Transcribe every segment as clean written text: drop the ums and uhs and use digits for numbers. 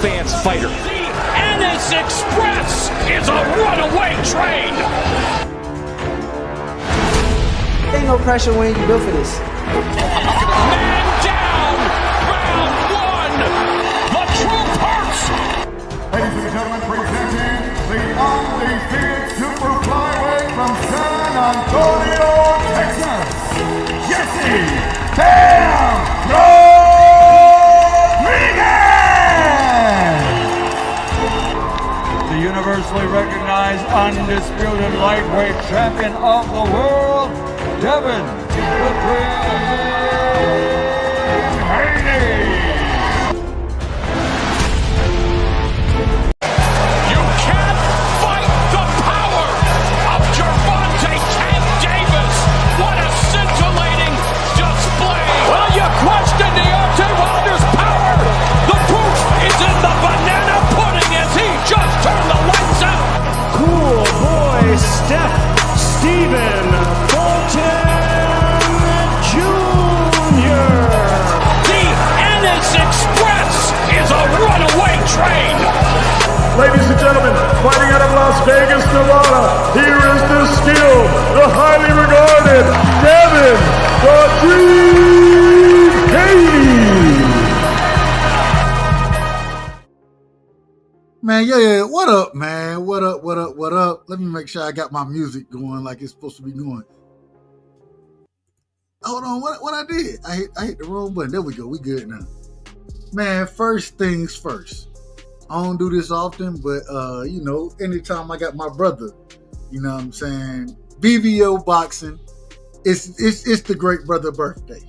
advanced fighter. The Ennis Express is a runaway train. Ain't no pressure when you built for this. Man down, round one. The truth hurts. Ladies and gentlemen, presenting the undefeated super flyweight from San Antonio, Texas, Jesse Damn Rodriguez! The universally recognized undisputed lightweight champion of the world, Devin the Dream Haney. Stephen Fulton Jr. The Ennis Express is a runaway train. Ladies and gentlemen, fighting out of Las Vegas, Nevada, here is the skill, the highly regarded Devin the Dream Haney. Man, yeah, what up, man? What up? Let me make sure I got my music going like it's supposed to be going. Hold on, what I did? I hit the wrong button. There we go, we good now. Man, first things first. I don't do this often, but you know, anytime I got my brother, you know what I'm saying, BVO boxing, it's the great brother birthday.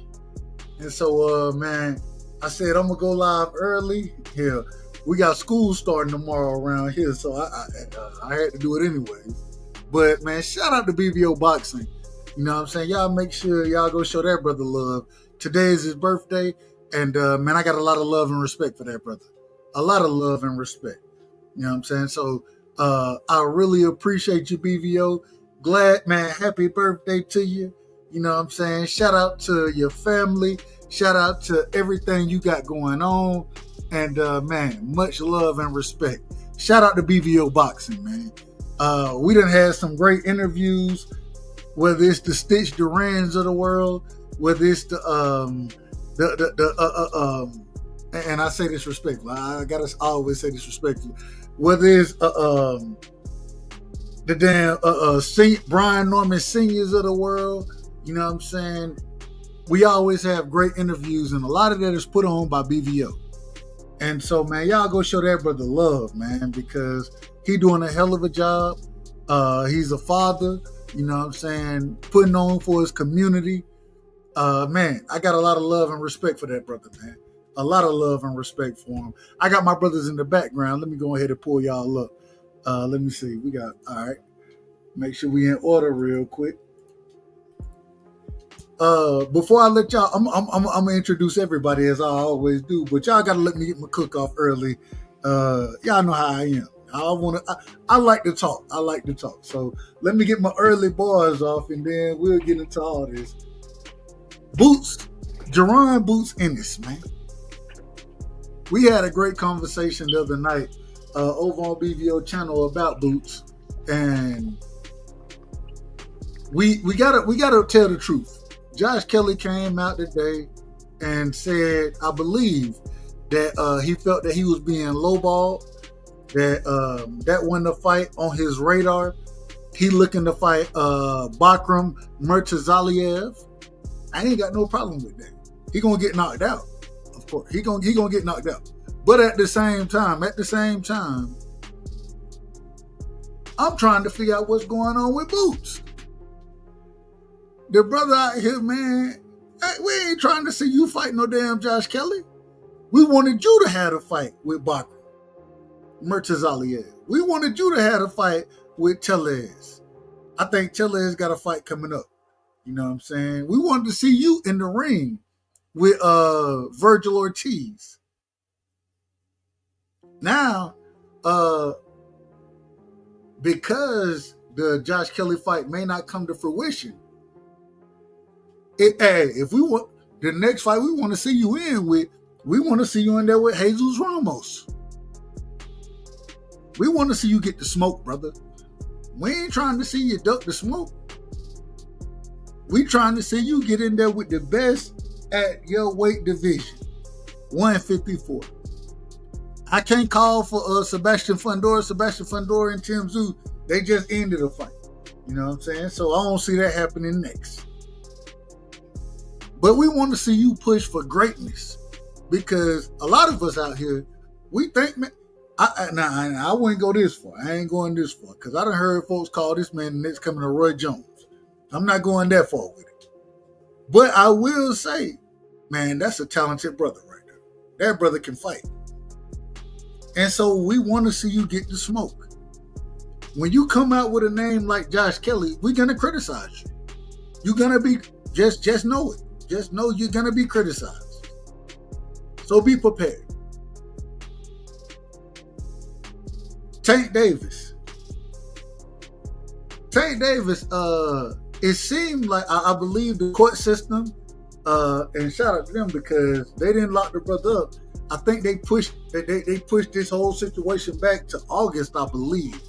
And so man, I said I'm gonna go live early here. We got school starting tomorrow around here, so I had to do it anyway. But, man, shout out to BVO Boxing. You know what I'm saying? Y'all make sure y'all go show that brother love. Today is his birthday, and, man, I got a lot of love and respect for that brother. A lot of love and respect. You know what I'm saying? So, I really appreciate you, BVO. Glad, man, happy birthday to you. You know what I'm saying? Shout out to your family. Shout out to everything you got going on. And, man, much love and respect. Shout out to BVO Boxing, man. We done had some great interviews, whether it's the Stitch Durans of the world, whether it's and I say this respectfully. I gotta always say this respectfully. Whether it's the damn Brian Norman Seniors of the world, you know what I'm saying? We always have great interviews, and a lot of that is put on by BVO. And so, man, y'all go show that brother love, man, because he doing a hell of a job. He's a father, you know what I'm saying, putting on for his community. Man, I got a lot of love and respect for that brother, man. A lot of love and respect for him. I got my brothers in the background. Let me go ahead and pull y'all up. Let me see. We got, all right. Make sure we in order real quick. Before I let y'all, I'm gonna introduce everybody as I always do, but y'all gotta let me get my cook off early. Y'all know how I am. I like to talk. So let me get my early bars off, and then we'll get into all this. Jerron Boots Ennis, man. We had a great conversation the other night over on BVO channel about Boots, and we gotta tell the truth. Josh Kelly came out today and said, I believe, that he felt that he was being lowballed, that wasn't a fight on his radar. He looking to fight Bakram Murtazaliev. I ain't got no problem with that. He gonna get knocked out, of course. He gonna get knocked out. But at the same time, I'm trying to figure out what's going on with Boots. The brother out here, man, we ain't trying to see you fight no damn Josh Kelly. We wanted you to have a fight with Bakram Murtazaliev. We wanted you to have a fight with Tellez. I think Tellez got a fight coming up. You know what I'm saying? We wanted to see you in the ring with Virgil Ortiz. Now, because the Josh Kelly fight may not come to fruition, if we want the next fight we want to see you in with, we want to see you in there with Jesus Ramos. We want to see you get the smoke, brother. We ain't trying to see you duck the smoke. We trying to see you get in there with the best at your weight division, 154. I can't call for Sebastian Fundora. Sebastian Fundora and Tim Tszyu, they just ended a fight. You know what I'm saying? So I don't see that happening next. But we want to see you push for greatness, because a lot of us out here, we think, man, I wouldn't go this far. I ain't going this far, because I done heard folks call this man the next coming to Roy Jones. I'm not going that far with it. But I will say, man, that's a talented brother right there. That brother can fight. And so we want to see you get the smoke. When you come out with a name like Josh Kelly, we're going to criticize you. You're going to be, just know it. Just know you're going to be criticized. So be prepared. Tank Davis. It seemed like, I believe the court system, and shout out to them because they didn't lock the brother up. I think they pushed this whole situation back to August, I believe.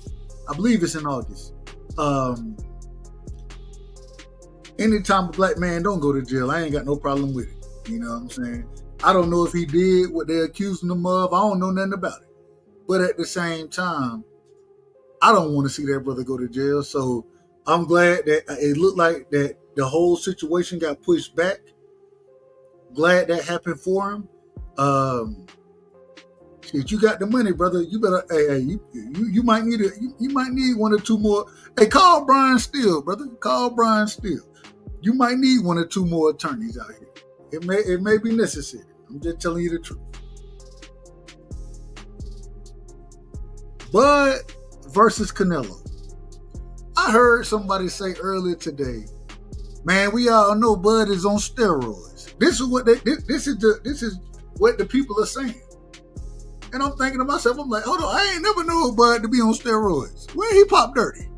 I believe it's in August. Anytime a black man don't go to jail, I ain't got no problem with it. You know what I'm saying? I don't know if he did what they're accusing him of. I don't know nothing about it. But at the same time, I don't want to see that brother go to jail. So I'm glad that it looked like that the whole situation got pushed back. Glad that happened for him. If you got the money, brother, you better. You might need you might need one or two more. Hey, call Brian Steele, brother. Call Brian Steele. You might need one or two more attorneys out here. It may be necessary. I'm just telling you the truth. Bud versus Canelo. I heard somebody say earlier today, man, we all know Bud is on steroids. This is what the people are saying. And I'm thinking to myself, I'm like, hold on, I ain't never known Bud to be on steroids. Where he pop dirty?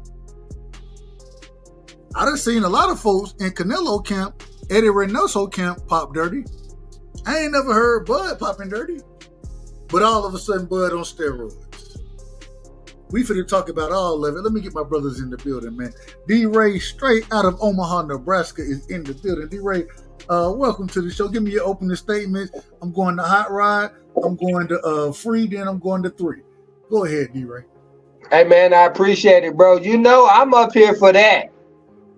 I done seen a lot of folks in Canelo camp, Eddie Reynoso camp pop dirty. I ain't never heard Bud popping dirty. But all of a sudden, Bud on steroids. We finna talk about all of it. Let me get my brothers in the building, man. D-Ray, straight out of Omaha, Nebraska, is in the building. D-Ray, welcome to the show. Give me your opening statements. I'm going to Hot Rod. I'm going to Free, then I'm going to 3. Go ahead, D-Ray. Hey, man, I appreciate it, bro. You know I'm up here for that.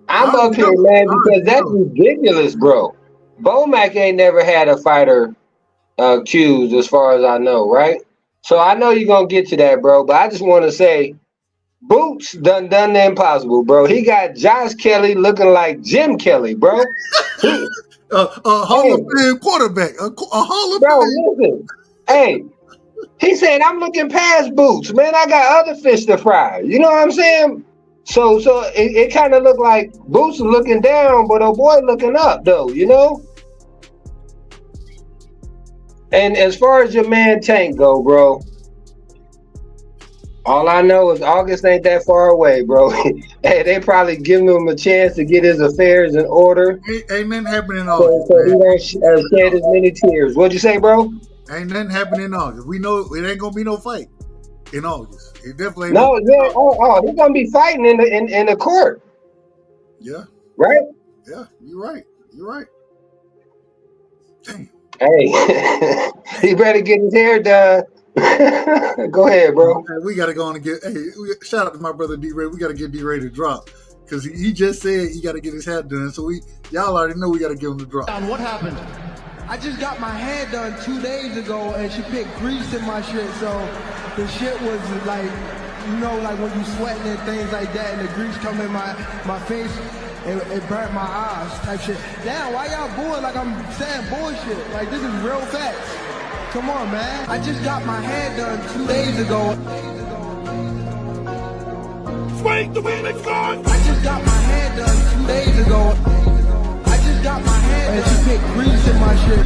I'm up here, man, because that's ridiculous, bro. Bomac ain't never had a fighter accused as far as I know, right? So I know you're going to get to that, bro, but I just want to say Boots done the impossible, bro. He got Josh Kelly looking like Jim Kelly, bro. A Hall of Fame quarterback. A Hall of Fame. Bro, listen. Hey, he said, I'm looking past Boots, man. I got other fish to fry. You know what I'm saying? So it kind of looked like Boots looking down, but oh boy looking up, though, you know? And as far as your man Tank go, bro, all I know is August ain't that far away, bro. Hey, they probably giving him a chance to get his affairs in order. Ain't nothing happening in August. So he won't shed as many tears. What'd you say, bro? Ain't nothing happening in August. We know it ain't gonna be no fight in August. It definitely ain't. No, yeah. Oh, he's gonna be fighting in the court. Yeah. Right? Yeah, you're right. You're right. Damn. Hey, he better get his hair done. Go ahead, bro. We gotta go on and get. Hey, shout out to my brother D-Ray. We gotta get D-Ray to drop because he just said he gotta get his hair done. So y'all already know we gotta give him the drop. What happened? I just got my hair done 2 days ago, and she picked grease in my shit. So the shit was like, you know, like when you sweating and things like that, and the grease come in my face. It burnt my eyes type shit. Damn, why y'all booing like I'm saying bullshit? Like, this is real facts. Come on, man. I just got my hair done 2 days ago. Wait, the music's gone! I just got my hair done 2 days ago. I just got my hair done. And she picked grease in my shit.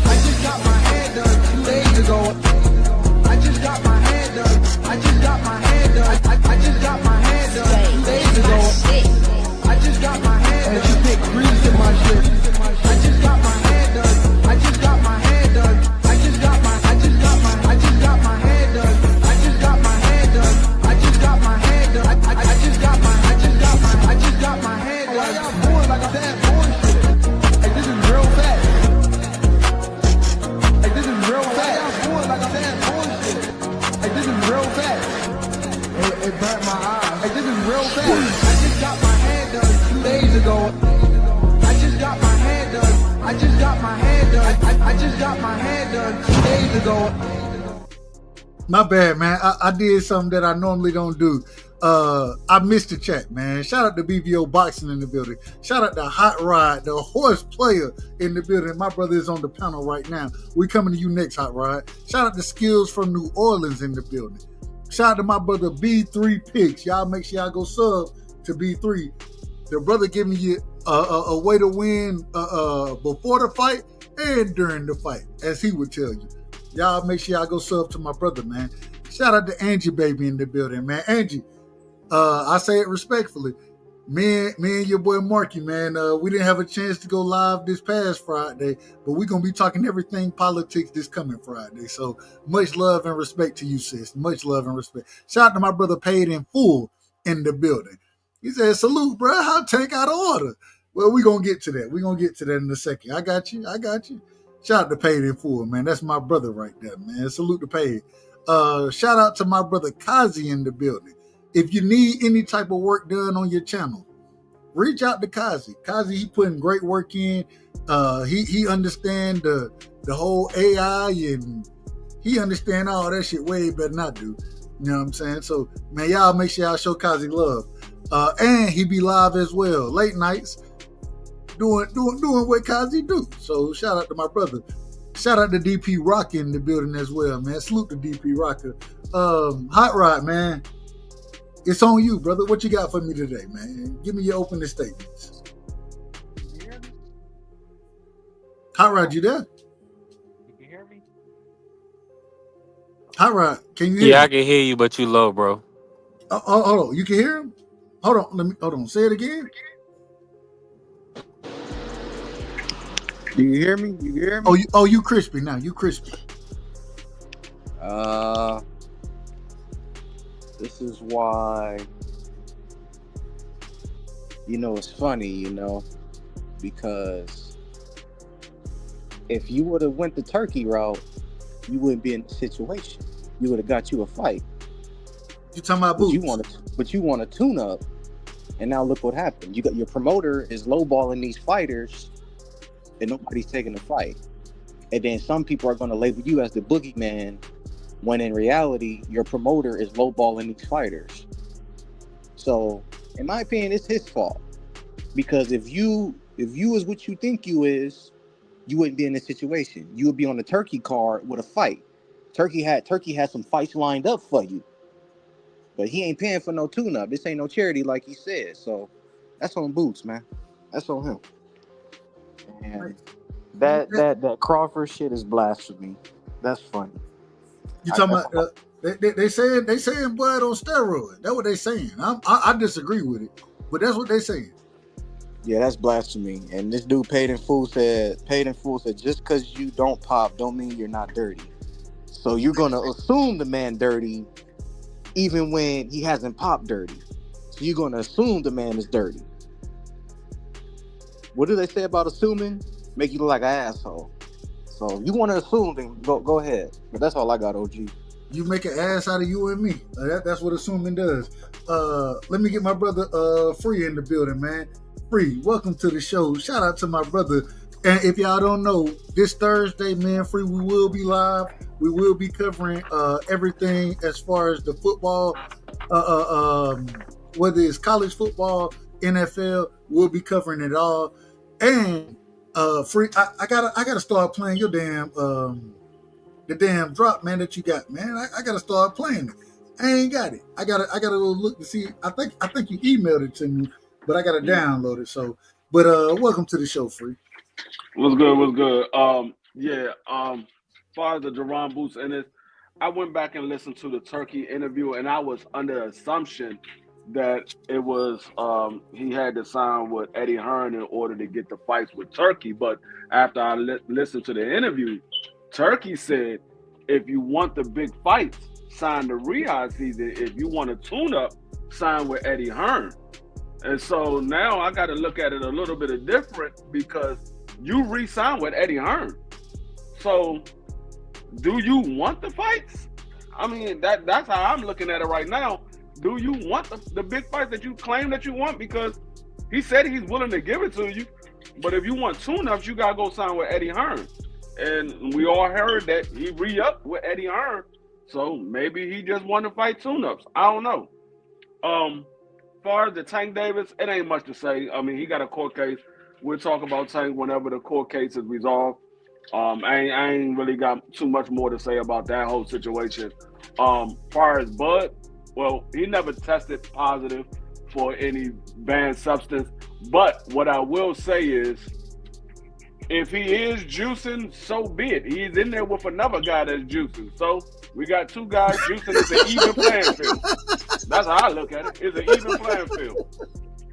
I just got my hair done 2 days ago. I just got my hair done. I just got my hair done. I just got my hair done 2 days ago. I just got my hair done. And she picked grease in my shit. I just got my hair done. I just got my hair done. I just got my hair done. I just got my hair done. Like, this is real fast. It burnt my eyes. Like, this is real fast. I just got my hair done 2 days ago. I just got my hair done. I just got my hair done. I just got my hair done 2 days ago. My bad, man. I did something that I normally don't do. I missed the chat, man. Shout out to BVO Boxing in the building. Shout out to Hot Rod, the horse player in the building. My brother is on the panel right now. We coming to you next, Hot Rod. Shout out to Skills from New Orleans in the building. Shout out to my brother B3 Picks. Y'all make sure y'all go sub to B3. The brother giving you a way to win before the fight and during the fight, as he would tell you. Y'all make sure y'all go sub to my brother, man. Shout out to Angie Baby in the building, man. Angie, I say it respectfully. Me and your boy Marky, man, we didn't have a chance to go live this past Friday, but we're going to be talking everything politics this coming Friday. So much love and respect to you, sis. Much love and respect. Shout out to my brother Paid in Full in the building. He said, salute, bro. How take out of order? Well, we're going to get to that. We're going to get to that in a second. I got you. Shout out to Paid in Full, man. That's my brother right there, man. Salute to Paid. Shout out to my brother Kazi in the building. If you need any type of work done on your channel, reach out to Kazi. Kazi, he putting great work in. He understand the whole AI, and he understand all that shit way better than I do. You know what I'm saying? So, man, y'all make sure y'all show Kazi love. And he be live as well, late nights, doing what Kazi do. So shout out to my brother. Shout out to DP Rocker in the building as well, man. Salute to DP Rocker. Hot Rod, man. It's on you, brother. What you got for me today, man? Give me your opening statements. Hot Rod, you there? You can hear me? Hot Rod, can you hear Yeah, me? I can hear you, but you low, bro. Hold on. You can hear him? Hold on. Say it again. Do you hear me? You hear me? You crispy now. You crispy. This is why, it's funny, because if you would have went the turkey route, you wouldn't be in the situation. You would have got you a fight. You talking about boots? But you want a tune-up, and now look what happened. You got your promoter is lowballing these fighters, and nobody's taking the fight. And then some people are going to label you as the boogeyman, when in reality, your promoter is lowballing these fighters. So, in my opinion, it's his fault. Because if you is what you think you is, you wouldn't be in this situation. You would be on the turkey card with a fight. Turkey had some fights lined up for you. But he ain't paying for no tune-up. This ain't no charity like he said. So, that's on Boots, man. That's on him. And that Crawford shit is blasphemy. That's funny. You talking about they saying blood on steroids? That's what they saying. I disagree with it, but that's what they saying. Yeah, that's blasphemy. And this dude Paid in Full said just because you don't pop don't mean you're not dirty. So you're gonna assume the man dirty even when he hasn't popped dirty. So you're gonna assume the man is dirty. What do they say about assuming? Make you look like an asshole. So if you want to assume, then go ahead. But that's all I got, OG. You make an ass out of you and me. That's what assuming does. Let me get my brother Free in the building, man. Free, welcome to the show. Shout out to my brother. And if y'all don't know, this Thursday, man, Free, we will be live. We will be covering everything as far as the football, whether it's college football, NFL, we'll be covering it all. And Free, I gotta start playing your the damn drop, man, that you got, man. I gotta start playing it. I ain't got it. I gotta go look to see. I think you emailed it to me, but I gotta download it. So, but welcome to the show, Free. What's good? As far as the Jerron Boots in it, I went back and listened to the Turkey interview, and I was under the assumption that it was he had to sign with Eddie Hearn in order to get the fights with Turkey. But after I listened to the interview, Turkey said, if you want the big fights, sign the Riyadh season. If you want a tune-up, sign with Eddie Hearn. And so now I got to look at it a little bit different because you re-signed with Eddie Hearn. So do you want the fights? I mean, that's how I'm looking at it right now. Do you want the big fight that you claim that you want? Because he said he's willing to give it to you. But if you want tune-ups, you got to go sign with Eddie Hearn. And we all heard that he re-upped with Eddie Hearn. So maybe he just wanted to fight tune-ups. I don't know. Far as the Tank Davis, it ain't much to say. I mean, he got a court case. We'll talk about Tank whenever the court case is resolved. I ain't really got too much more to say about that whole situation. Far as Bud, well, he never tested positive for any banned substance. But what I will say is, if he is juicing, so be it. He's in there with another guy that's juicing. So we got two guys juicing. It's an even playing field. That's how I look at it. It's an even playing field.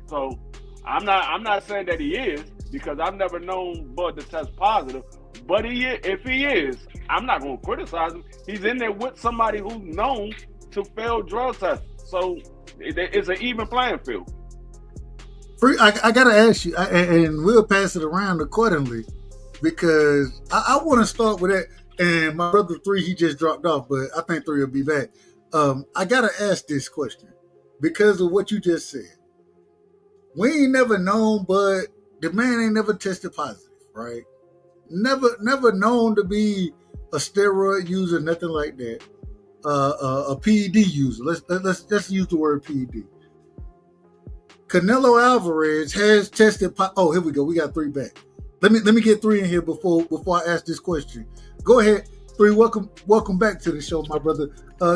So I'm not saying that he is, because I've never known Bud to test positive. But if he is, I'm not going to criticize him. He's in there with somebody who's known to fail drug tests. So it's an even playing field. Free, I gotta ask you, and we'll pass it around accordingly, because I want to start with that. And my brother 3, he just dropped off, but I think 3 will be back. I gotta ask this question because of what you just said. We ain't never known, but the man ain't never tested positive, right? Never known to be a steroid user, nothing like that. A PED user. Let's use the word PED. Canelo Alvarez has tested. Oh, here we go. We got 3 back. Let me get 3 in here before I ask this question. Go ahead, 3. Welcome back to the show, my brother.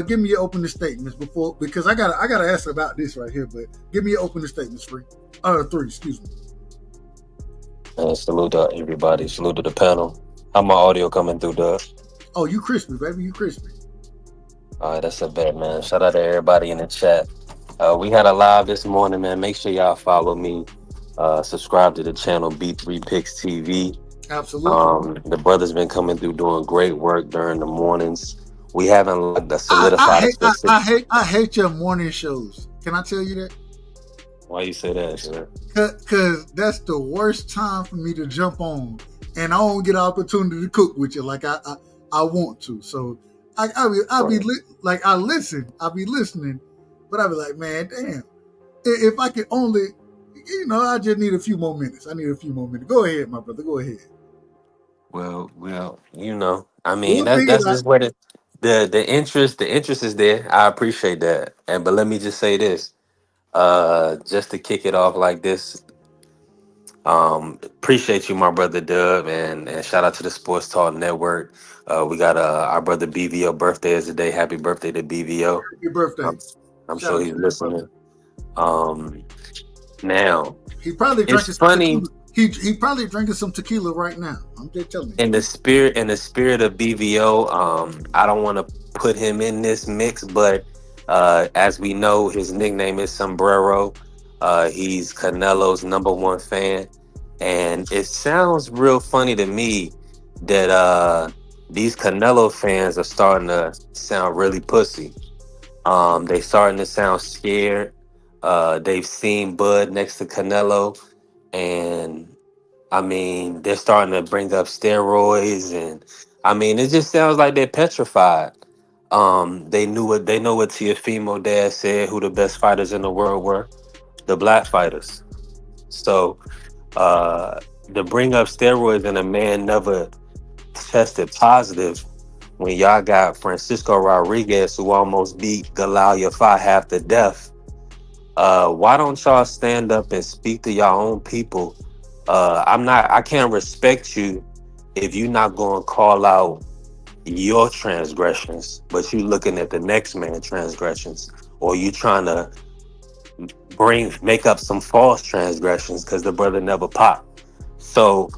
Give me your opening statements because I gotta ask about this right here. But give me your opening statements, 3. 3, excuse me. Salute to everybody. Salute to the panel. How my audio coming through, Doug? Oh, you crispy, baby. You crispy. All right, that's a bet, man. Shout out to everybody in the chat. We had a live this morning, man. Make sure y'all follow me. Subscribe to the channel B3 Picks TV. Absolutely. The brother's been coming through doing great work during the mornings. We haven't like the solidified. I hate your morning shows. Can I tell you that? Why you say that, sir? Because that's the worst time for me to jump on, and I don't get an opportunity to cook with you like I want to. So I'll be listening, but I'll be like, man, damn. If I could only, I just need a few more minutes. I need a few more minutes. Go ahead, my brother. Go ahead. Well, I mean, that's just where the interest is there. I appreciate that. But let me just say this, just to kick it off like this. Appreciate you, my brother Dub, and shout out to the Sports Talk Network. We got our brother BVO birthday is today. Happy birthday to BVO. Happy birthday. I'm sure he's listening. Now he probably it's funny. He probably drinking some tequila right now. I'm just telling you. In the spirit of BVO, I don't want to put him in this mix, but as we know, his nickname is Sombrero. He's Canelo's #1 fan, and it sounds real funny to me that these Canelo fans are starting to sound really pussy. They starting to sound scared. They've seen Bud next to Canelo, and I mean, they're starting to bring up steroids, and I mean, it just sounds like they're petrified. They know what Teofimo dad said, who the best fighters in the world were, the black fighters. So to bring up steroids and a man never tested positive, when y'all got Francisco Rodriguez who almost beat Goliath half to death, why don't y'all stand up and speak to y'all own people? I can't respect you if you're not going to call out your transgressions, but you looking at the next man's transgressions, or you trying to make up some false transgressions because the brother never popped. So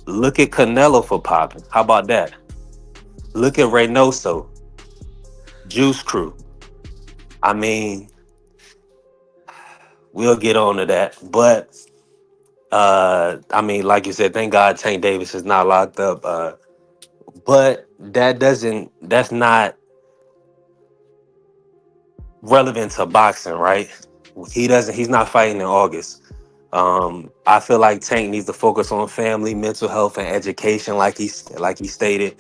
look at Canelo for popping. How about that? Look at Reynoso, Juice Crew. I mean, we'll get on to that, but I mean, like you said, thank God Tank Davis is not locked up. But that's not relevant to boxing, right? He's not fighting in August. I feel like Tank needs to focus on family, mental health, and education, like he stated.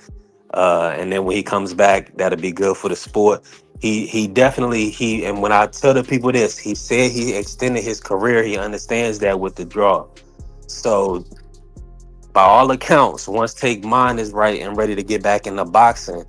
And then when he comes back, that'll be good for the sport. He definitely and when I tell the people this, he said he extended his career. He understands that with the draw. So by all accounts, once Take Mind is right and ready to get back into boxing,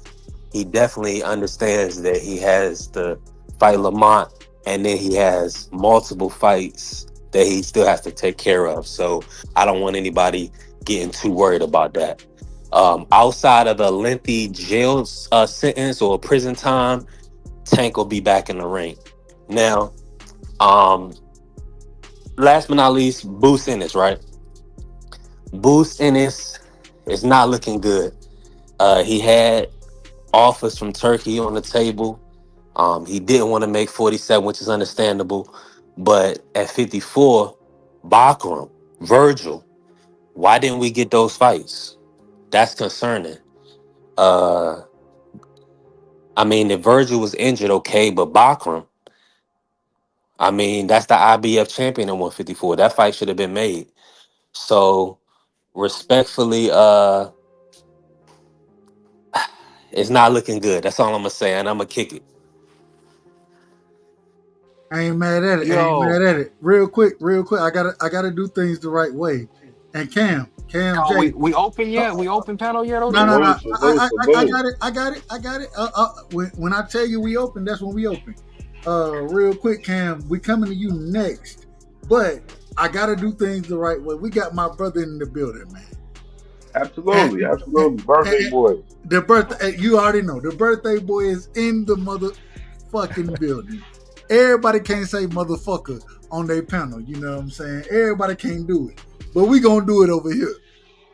he definitely understands that he has to fight Lamont, and then he has multiple fights that he still has to take care of. So I don't want anybody getting too worried about that. Outside of the lengthy jail sentence or prison time, Tank will be back in the ring. Now, last but not least, Boost Ennis, right? Boost Ennis is not looking good. He had offers from Turkey on the table. He didn't want to make 47, which is understandable. But at 54, Bakram, Virgil, why didn't we get those fights? That's concerning. I mean, if Virgil was injured, okay, but Bakram, I mean, that's the IBF champion at 154. That fight should have been made. So, respectfully, it's not looking good. That's all I'm gonna say, and I'm gonna kick it. I ain't mad at it. I Yo. ain't mad at it. Real quick. I gotta do things the right way. And Cam J. We open yet? We open panel yet? No. I got it. When I tell you we open, that's when we open. Real quick, Cam, we coming to you next. But I gotta do things the right way. We got my brother in the building, man. Absolutely. Birthday boy. The birthday, you already know. The birthday boy is in the motherfucking building. Everybody can't say motherfucker on their panel. You know what I'm saying? Everybody can't do it. But we gonna do it over here.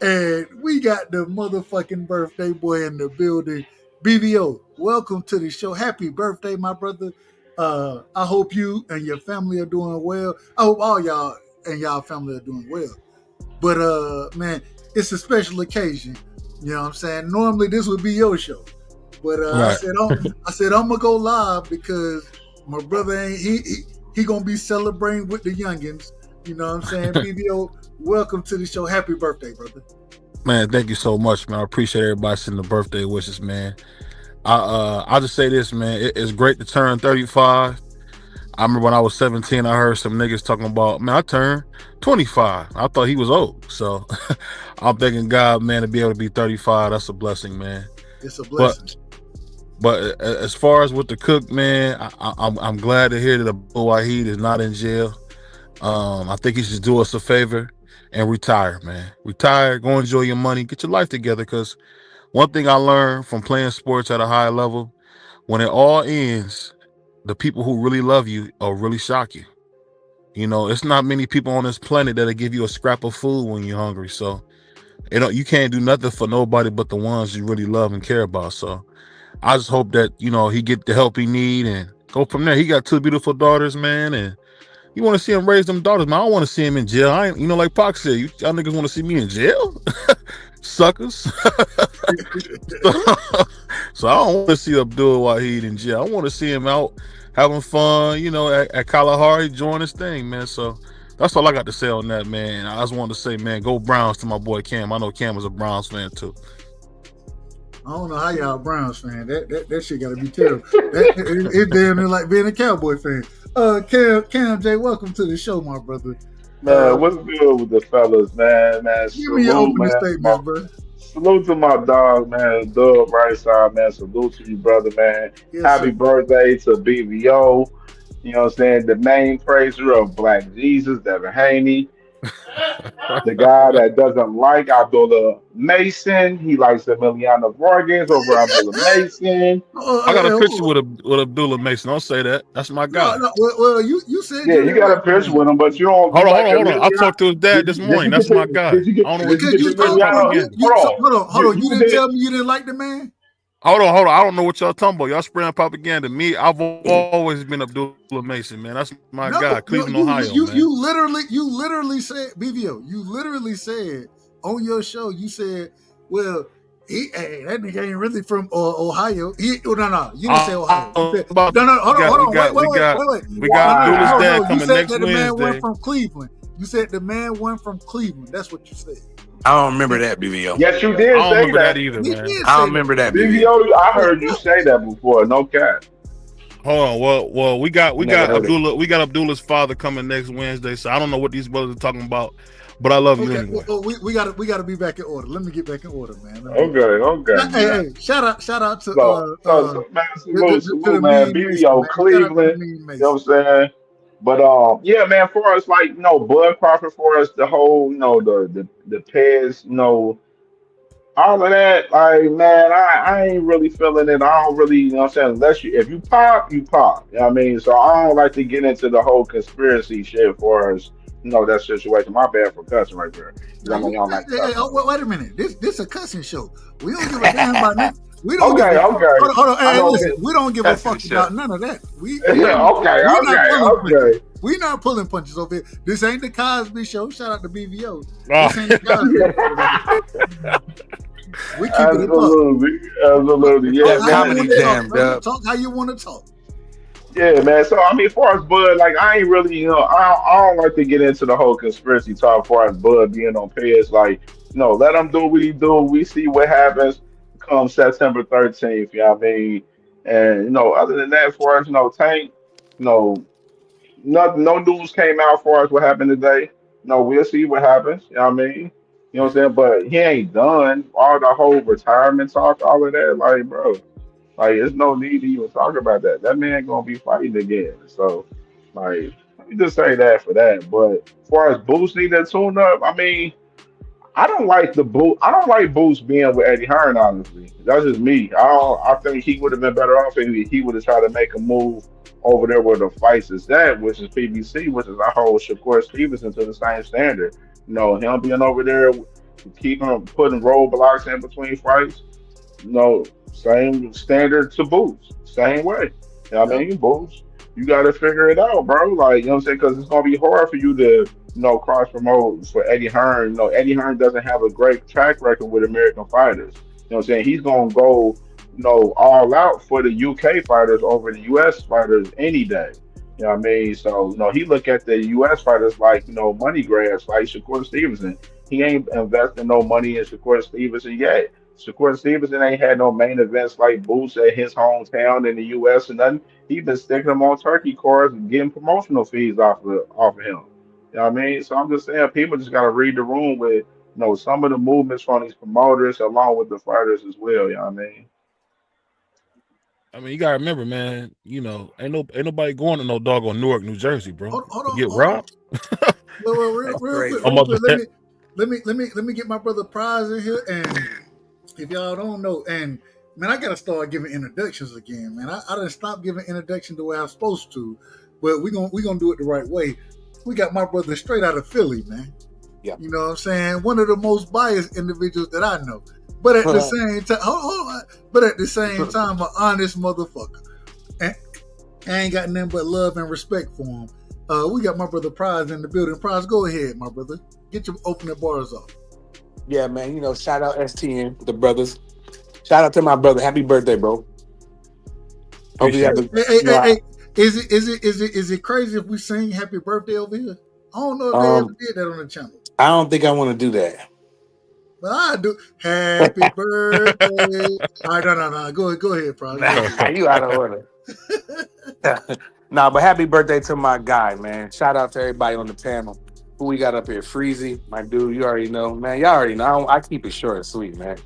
And we got the motherfucking birthday boy in the building. BVO, welcome to the show. Happy birthday, my brother. I hope you and your family are doing well. I hope all y'all and y'all family are doing well. But man, it's a special occasion. You know what I'm saying? Normally this would be your show. But right. I said I'm gonna go live because my brother ain't he gonna be celebrating with the youngins. You know what I'm saying? BVO, welcome to the show. Happy birthday, brother. Man, thank you so much, man. I appreciate everybody sending the birthday wishes, man. I'll just say this, man. It's great to turn 35. I remember when I was 17, I heard some niggas talking about, man, I turned 25. I thought he was old. So I'm thanking God, man, to be able to be 35. That's a blessing, man. It's a blessing. But as far as with the cook, man, I'm glad to hear that Abdul Wahid is not in jail. I think he should do us a favor and retire, man. Retire, go enjoy your money, get your life together. Because one thing I learned from playing sports at a high level, when it all ends, the people who really love you will really shock you. You know, it's not many people on this planet that'll give you a scrap of food when you're hungry. So, you can't do nothing for nobody but the ones you really love and care about. So, I just hope that, he get the help he need and go from there. He got 2 beautiful daughters, man, and you want to see him raise them daughters, man. I don't want to see him in jail. Like Pac said, y'all niggas want to see me in jail? Suckers. So I don't want to see Abdul Wahid in jail. I want to see him out having fun, at Kalahari, enjoying his thing, man. So that's all I got to say on that, man. I just wanted to say, man, go Browns to my boy Cam. I know Cam was a Browns fan too. I don't know how y'all Browns fan. That shit gotta be terrible. It's damn near like being a Cowboy fan. Cam J, welcome to the show, my brother. Man, what's good with the fellas, man? Give me your opening statement, bro. Salute to my dog, man. Dub Rightside, man. Salute to you, brother, man. Yes, Happy birthday to BVO. You know what I'm saying? The main praiser of Black Jesus, Devin Haney. The guy that doesn't like Abdullah Mason. He likes Emiliano Vargas over Abdullah Mason. I got a picture with Abdullah Mason. Don't say that. That's my guy. Well, you said you got a picture with him, but you don't. Hold on. I talked to his dad this morning. That's my guy. Hold on. You didn't tell me you didn't like the man? Hold on. I don't know what y'all talking about. Y'all spraying propaganda. Me, I've always been Abdullah Mason, man. That's my guy, Cleveland, Ohio. You literally said, BVO, you literally said on your show, you said, well, that nigga ain't really from Ohio. You didn't say Ohio. Hold on. Wait. We got Abdullah's dad coming next Wednesday. The man went from Cleveland. You said the man went from Cleveland. That's what you said. I don't remember that, BVO. Yes, you I did don't say remember that that. either, He man. did I don't say remember that, BVO, BVO. I heard you say that before. No cap. Hold on. Well, we got Never heard it. Abdullah. We got Abdullah's father coming next Wednesday, so I don't know what these brothers are talking about, but I love you Okay, anyway. well, we gotta be back in order. Let me get back in order, man. Okay. Hey, shout out to So man, to salute, the man. mean Mason, BVO man. Shout out to the Cleveland. mean You know Mason. what I'm saying? But yeah, man, for us, like, Bud Crawford, for us, the whole, the Pez, all of that, like, man, I ain't really feeling it. I don't really, what I'm saying, unless if you pop, you pop. You know what I mean? So I don't like to get into the whole conspiracy shit for us, that situation. My bad for cussing right there. Now, I know y'all like cussing. wait a minute. This a cussing show. We don't give a damn about nothing. We don't Okay. hold on. I Hey, know listen. We don't give a Cussing fuck show. about none of that. We not pulling Okay. punches. We not pulling punches over here. This ain't the Cosby Show. Shout out to BVO. Oh. This ain't the Cosby Show. We keep it a Absolutely. Yeah, Talk how you Comedy want to jam, talk, brother. dub. Talk how you want to talk. Yeah, man. So I mean, as far as Bud, like, I ain't really, I don't like to get into the whole conspiracy talk. As far as Bud being on Pez, like, let him do what he do. We see what happens come September 13th. You know what I mean? And other than that, as far as Tank, no news came out as far as what happened today. No, we'll see what happens. You know what I mean? You know what I'm saying? But he ain't done all the whole retirement talk, all of that. Like, bro. Like, there's no need to even talk about that. That man gonna be fighting again. So, like, let me just say that for that. But as far as Boost needing a tune up, I mean, I don't like Boost being with Eddie Hearn, honestly. That's just me. I think he would have been better off if he would have tried to make a move over there where the fights is at, which is PBC, which is I hold Shakur Stevenson to the same standard. Him being over there, keeping putting roadblocks in between fights. Same standard to Boots. Same way. You know what I mean? Boots, you got to figure it out, bro. Like, you know what I'm saying? Because it's going to be hard for you to, cross promote for Eddie Hearn. Eddie Hearn doesn't have a great track record with American fighters. You know what I'm saying? He's going to go, all out for the UK fighters over the US fighters any day. You know what I mean? So, he look at the US fighters like, money grabs, like Shakur Stevenson. He ain't investing no money in Shakur Stevenson yet. Shakur Stevenson ain't had no main events like Boots at his hometown in the U.S. and nothing. He been sticking them on turkey cards and getting promotional fees off of him. You know what I mean? So I'm just saying, people just gotta read the room with some of the movements from these promoters along with the fighters as well. You know what I mean? I mean, you gotta remember, man. Ain't nobody going to no doggone Newark, New Jersey, bro. Hold on. Get robbed. Well, real quick. Let me get my brother Prize in here. And if y'all don't know, and man, I gotta start giving introductions again, man. I done stopped giving introduction the way I'm supposed to, but we gonna do it the right way. We got my brother straight out of Philly, man. Yeah. You know what I'm saying? One of the most biased individuals that I know. But at the same time, hold on. But at the same time, an honest motherfucker. And I ain't got nothing but love and respect for him. We got my brother Prize in the building. Prize, go ahead, my brother. Get your opening bars off. Yeah, man. Shout out STN, the brothers. Shout out to my brother. Happy birthday, bro. Hope you have Hey, is it crazy if we sing happy birthday over here? I don't know if they ever did that on the channel. I don't think I want to do that. But I do. Happy birthday. All right, no. Go ahead, Prize. You out of order. Nah, but happy birthday to my guy, man. Shout out to everybody on the panel. Who we got up here? Freezy, my dude. You already know, man. Y'all already know. I keep it short and sweet, man.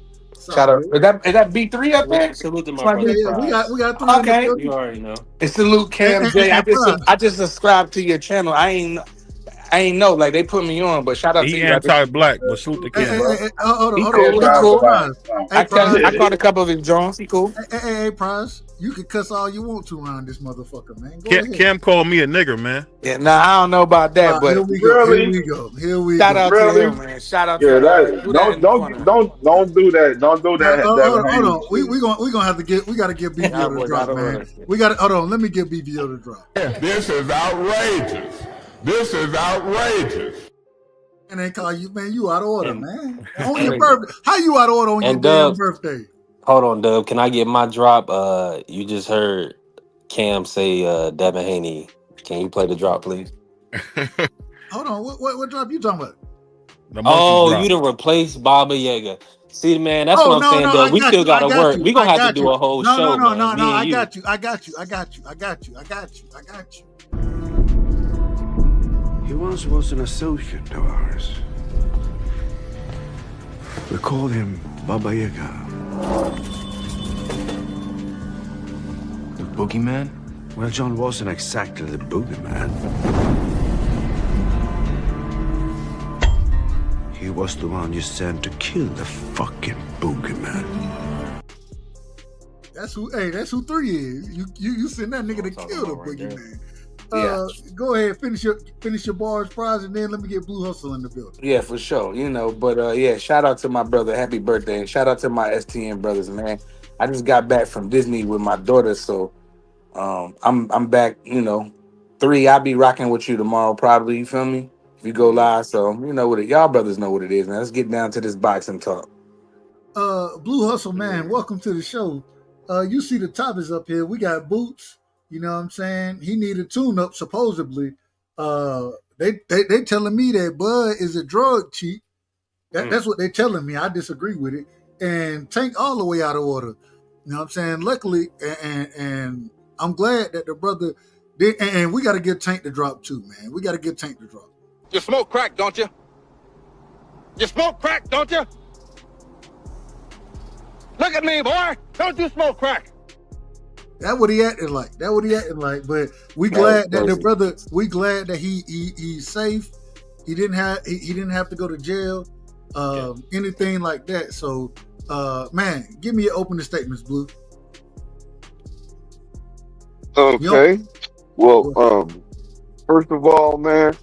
Shout out. Is that B3 up there? Salute to my brother. Yeah, we got three. Okay. You already know. And salute Cam J. I just subscribed to your channel. I ain't know, like, they put me on, but shout out to He you. anti-black, but shoot the kid, bro. Hold on. Hey, I caught a couple of his Jones. He cool. Hey, Prize. You can cuss all you want to around this motherfucker, man. Go ahead. Cam called me a nigger, man. Yeah, nah, I don't know about that, but here we go. Shout out to him, man. Shout out to him. Don't do that. Don't do that. Hold on. We gonna have to we gotta give BVO the drop, man. Hold on. Let me give BVO the drop. This is outrageous. This is outrageous. And they call you, man. You out of order, man. On your birthday. How you out of order on your damn birthday? Hold on, Dub. Can I get my drop? You just heard Cam say Devin Haney. Can you play the drop, please? Hold on. What drop you talking about? The monkey Oh, you drop. done replaced Baba Yaga. See, man, that's Oh what I'm no, saying, no, though. I We got still you. I gotta got work. you. We I gonna have to got do you. a whole No, no, show, no, man. no, no. Me and I you. got you. I got you. I got you. I got you. I got you. I got you. He once was an associate of ours. We called him Baba Yaga. The boogeyman? Well, John wasn't exactly the boogeyman. He was the one you sent to kill the fucking boogeyman. That's who. Hey, that's who 3 is. You send that nigga to kill the boogeyman. Go ahead, finish your bars, prize, and then let me get Blue Hustle in the building. Yeah, for sure. But yeah, shout out to my brother. Happy birthday. And shout out to my STN brothers, man. I just got back from Disney with my daughter, so I'm back, 3. I'll be rocking with you tomorrow, probably. You feel me? If you go live. So you know what it y'all brothers know what it is, man. Let's get down to this boxing talk. Blue Hustle, man, welcome to the show. You see the topics up here. We got Boots. You know what I'm saying? He need a tune-up, supposedly. They telling me that Bud is a drug cheat. That's what they telling me. I disagree with it. And Tank all the way out of order. You know what I'm saying? Luckily, and I'm glad that the brother did. And we got to get Tank to drop too, man. We got to get Tank to drop. You smoke crack, don't you? You smoke crack, don't you? Look at me, boy. Don't you smoke crack? That what he acting like. But we glad that the brother. We glad that he's safe. He didn't have to go to jail. Anything like that. So, man, give me your opening statements, Blue. Okay. Well, first of all, man,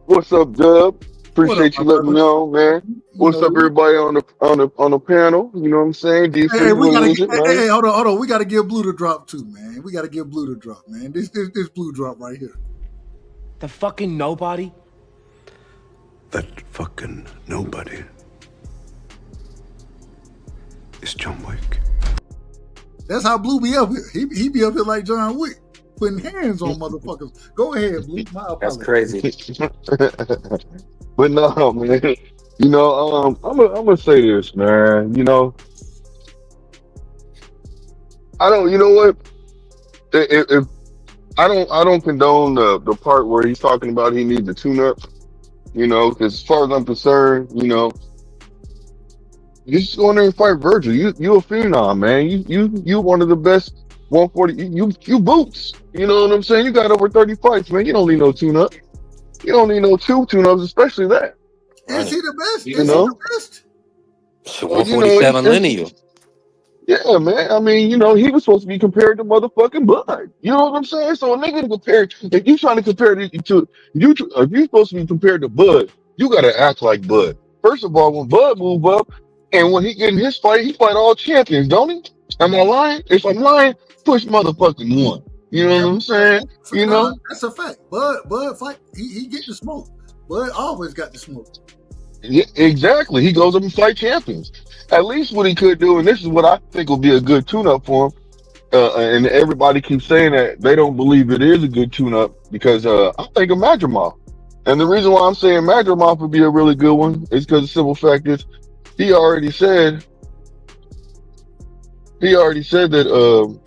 what's up, Dub? Appreciate you letting me know, man. What's up, everybody on the panel? You know what I'm saying? Hey, we gotta hey, hold on. We gotta give Blue the drop too, man. We gotta give Blue the drop, man. This Blue drop right here. The fucking nobody. That fucking nobody is John Wick. That's how Blue be up here. He be up here like John Wick, putting hands on motherfuckers. Go ahead, Blue. My apologies. That's crazy. But no, man. I'm gonna say this, man. I don't. You know what? If I don't condone the part where he's talking about he needs a tune-up. Because as far as I'm concerned, you just go in there and fight Virgil. You a phenom, man. You one of the best 140. You Boots. You know what I'm saying? You got over 30 fights, man. You don't need no tune-up. You don't need no 2 tune-ups, especially that. Is he the best? Is he the best? 147 lineal. Yeah, man. I mean, he was supposed to be compared to motherfucking Bud. You know what I'm saying? So a nigga to compare, if you trying to compare it to you, if you're supposed to be compared to Bud, you gotta act like Bud. First of all, when Bud move up, and when he get in his fight, he fight all champions, don't he? Am I lying? If I'm lying, push motherfucking 1. You know what I'm saying? That's a fact. Bud fight. He get the smoke. Bud always got the smoke. Yeah, exactly. He goes up and fight champions. At least what he could do, and this is what I think will be a good tune-up for him. And everybody keeps saying that they don't believe it is a good tune-up because I think of Madrimov. And the reason why I'm saying Madrimov would be a really good one is because the simple fact is he already said that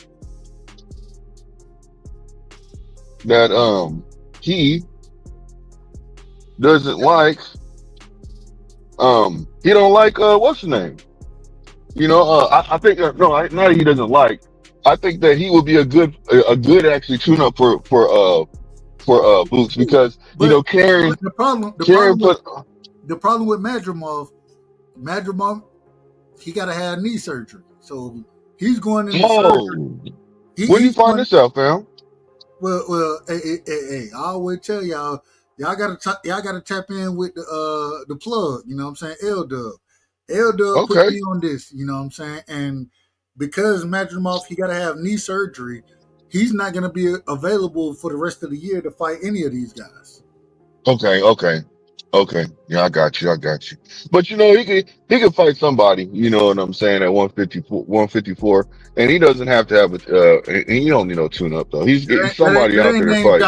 he doesn't like he don't like what's the name? I think not that he doesn't like. I think that he would be a good actually tune up for Boots because Karen. The problem with Madrimov, he got to have knee surgery, so he's going into surgery. Where do you find this out, fam? Well, hey, I always tell y'all gotta tap in with the plug. You know what I'm saying? L-Dub put me on this. You know what I'm saying? And because Madrimov, he gotta have knee surgery, he's not gonna be available for the rest of the year to fight any of these guys. Okay. Yeah, I got you. But he could fight somebody. You know what I'm saying? At 154, and he doesn't have to have and he don't need no tune up though. He's getting somebody out there to fight.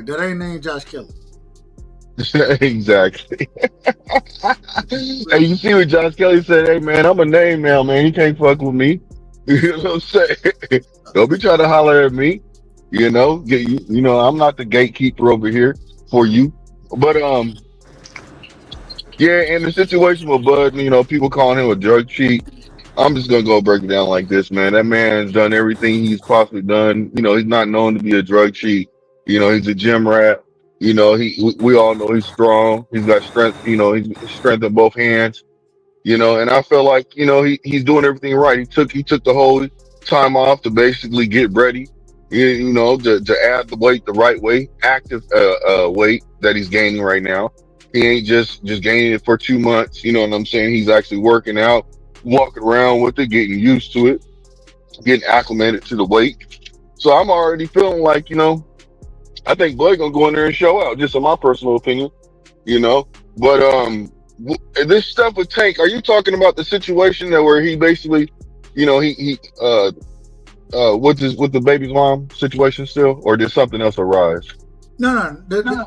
That ain't named Josh Kelly. Exactly. Hey, you see what Josh Kelly said? Hey, man, I'm a name now, man. You can't fuck with me. You know what I'm saying? Don't be trying to holler at me. I'm not the gatekeeper over here for you. But yeah, and the situation with Bud, people calling him a drug cheat. I'm just gonna go break it down like this, man. That man's done everything he's possibly done. He's not known to be a drug cheat. He's a gym rat. We all know he's strong. He's got strength. He's strength in both hands. And I feel like he's doing everything right. He took the whole time off to basically get ready. To add the weight the right way, active weight that he's gaining right now. He ain't just gaining it for 2 months. You know what I'm saying? He's actually working out, walking around with it, getting used to it, getting acclimated to the weight. So I'm already feeling like, I think Bud gonna go in there and show out, just in my personal opinion, But this stuff with Tank, are you talking about the situation that where he basically, with the baby's mom situation still, or did something else arise? No.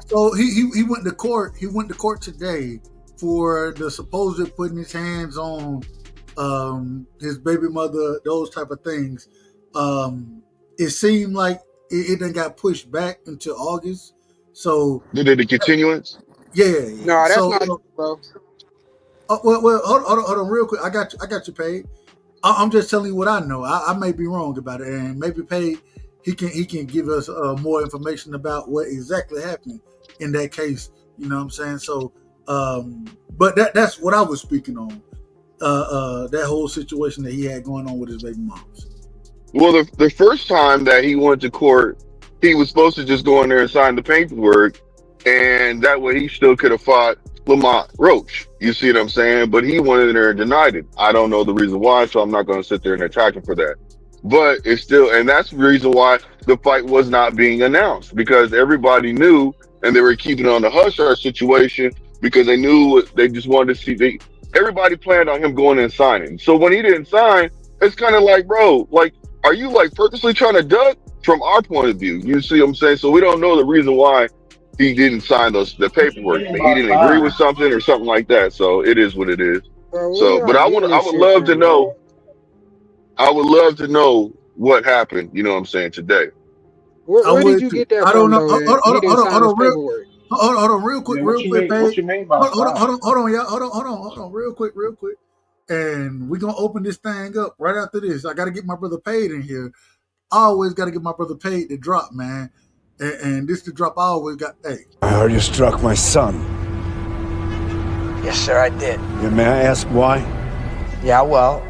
So he went to court. He went to court today for the supposed putting his hands on his baby mother, those type of things. It seemed like it then got pushed back until August. So Did it a continuance? Yeah. No, that's not true, bro. Well, hold on, real quick. I got you, Paid. I'm just telling you what I know. I may be wrong about it, and maybe Paid he can give us more information about what exactly happened in that case. You know what I'm saying? So, but that's what I was speaking on. That whole situation that he had going on with his baby moms. Well, the first time that he went to court, he was supposed to just go in there and sign the paperwork, and that way he still could have fought Lamont Roach. You see what I'm saying? But he went in there and denied it. I don't know the reason why, so I'm not going to sit there and attack him for that. But it's still, and that's the reason why the fight was not being announced, because everybody knew, and they were keeping it on the hush hush situation because they knew they just wanted to see. Everybody planned on him going and signing. So when he didn't sign, it's kind of like, bro, like, are you like purposely trying to duck? From our point of view, you see what I'm saying? So we don't know the reason why he didn't sign the paperwork. He didn't agree with something or something like that. So it is what it is. Bro, So, but I would love to know. I would love to know what happened. You know what I'm saying today. Where did you get that from? I don't know. Hold on, real quick, What you mean by hold on, y'all. Hold on, real quick. And we're gonna open this thing up right after this. I gotta get my brother Paid in here. I always gotta get my brother Paid to drop, man. And this the drop I always got. Hey, I heard you struck my son. Yes, sir, I did. Yeah, may I ask why? Yeah, well,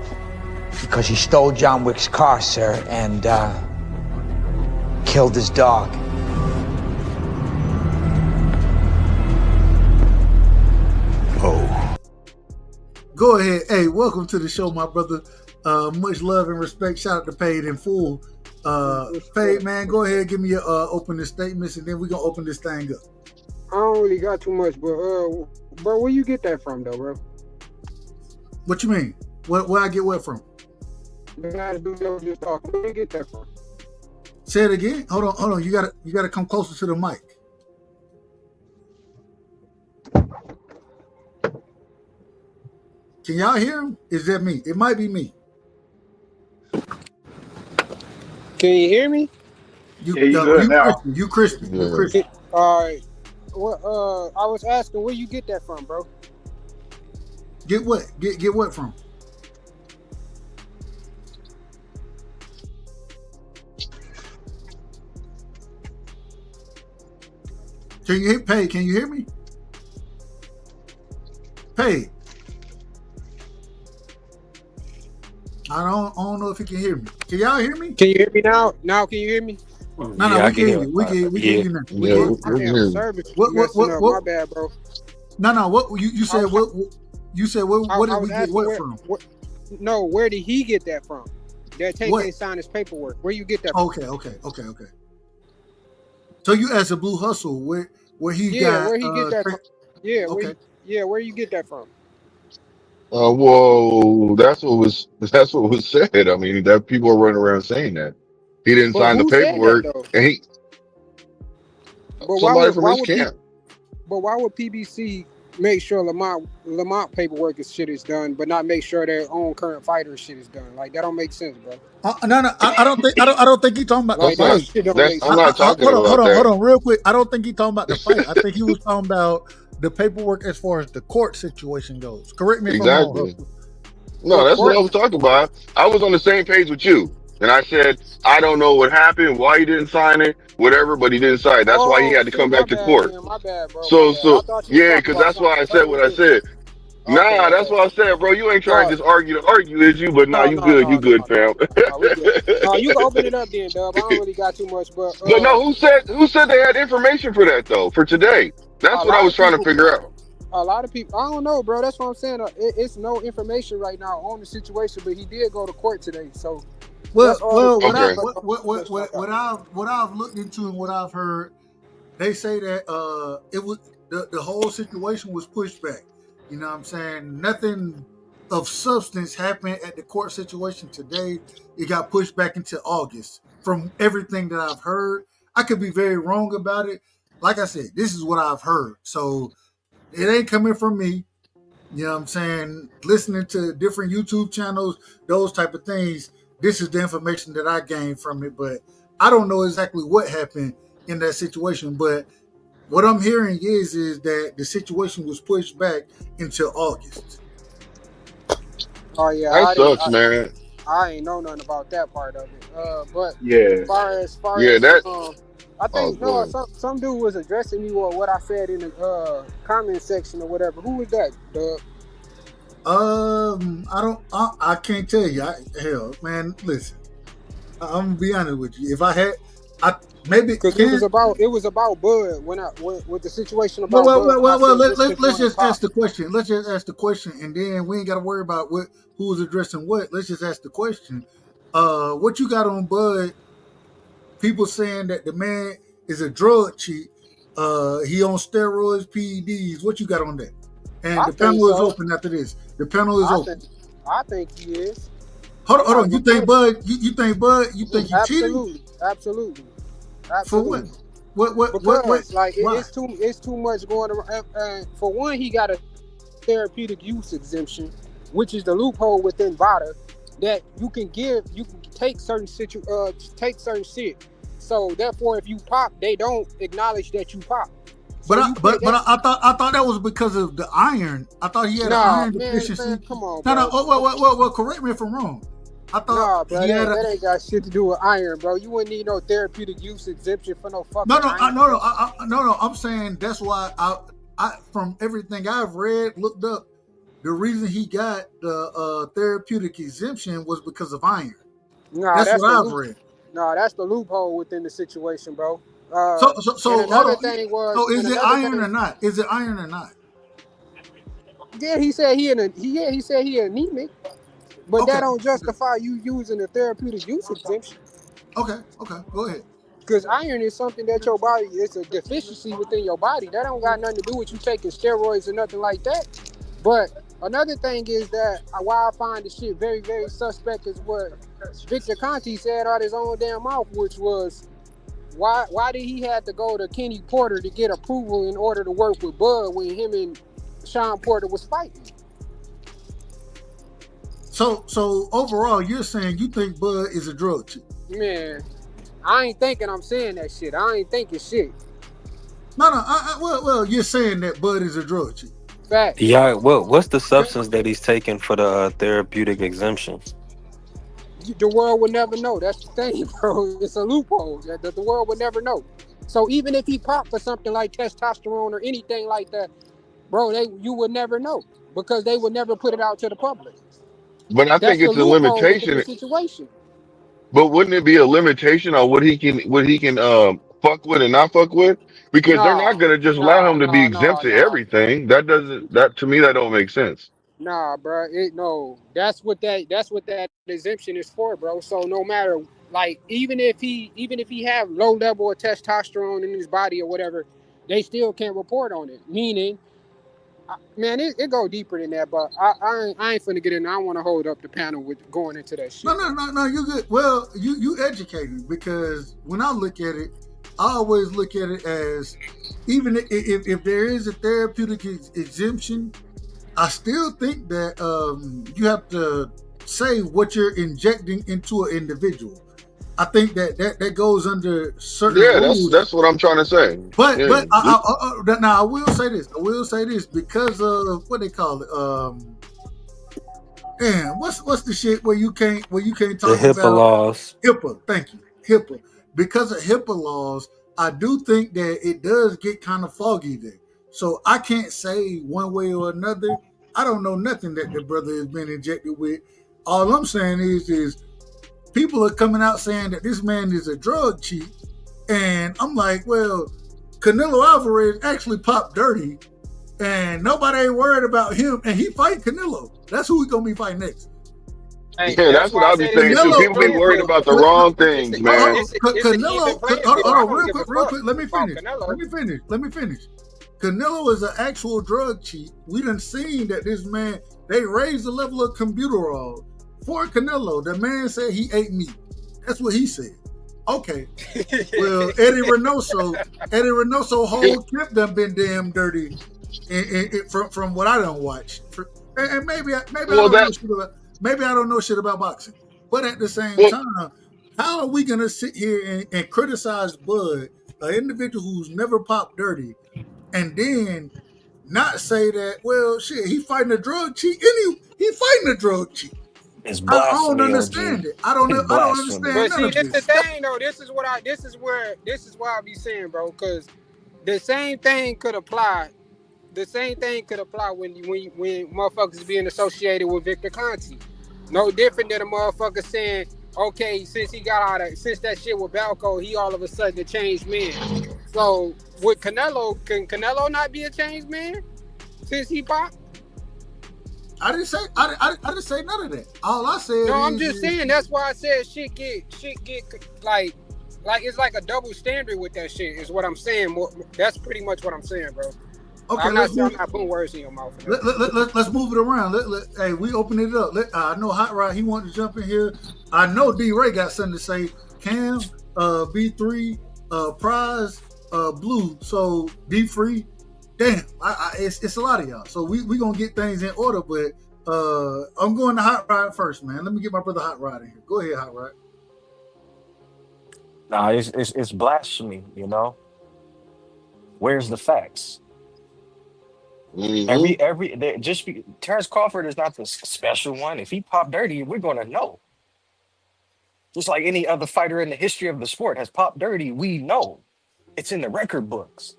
because he stole John Wick's car, sir, and killed his dog. Oh. Go ahead. Hey, welcome to the show, my brother. Much love and respect. Shout out to Paid in full. Paid, man, go ahead, give me your opening statements, and then we're gonna open this thing up. I don't really got too much, but bro, where you get that from, though, bro? What you mean? Where I get what from? The guys do just talking. Where you get that from? Say it again. Hold on. You gotta come closer to the mic. Can y'all hear him? Is that me? It might be me. Can you hear me? You good now. You crispy. All right. Well, I was asking where you get that from, bro. Get what? Get what from? Can you hit Pay? Can you hear me? Pay. I don't know if he can hear me. Can y'all hear me? Can you hear me now? Now can you hear me? No, we can hear you. We can hear you now. My bad, bro. No. What you said? What you said? What did we get what from? No, where did he get that from? That Tank ain't signed his paperwork. Where you get that from? Okay. So you asked a Blue Hustle where he got? Where he get that from? Yeah, okay. Where you get that from? Whoa, that's what was said. I mean, that people are running around saying that he didn't sign the paperwork, and he somebody from his camp. But why would PBC make sure Lamont paperwork and shit is done, but not make sure their own current fighter shit is done? Like that don't make sense, bro. No, I don't think he's talking about Like the that fight. shit don't make sense. I'm not talking Hold about that. on, real quick. I don't think he's talking about the fight. I think he was talking about the paperwork as far as the court situation goes. Correct me if I'm wrong. Exactly. No, that's what I was talking about. I was on the same page with you. And I said, I don't know what happened, why he didn't sign it, whatever, but he didn't sign it. That's why he had to come back to court. Man, my bad, bro. So, I thought you yeah, was because talking that's about why I said what I said. Nah, that's what I said, bro. You ain't trying to just argue to argue, is you? But nah, you good, fam. No, you can open it up then, Dub. I don't really got too much, but But no, who said they had information for that though? For today, that's what I was trying to figure out. A lot of people, I don't know, bro. That's what I'm saying. It's no information right now on the situation, but he did go to court today. So, what I've looked into and what I've heard, they say that it was the whole situation was pushed back. You know what I'm saying? Nothing of substance happened at the court situation today. It got pushed back into August. From everything that I've heard, I could be very wrong about it. Like I said, this is what I've heard. So it ain't coming from me. You know what I'm saying? Listening to different YouTube channels, those type of things, this is the information that I gained from it. But I don't know exactly what happened in that situation. But what I'm hearing is that the situation was pushed back until August. Oh yeah, that sucks, man. I ain't know nothing about that part of it. But yeah, as far yeah, as that. I think some dude was addressing me or what I said in the comment section or whatever. Who was that, Doug? I can't tell you. Hell, man, listen. I'm gonna be honest with you. If I had, maybe because it was about Bud with the situation about Bud. Well, let's just ask the question. Let's just ask the question, and then we ain't got to worry about who was addressing what. Let's just ask the question. What you got on Bud? People saying that the man is a drug cheat. He on steroids, PEDs. What you got on that? And the panel is open after this. The panel is open. I think he is. Hold on. You think Bud? You think Bud? You think he cheated? Absolutely. For what? What? Like it's too much going around. For one, he got a therapeutic use exemption, which is the loophole within VADA that you can take certain shit. So therefore, if you pop, they don't acknowledge that you pop. So I thought that was because of the iron. I thought he had an iron deficiency. Man, come on, no. Well, correct me if I'm wrong. I thought that ain't got shit to do with iron, bro. You wouldn't need no therapeutic use exemption for no fucking. No. I'm saying that's why I from everything I've read, looked up, the reason he got the therapeutic exemption was because of iron. That's what I've read. No, that's the loophole within the situation, bro. So another thing was. So is it iron or not? Is it iron or not? Yeah, he said he anemic, but that don't justify you using the therapeutic use exemption. Okay, go ahead. Because iron is something that your body, it's a deficiency within your body. That don't got nothing to do with you taking steroids or nothing like that. But another thing is that why I find the shit very, very suspect is what Victor Conte said out his own damn mouth, which was, why did he have to go to Kenny Porter to get approval in order to work with Bud when him and Sean Porter was fighting? So overall, you're saying you think Bud is a drug cheat? Man, I ain't thinking I'm saying that shit. I ain't thinking shit. No. Well, you're saying that Bud is a drug cheat. Fact. Yeah. What's the substance that he's taking for the therapeutic exemption? The world would never know. That's the thing, bro. It's a loophole that the world would never know. So even if he popped for something like testosterone or anything like that, bro, you would never know because they would never put it out to the public. But I think it's a limitation. Situation. But wouldn't it be a limitation on what he can fuck with and not fuck with? Because they're not gonna just allow him to be exempt to everything. That to me that don't make sense. Nah, bro. That's what that exemption is for, bro. So no matter, like, even if he have low level of testosterone in his body or whatever, they still can't report on it. Meaning, man, it go deeper than that. But I ain't finna get in. I don't want to hold up the panel with going into that shit. No. You good? Well, you educated because when I look at it, I always look at it as, even if there is a therapeutic exemption, I still think that you have to say what you're injecting into an individual. I think that goes under certain Yeah, rules. that's what I'm trying to say. But Yeah. now I will say this. I will say this because of what they call it. Man, what's the shit where you can't The talk HIPAA about laws. HIPAA? Thank you, HIPAA. Because of HIPAA laws, I do think that it does get kind of foggy there. So I can't say one way or another. I don't know nothing that the brother has been injected with. All I'm saying is people are coming out saying that this man is a drug cheat, and I'm like, well, Canelo Alvarez actually popped dirty, and nobody ain't worried about him, and he fight Canelo. That's who we gonna be fighting next. Hey, Yeah, that's what why I I'll be said saying too. it's People be even worried playing about the field. wrong things, man. It's an even Canelo, playing hold field. I on, don't real give a quick. fuck Let me about finish. Canelo. Let me finish. Canelo is an actual drug cheat. We done seen that this man, they raised the level of combuterol for Canelo. The man said he ate meat. That's what he said. Okay. Well, Eddie Reynoso whole camp done been damn dirty from what I done watch. And maybe I don't know shit about boxing. But at the same time, how are we gonna sit here and criticize Bud, an individual who's never popped dirty, and then not say that, well, shit, he fighting a drug cheat. He fighting a drug cheat. It's I don't blasphemy, understand OG. it. I don't It's blasphemy. understand But none see, of this the this. thing though. This is why I be saying, bro, because the same thing could apply. The same thing could apply when motherfuckers being associated with Victor Conti. No different than a motherfucker saying, okay, since that shit with Balco, he all of a sudden a changed man. So with Canelo, can Canelo not be a changed man since he popped? I didn't say none of that. All I said No, I'm just saying that's why I said shit get like it's like a double standard with that shit is what I'm saying. That's pretty much what I'm saying, bro. Okay, I'm not putting words in your mouth. Let's move it around. Hey, we open it up. I know Hot Rod, he wanted to jump in here. I know D Ray got something to say. Cam, B3, Prize, Blue. So D Free. Damn, it's a lot of y'all. So we gonna get things in order, but I'm going to Hot Rod first, man. Let me get my brother Hot Rod in here. Go ahead, Hot Rod. Nah, it's blasphemy, you know. Where's the facts? Terrence Crawford is not the special one. If he popped dirty, we're gonna know. Just like any other fighter in the history of the sport has popped dirty, we know. It's in the record books.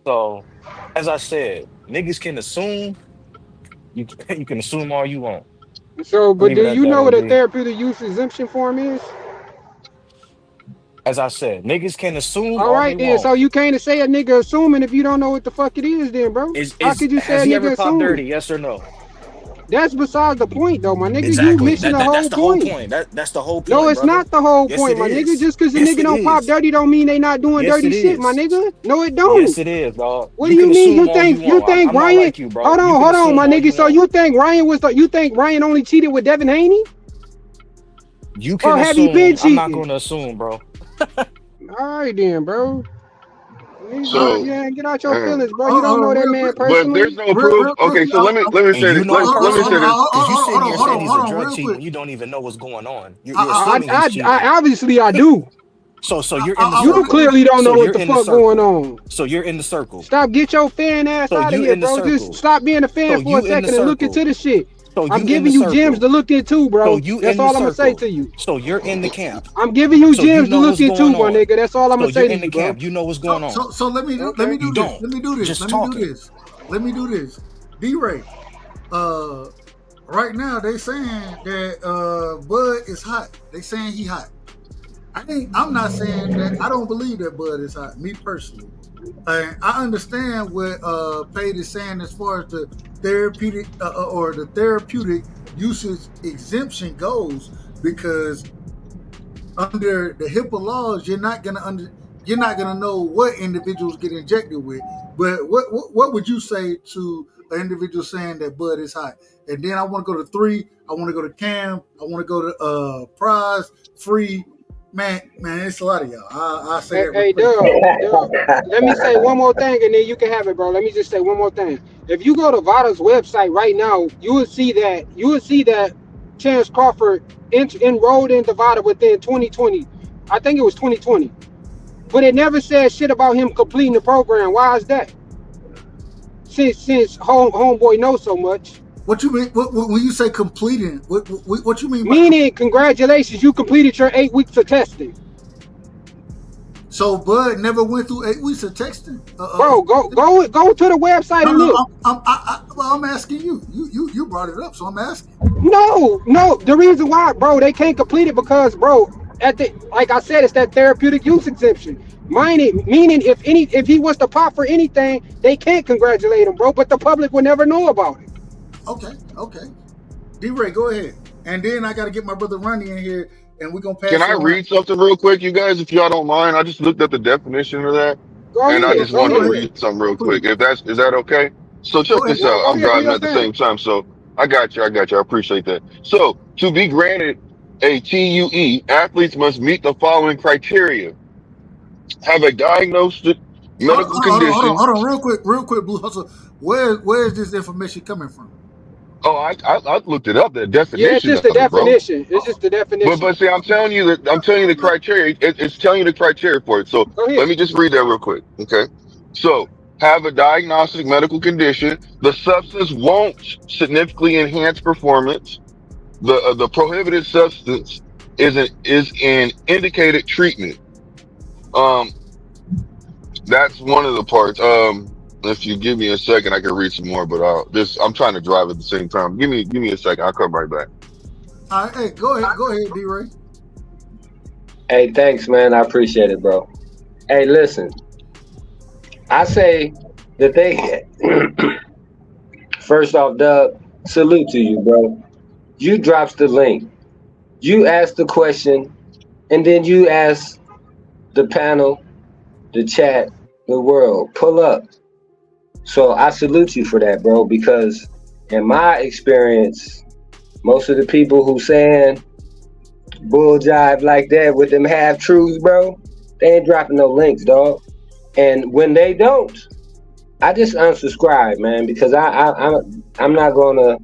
So, as I said, niggas can assume. You can assume all you want. So, but do you know what a OG. therapeutic use exemption form is? As I said, niggas can assume All all right, they then. want. So you can't say a nigga assuming if you don't know what the fuck it is, then, bro. How could you say Has a he nigga ever popped assuming? dirty? Yes or no? That's besides the point, though, my nigga. Exactly. You missing the whole That's the point. whole point. That's the whole point. No, it's brother. not the whole Yes, point, it my is. nigga. Just because the Yes, nigga it don't pop is. dirty don't mean they not doing Yes, dirty it shit, my is. nigga. No, it don't. Yes, it is, dog. What do you can mean? assume all you want. I'm Ryan? not like you, bro. Hold on, my nigga. So want. you think Ryan only cheated with Devin Haney? You can Or have he assume. been I'm cheating? not going to assume, bro. All right, then, bro. So, Yeah, get out your feelings, bro. You don't know that man but if personally. there's no proof. Okay, so let me say this. Let me say this. Because you sitting here saying he's a drug cheat when you don't even know what's going on. You're assuming he's cheating. Obviously, I do. So you're in the circle. You clearly don't know what the fuck going on. So you're in the circle. Stop, get your fan ass out of here, bro. Just stop being a fan for a second and look into the shit. I'm giving you gems to look into, bro. That's all I'm gonna say to you. So you're in the camp. I'm giving you gems to look into, my nigga. That's all I'm gonna say to you, bro. You know what's going on. So let me do this. Let me do this. D-Ray, right now they saying that Bud is hot. They saying he hot. I'm not saying that. I don't believe that Bud is hot. Me personally, I understand what Pate is saying as far as the therapeutic or the therapeutic usage exemption goes, because under the HIPAA laws, you're not gonna know what individuals get injected with. But what would you say to an individual saying that Bud is hot? And then I want to go to 3. I want to go to Cam. I want to go to Prize, Free, Man, it's a lot of y'all. I say that Hey, Dub, let me say one more thing, and then you can have it, bro. Let me just say one more thing. If you go to Vada's website right now, you will see that Chance Crawford enrolled into Vada within 2020. I think it was 2020, but it never said shit about him completing the program. Why is that? Since homeboy knows so much. What you mean? When you say completing, what you mean? Meaning, congratulations, you completed your 8 weeks of testing. So Bud never went through 8 weeks of testing. Bro, go to the website and look. I'm asking you. You brought it up, so I'm asking. No. The reason why, bro, they can't complete it because, bro, like I said, it's that therapeutic use exemption. Meaning, if he was to pop for anything, they can't congratulate him, bro. But the public will never know about it. Okay. D-Ray, go ahead. And then I got to get my brother Ronnie in here, and we're going to pass Can it I on. read something real quick, you guys, if y'all don't mind? I just looked at the definition of that, and I just wanted to read something real quick. Is that okay? So check this out. I'm driving at the same time, so I got you. I appreciate that. So to be granted a TUE, athletes must meet the following criteria: have a diagnosed medical condition. Hold on, real quick, Blue Hustle. Where is this information coming from? Oh, I looked it up. The definition. Yeah, it's just the definition. Bro. It's just the definition. But see, I'm telling you the criteria. It's telling you the criteria for it. So let me just read that real quick. Okay. So have a diagnostic medical condition. The substance won't significantly enhance performance. The prohibited substance is an indicated treatment. That's one of the parts. If you give me a second, I can read some more, but I'm trying to drive at the same time. Give me a second. I'll come right back. All right, hey, go ahead, D-Ray. Hey, thanks, man. I appreciate it, bro. Hey, listen. I say that they first off, Doug, salute to you, bro. You drops the link. You ask the question, and then you ask the panel, the chat, the world, pull up. So I salute you for that, bro, because in my experience, most of the people who saying bull jive like that with them half truths, bro, they ain't dropping no links, dog. And when they don't, I just unsubscribe, man, because I'm not gonna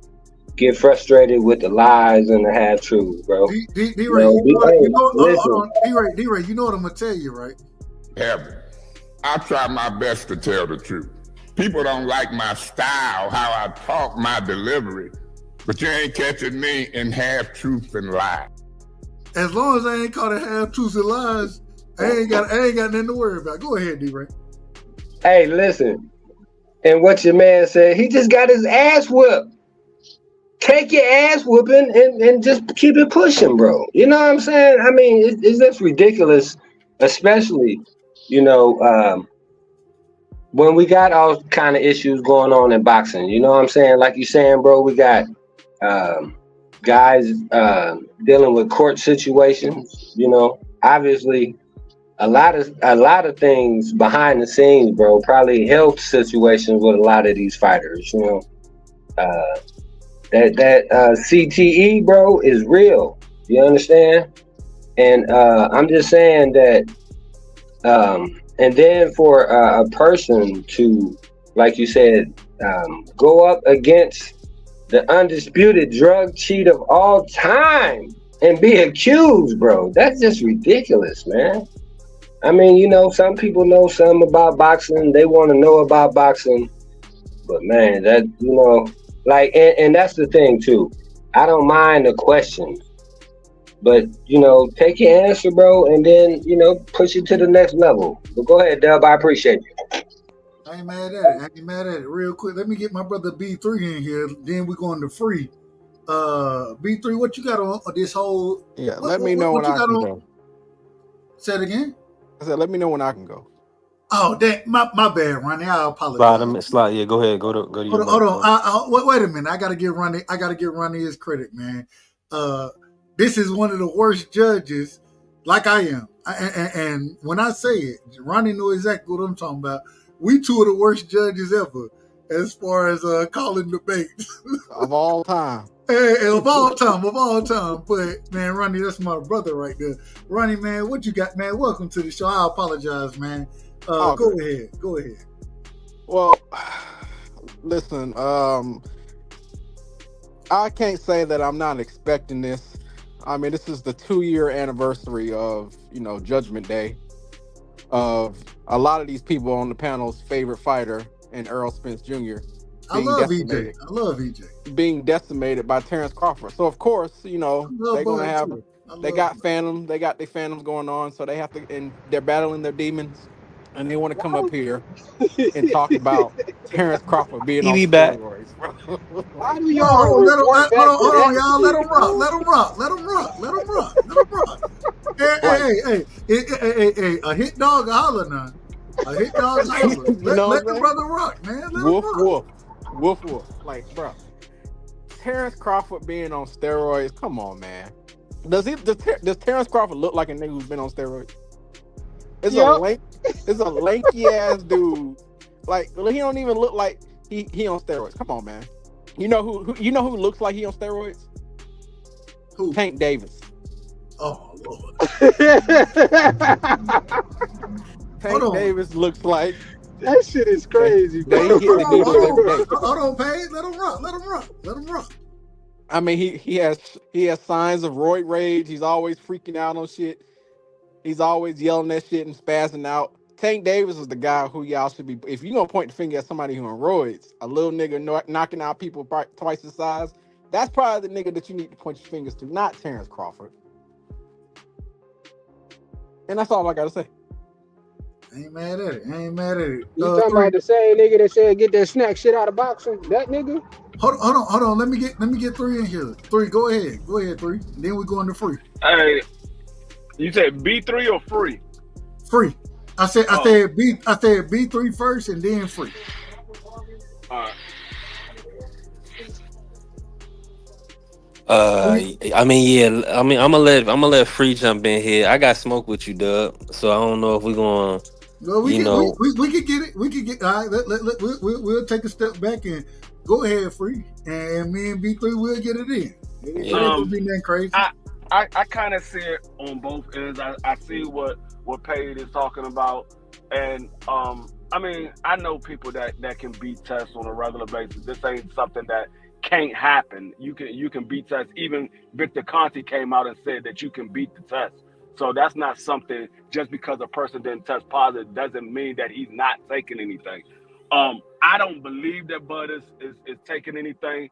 get frustrated with the lies and the half truths, bro. D-Ray, you know what I'm gonna tell you, right? Heaven. I try my best to tell the truth. People don't like my style, how I talk, my delivery, but you ain't catching me in half truths and lies. As long as I ain't caught it half truths and lies, I ain't got nothing to worry about. Go ahead, D-Ray. Hey, listen, and what your man said, he just got his ass whooped. Take your ass whooping and just keep it pushing, bro. You know what I'm saying? I mean, it's just ridiculous, especially, when we got all kind of issues going on in boxing. You know what I'm saying? Like you saying, bro, we got guys dealing with court situations. Obviously, a lot of things behind the scenes, bro. Probably health situations with a lot of these fighters. That CTE, bro, is real. You understand? And I'm just saying that. And then for a person to, like you said, go up against the undisputed drug cheat of all time and be accused, bro, that's just ridiculous, man. I mean, some people know something about boxing. They want to know about boxing. But, man, that, and that's the thing, too. I don't mind the questions. But, take your answer, bro, and then, push it to the next level. But go ahead, Dub. I appreciate you. I ain't mad at it. Real quick, let me get my brother B3 in here. Then we're going to free. B3, what you got on this whole... Yeah, let me know when I can go. Say it again? I said, let me know when I can go. Oh, my bad, Ronnie. I apologize. Yeah, go ahead. Go to your Hold on. Wait a minute. I gotta give Ronnie his credit, man. This is one of the worst judges, like I am. And when I say it, Ronnie knew exactly what I'm talking about. We two of the worst judges ever, as far as calling debates of all time. Hey, of all time. But man, Ronnie, that's my brother right there. Ronnie, man, what you got, man? Welcome to the show. I apologize, man. Go ahead. Well, listen, I can't say that I'm not expecting this. I mean, this is the 2-year anniversary of, Judgment Day, of a lot of these people on the panel's favorite fighter and Errol Spence Jr. I love EJ. Being decimated by Terrence Crawford. So of course, they're gonna have they got phantoms going on, so they have to, and they're battling their demons, and they want to come up here and talk about Terrence Crawford being on steroids. Why do y'all report back hold on, y'all. Let him rock. Hey, a hit dog holler now. A hit dog holler. Let the brother rock, man. Woof. Like, bro, Terrence Crawford being on steroids, come on, man. Does Terrence Crawford look like a nigga who's been on steroids? It's a lanky ass dude. Like, he don't even look like he on steroids. Come on, man. You know who looks like he on steroids? Who? Tank Davis. Oh Lord. Tank Davis looks like that shit is crazy. Hold on, Paige. Let him rock. I mean, he has signs of roid rage. He's always freaking out on shit. He's always yelling that shit and spazzing out. Tank Davis is the guy who y'all should be. If you're gonna point the finger at somebody who on roids, a little nigga knocking out people twice his size, that's probably the nigga that you need to point your fingers to, not Terrence Crawford. And that's all I gotta say. I ain't mad at it. You talking about the same nigga that said get that snack shit out of boxing? That nigga? Hold on. Let me get 3 in here. 3, go ahead, 3. Then we go into free. Hey, you said B3 or free? Free. I said B3 first and then free. All right. I'm gonna let Free jump in here. I got smoke with you, Dub. So I don't know if we're gonna. Well, we could get it. We could get. All right, we'll take a step back and go ahead, Free, and me and B3 will get it in. It ain't gonna be nothing crazy. I kind of see it on both ends. I see what Paige is talking about, and I know people that can beat tests on a regular basis. This ain't something that can't happen. You can beat tests. Even Victor Conti came out and said that you can beat the test. So that's not something, just because a person didn't test positive doesn't mean that he's not taking anything. I don't believe that Bud is taking anything.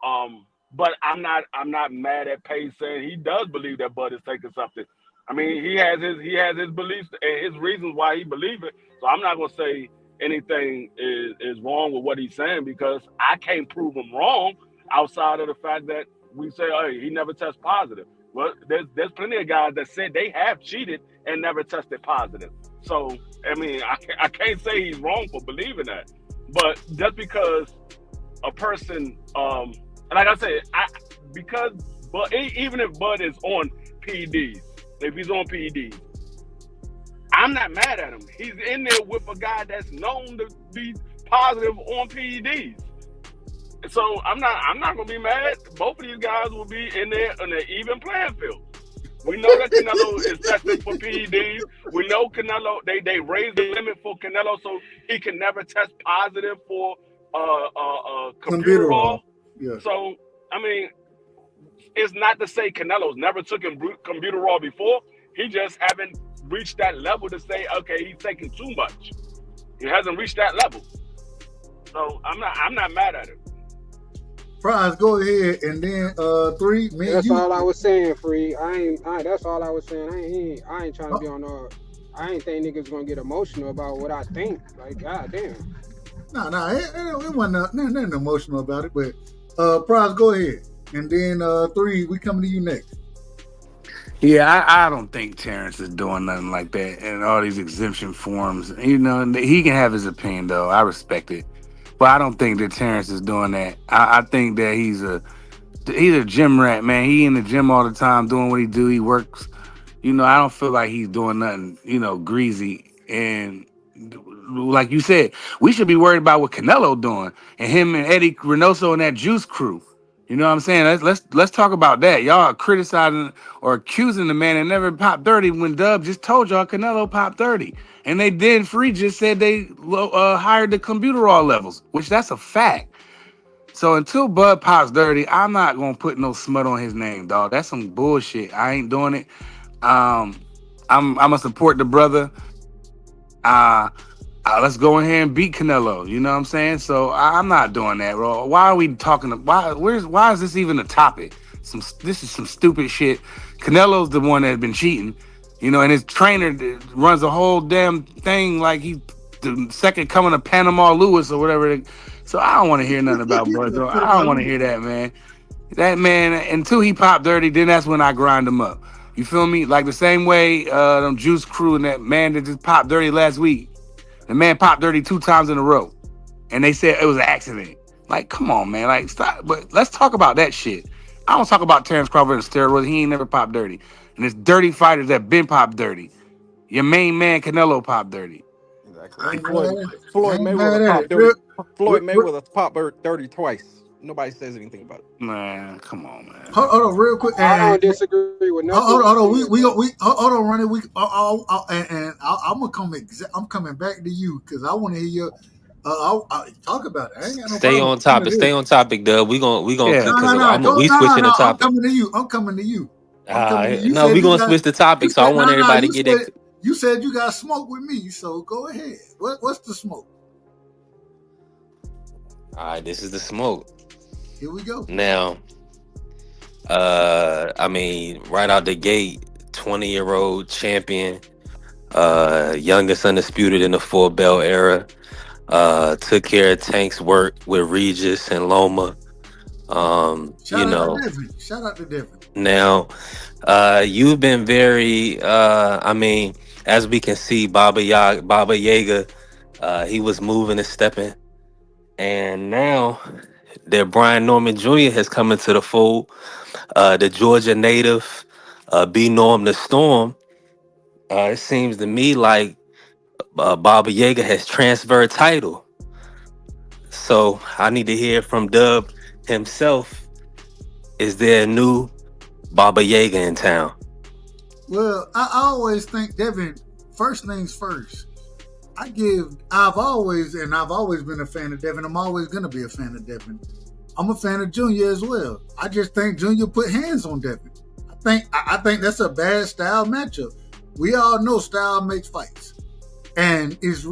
But I'm not mad at Paige saying he does believe that Bud is taking something. I mean, he has his beliefs and his reasons why he believes it. So I'm not gonna say anything is wrong with what he's saying, because I can't prove him wrong outside of the fact that we say, hey, he never tests positive. Well, there's plenty of guys that said they have cheated and never tested positive. So I mean, I can't say he's wrong for believing that. But just because a person, like I said, but even if Bud is on PEDs, if he's on PEDs, I'm not mad at him. He's in there with a guy that's known to be positive on PEDs. So I'm not gonna be mad. Both of these guys will be in there on an even playing field. We know that Canelo is tested for PEDs. We know Canelo, they raised the limit for Canelo so he can never test positive for computer raw. Yeah. So I mean, it's not to say Canelo's never took computer raw before. He just haven't reached that level to say, okay, he's taking too much. He hasn't reached that level. So I'm not mad at him. Prize, go ahead, and then 3. That's all I was saying, Free. That's all I was saying. I ain't trying to be on I ain't think niggas gonna get emotional about what I think. Like, goddamn. It wasn't nothing emotional about it. But Prize, go ahead, and then 3. We coming to you next. Yeah, I don't think Terrence is doing nothing like that, and all these exemption forms. You know, he can have his opinion though. I respect it. But I don't think that Terrence is doing that. I think that he's a gym rat, man. He in the gym all the time doing what he do. He works. You know, I don't feel like he's doing nothing, greasy. And like you said, we should be worried about what Canelo doing and him and Eddie Reynoso and that Juice crew. You know what I'm saying? Let's talk about that. Y'all are criticizing or accusing the man that never popped 30 when Dub just told y'all Canelo popped 30. And they did. Free just said they hired the computer all levels, which that's a fact. So until Bud pops 30, I'm not gonna put no smut on his name, dog. That's some bullshit. I ain't doing it. I'm gonna support the brother. Let's go in here and beat Canelo. You know what I'm saying? So I'm not doing that, bro. Why are we talking? Why is this even a topic? This is some stupid shit. Canelo's the one that's been cheating, you know, and his trainer runs a whole damn thing like he's the second coming of Panama Lewis or whatever. So I don't want to hear nothing about Bud. I don't want to hear that, man. That man, until he popped 30, then that's when I grind him up. You feel me? Like the same way them Juice Crew and that man that just popped 30 last week. The man popped 30 2 times in a row. And they said it was an accident. Like, come on, man. Like, stop. But let's talk about that shit. I don't talk about Terrence Crawford and steroids. He ain't never popped 30. And there's dirty fighters that been popped 30. Your main man, Canelo, popped 30. I ain't Floyd mad at it. I ain't Mayweather mad at popped it. 30. Floyd Mayweather popped 30 twice. Nobody says anything about it. Man, come on, man. Hold on, real quick. I don't disagree with nothing. Hold on. Hold on, Ronnie. I'm gonna come. I'm coming back to you because I want to hear your. I'll talk about it. I ain't got no Stay problem. on topic. Stay on topic, Dub. We gonna No, because we switching the I'm topic. coming to you. I'm coming to you. You No, said we you gonna got. switch the topic. You So I said want everybody to get it. You said you got smoke with me. So go ahead. What's the smoke? All right, this is the smoke. Here we go. Now, I mean, right out the gate, 20-year-old champion, youngest undisputed in the 4-belt era. Took care of Tank's work with Regis and Loma. Shout out to Devin. Now, you've been very, I mean, as we can see, Baba Yaga, he was moving and stepping. And now that Brian Norman Jr. has come into the fold, the Georgia native, B. Norm the Storm, it seems to me like Baba Yaga has transferred title. So I need to hear from Dub himself. Is there a new Baba Yaga in town? Well, I always think, Devin, first things first. I've always been a fan of Devin. I'm always going to be a fan of Devin. I'm a fan of Junior as well. I just think Junior put hands on Devin. I think that's a bad style matchup. We all know style makes fights. And it's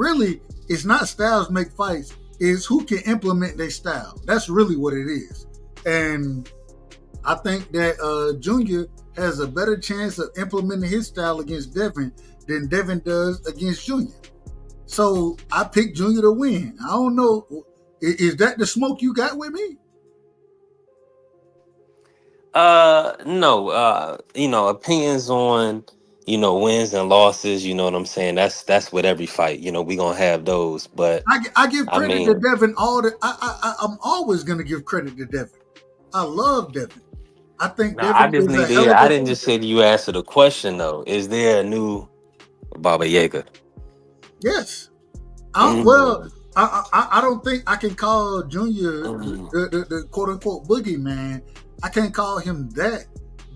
not styles make fights, it's who can implement their style. That's really what it is. And I think that Junior has a better chance of implementing his style against Devin than Devin does against Junior. So I picked Junior to win. I don't know. Is that the smoke you got with me? No. Opinions on, wins and losses, you know what I'm saying? That's with every fight. We gonna have those. But I give credit to Devin I'm always gonna give credit to Devin. I love Devin. I think Devin I just is need a to hell hear. of I a didn't just say you answer the question though. Is there a new Baba Yaga? Yes. Well, I don't think I can call Junior the quote unquote boogeyman. I can't call him that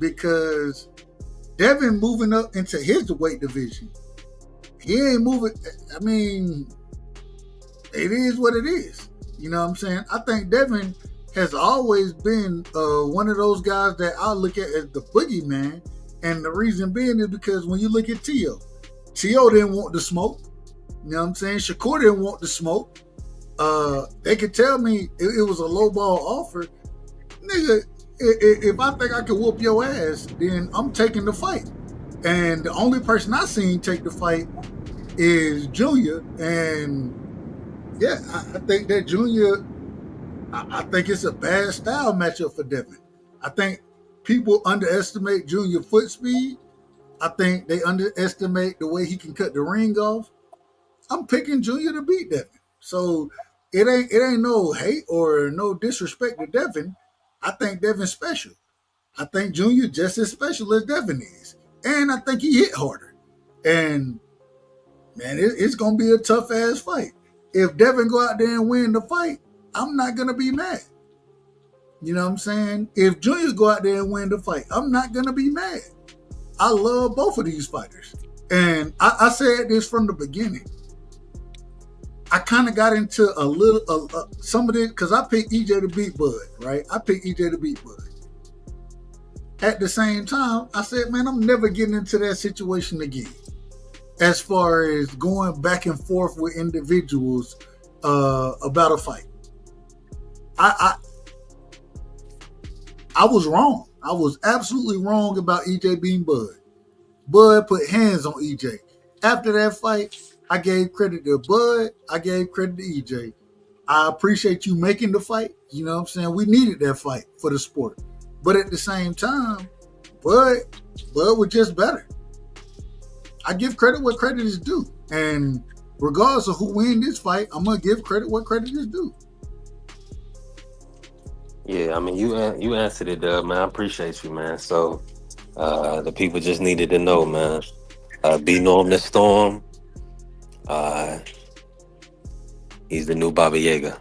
because Devin moving up into his weight division. He ain't moving. I mean, it is what it is. You know what I'm saying? I think Devin has always been one of those guys that I look at as the boogeyman. And the reason being is because when you look at T.O. didn't want the smoke. You know what I'm saying? Shakur didn't want the smoke. They could tell me it was a low ball offer. Nigga, if I think I can whoop your ass, then I'm taking the fight. And the only person I seen take the fight is Junior. And yeah, I think that Junior, I think it's a bad style matchup for Devin. I think people underestimate Junior foot speed. I think they underestimate the way he can cut the ring off. I'm picking Junior to beat Devin. So it ain't no hate or no disrespect to Devin. I think Devin's special. I think Junior just as special as Devin is. And I think he hit harder. And man, it's gonna be a tough ass fight. If Devin go out there and win the fight, I'm not gonna be mad. You know what I'm saying? If Junior go out there and win the fight, I'm not gonna be mad. I love both of these fighters, and I said this from the beginning. I kind of got into a little some of it because I picked EJ to beat Bud, right? I picked EJ to beat Bud. At the same time, I said, man, I'm never getting into that situation again. As far as going back and forth with individuals about a fight, I was wrong. I was absolutely wrong about EJ beating Bud. Bud put hands on EJ. After that fight, I gave credit to Bud. I gave credit to EJ. I appreciate you making the fight. You know what I'm saying? We needed that fight for the sport. But at the same time, Bud was just better. I give credit where credit is due. And regardless of who wins this fight, I'm going to give credit where credit is due. Yeah, I mean, you answered it, Dub, man. I appreciate you, man. So the people just needed to know, man. Be Norm the Storm. He's the new Baba Yaga.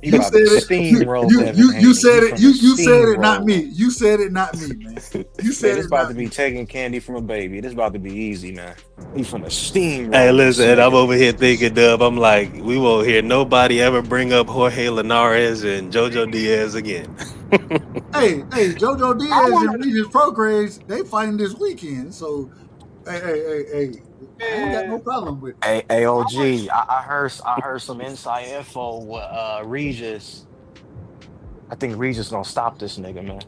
You said it. You said it. You said it, not me. You said it, not me, man. You said it's about to be taking candy from a baby. This about to be easy, man. He from a steam. Hey, listen, I'm over here thinking, Dub, I'm like, we won't hear nobody ever bring up Jorge Linares and JoJo Diaz again. hey, JoJo Diaz and Regis Prograis, they fighting this weekend. So, hey, I ain't got no problem with it. Hey, OG, I heard some inside info with Regis. I think Regis gonna stop this nigga, man.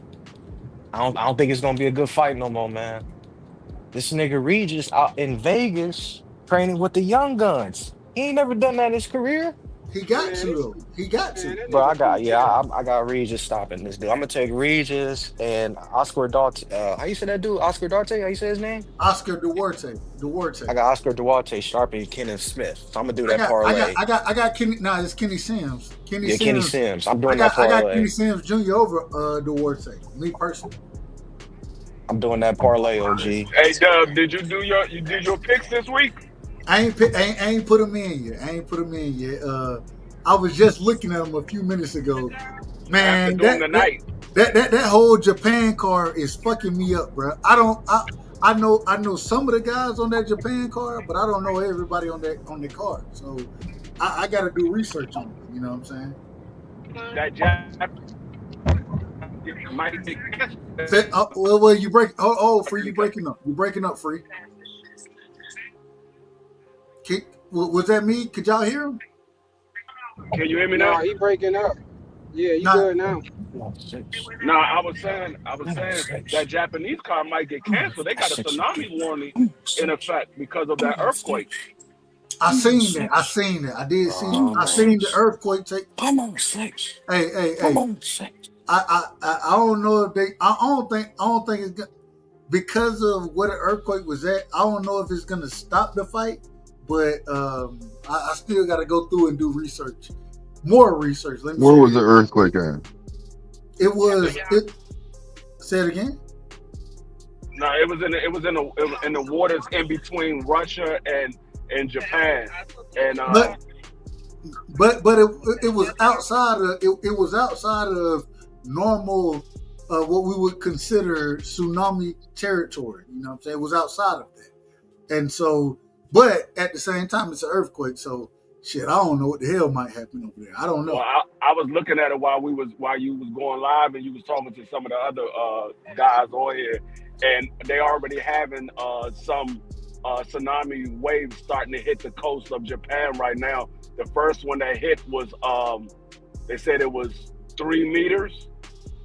I don't think it's gonna be a good fight no more, man. This nigga Regis out in Vegas training with the young guns. He ain't never done that in his career. He got to though. He got to. Bro, I got Regis stopping this dude. I'm gonna take Regis and Oscar Duarte. How you say that dude? Oscar Duarte? How you say his name? Oscar Duarte. I got Oscar Duarte sharping Kenny Smith. So I'm gonna do that parlay. I got Kenny. Nah, it's Kenny Sims. Kenny Sims. I'm doing that I parlay. got Kenny Sims Jr. over Duarte. Me personally. I'm doing that parlay, OG. Hey, Dub, did you do your picks this week? I ain't put them in yet. I was just looking at them a few minutes ago. Man, that whole Japan card is fucking me up, bro. I know some of the guys on that Japan card, but I don't know everybody on the card. So I got to do research on it. You know what I'm saying? That might be. Well, you break. Free, you breaking up. You breaking up, Free. Was that me? Could y'all hear him? Can you hear me now? Nah, he breaking up. Yeah, you good now. No, I was saying that Japanese car might get canceled. They got a tsunami warning in effect because of that earthquake. I seen that. I did see. I seen the earthquake take. I'm on 6. Hey. I'm on 6. I don't know if they. I don't think it's gonna, because of where the earthquake was at. I don't know if it's gonna stop the fight, but I still got to go through and do research, more research. Where was the earthquake at? It was. Say it again. No, it was in the waters in between Russia and Japan, and but it was outside of it was outside of normal what we would consider tsunami territory. You know what I'm saying? It was outside of that, and so. But at the same time, it's an earthquake, so shit, I don't know what the hell might happen over there. I don't know. Well, I was looking at it while you was going live, and you was talking to some of the other guys on here, and they already having some tsunami waves starting to hit the coast of Japan right now. The first one that hit was they said it was 3 meters,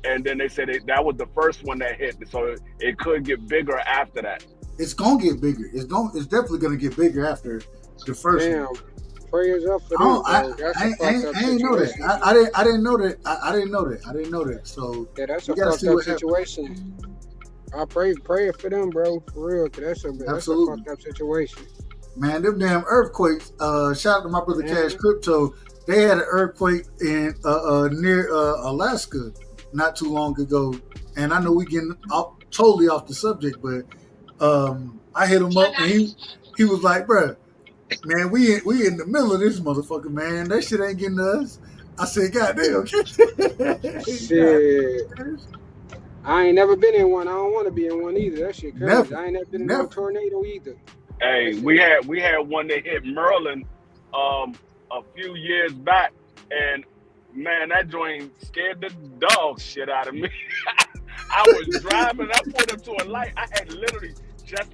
and then they said that was the first one that hit, so it could get bigger after that. It's gonna get bigger. It's definitely gonna get bigger after the first one. Prayers up for them. I ain't know that. I didn't know that. I didn't know that. So yeah, that's a fucked up situation. I pray for them, bro, for real. Cause that's a fucked up situation. Man, them damn earthquakes. Shout out to my brother Cash Crypto. They had an earthquake in near Alaska not too long ago, and I know we getting totally off the subject, but. I hit him up and he was like, bruh, man, we in the middle of this motherfucker, man. That shit ain't getting to us. I said, goddamn. Shit. I ain't never been in one. I don't want to be in one either. That shit crazy. Never. I ain't never been in no tornado either. Hey, we had one that hit Maryland a few years back, and man, that joint scared the dog shit out of me. I was driving, I pulled up to a light. I had literally just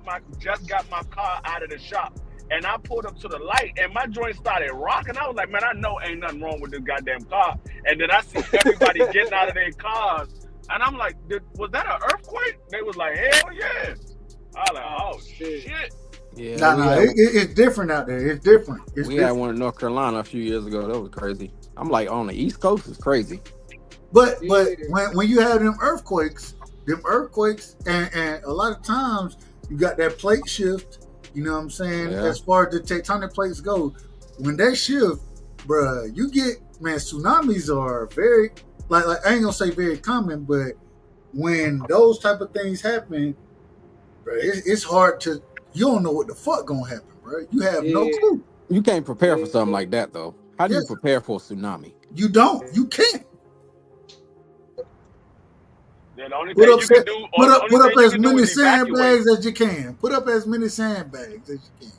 got my car out of the shop, and I pulled up to the light, and my joint started rocking. I was like, man, I know ain't nothing wrong with this goddamn car. And then I see everybody getting out of their cars, and I'm like, was that an earthquake? They was like, hell yeah. I was like, oh shit. Yeah, it's different out there. It's different. We had one in North Carolina a few years ago. That was crazy. I'm like, on the East Coast, it's crazy. But when you have them earthquakes, and a lot of times you got that plate shift. You know what I'm saying? Yeah. As far as the tectonic plates go, when they shift, bruh, you get, man, tsunamis are very, like I ain't gonna say very common, but when those type of things happen, bruh, it's hard to. You don't know what the fuck gonna happen, bro. You have no clue. You can't prepare for something like that, though. How do you prepare for a tsunami? You don't. You can't. Yeah, the only thing you can do, put up as many is sandbags as you can. Put up as many sandbags as you can.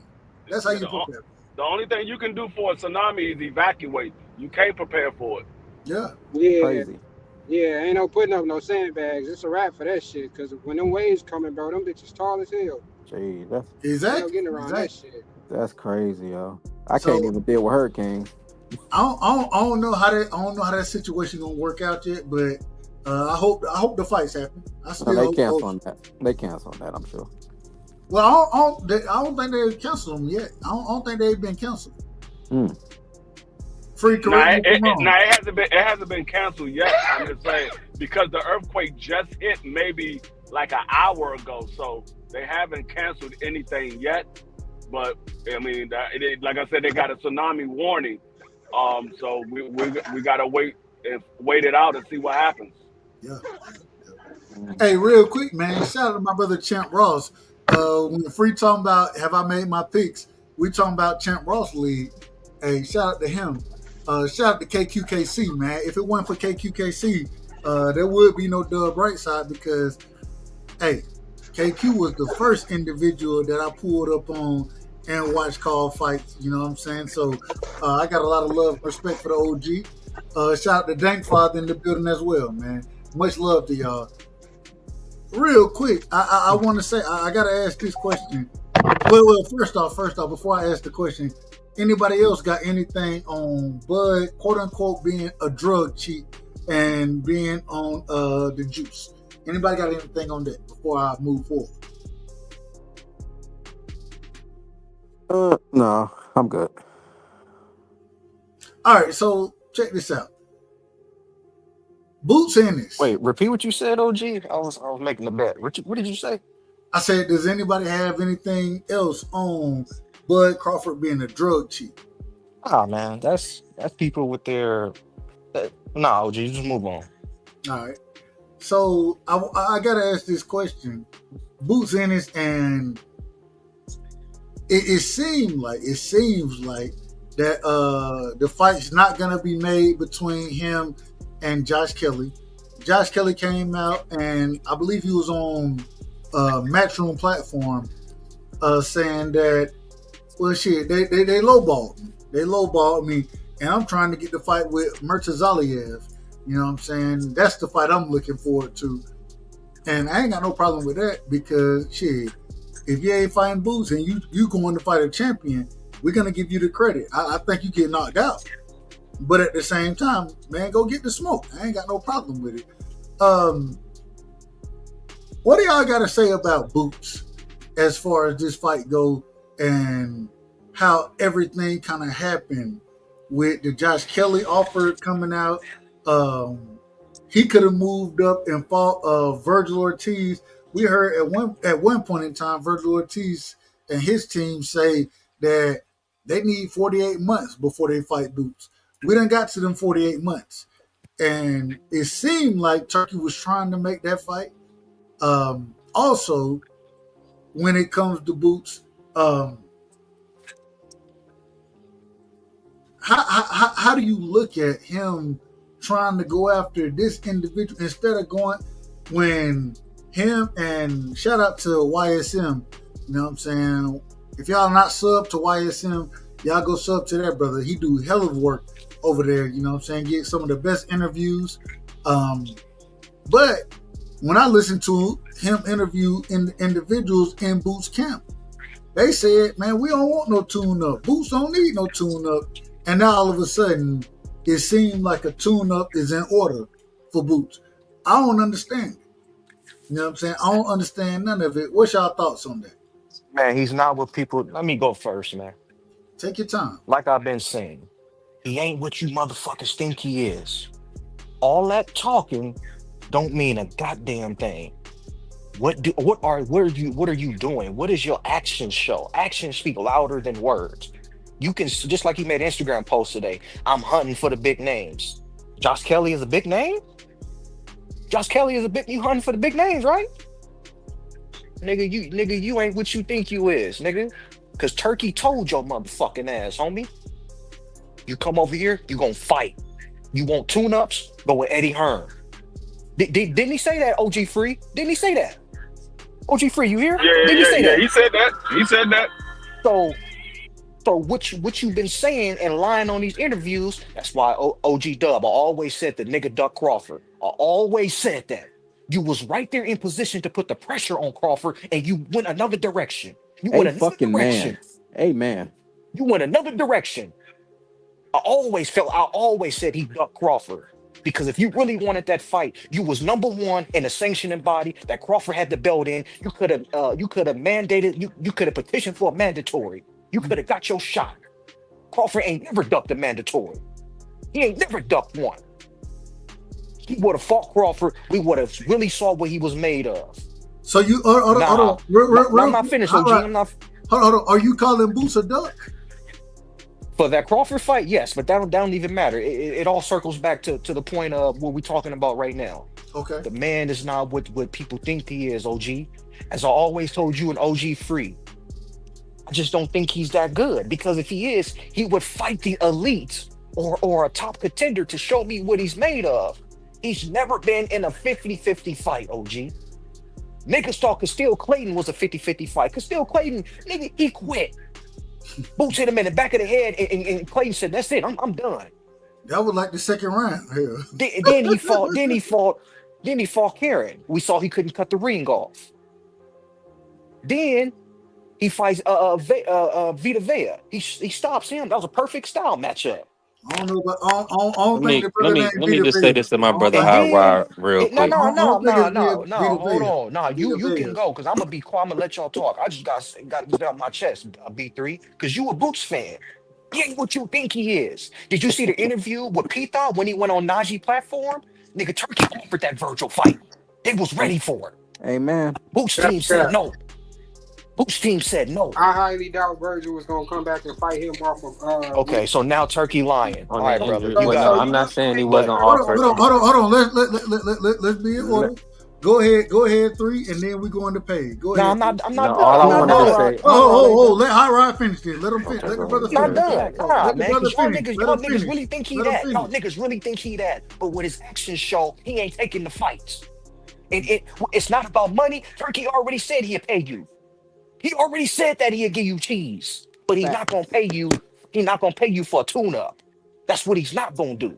That's how you prepare. The only thing you can do for a tsunami is evacuate. You can't prepare for it. Yeah. Crazy. Yeah, ain't no putting up no sandbags. It's a wrap for that shit. Because when them waves coming, bro, them bitches tall as hell. Gee, that's exactly getting around that shit. That's crazy, yo. I can't even deal with hurricanes. I don't know how that situation gonna work out yet, but I hope the fights happen. They cancel on that. They cancel on that, I'm sure. Well, I don't think they've canceled them yet. I don't think they've been canceled. Free correct. It hasn't been canceled yet. I'm just saying because the earthquake just hit maybe like an hour ago, so they haven't canceled anything yet. But I mean, like I said, they got a tsunami warning. So we gotta wait it out and see what happens. Yeah. Hey, real quick, man. Shout out to my brother Champ Ross. When Free talking about have I made my picks, we talking about Champ Ross League. Hey, shout out to him. Shout out to KQKC, man. If it wasn't for KQKC, there would be no dub Rightside because, hey, KQ was the first individual that I pulled up on and watched call fights. You know what I'm saying? So I got a lot of love and respect for the OG. Shout out to Dank Father in the building as well, man. Much love to y'all. Real quick, I want to say I got to ask this question. Well, first off, before I ask the question, anybody else got anything on Bud, quote unquote, being a drug cheat and being on the juice? Anybody got anything on that before I move forward? No, I'm good. All right, so check this out. Boots Ennis. Wait, repeat what you said, OG. I was making a bet. What did you say? I said, does anybody have anything else on Bud Crawford being a drug cheat? Ah, man, that's people with their. Nah, OG, just move on. All right. So I gotta ask this question. Boots Ennis, and it seems like that the fight's not gonna be made between him and Josh Kelly. Josh Kelly came out, and I believe he was on Matchroom platform saying that, well, shit, they lowballed me. They lowballed me, and I'm trying to get the fight with Murtazaliev. You know what I'm saying? That's the fight I'm looking forward to. And I ain't got no problem with that because, shit, if you ain't fighting Boots and you going to fight a champion, we're going to give you the credit. I think you get knocked out. But at the same time, man, go get the smoke. I ain't got no problem with it. What do y'all got to say about Boots as far as this fight go and how everything kind of happened with the Josh Kelly offer coming out? He could have moved up and fought Virgil Ortiz. We heard at one point in time, Virgil Ortiz and his team say that they need 48 months before they fight Boots. We done got to them 48 months. And it seemed like Turkey was trying to make that fight. Also, when it comes to Boots, I how do you look at him trying to go after this individual instead of going when him and shout out to YSM, you know what I'm saying? If y'all not sub to YSM, y'all go sub to that brother. He do hell of work over there, you know what I'm saying? Get some of the best interviews. But when I listen to him interview individuals in Boots camp, they said, man, we don't want no tune-up. Boots don't need no tune-up. And now all of a sudden, it seemed like a tune-up is in order for Boots. I don't understand it. You know what I'm saying? I don't understand none of it. What's y'all thoughts on that? Man, he's not what people. Let me go first, man. Take your time. Like I've been saying, he ain't what you motherfuckers think he is. All that talking don't mean a goddamn thing. What are you doing? What is your actions show? Actions speak louder than words. You can, just like he made an Instagram post today, I'm hunting for the big names. Josh Kelly is a big name? Josh Kelly is you hunting for the big names, right? Nigga, you ain't what you think you is, nigga. Cause Turkey told your motherfucking ass, homie. You come over here, you gonna fight. You want tune-ups? Go with Eddie Hearn. Didn't he say that, OG Free? Didn't he say that? OG Free, you here? Yeah, Didn't he say that? He said that. He said that. So what you've been saying and lying on these interviews, that's why OG Dub, I always said the nigga Duck Crawford. I always said that. You was right there in position to put the pressure on Crawford and you went another direction. You went another fucking direction. man. Amen. You went another direction. I always said he ducked Crawford. Because if you really wanted that fight, you was number one in a sanctioning body that Crawford had the belt in. You could have mandated, you could have petitioned for a mandatory. You could have got your shot. Crawford ain't never ducked a mandatory. He ain't never ducked one. He would have fought Crawford. We would have really saw what he was made of. So you hold on. I'm not finished, OG. Right. I'm not. Hold on. Are you calling Boots a duck? For that Crawford fight, yes, but that don't even matter. It all circles back to the point of what we're talking about right now. Okay. The man is not what people think he is, OG. As I always told you in OG Free, I just don't think he's that good. Because if he is, he would fight the elite or a top contender to show me what he's made of. He's never been in a 50-50 fight, OG. Niggas thought Castile Clayton was a 50-50 fight. Castile Clayton, nigga, he quit. Boots hit him in the back of the head, and Clayton said, "That's it. I'm done." That was like the second round. Yeah. Then he fought Karen. We saw he couldn't cut the ring off. Then he fights Vita Vea. He stops him. That was a perfect style matchup. I don't know, but I don't think the brother named Let me Vita just Vea. say this to my brother Hot Rod real quick. No. Hold Vita on. No, you Vea. can go because I'm gonna be quiet. I'm gonna let y'all talk. I just got this out my chest, B3, because you a Boots fan. He ain't what you think he is. Did you see the interview with Pita when he went on Najee platform? Nigga, Turkey offered that Virgil fight. They was ready for it. Amen. Boots team said no. Boots team said no. I highly doubt Virgil was gonna come back and fight him off of. Okay, so now Turkey lying. All right, brother. I'm not saying he wasn't offered. Hold on. Let's be in order. Go ahead, 3, and then we go into pay. Go ahead. No, I'm not all I done. wanted to say. Let High Rod finish this. Let him finish. Let the brother finish. Not done. Nah, man. Y'all finish. niggas really think he that. Y'all niggas really think he that. But with his actions show, he ain't taking the fights. It's not about money. Turkey already said he'll pay you. He already said that he'll give you cheese, but he's not gonna pay you. He's not gonna pay you for a tune-up. That's what he's not gonna do.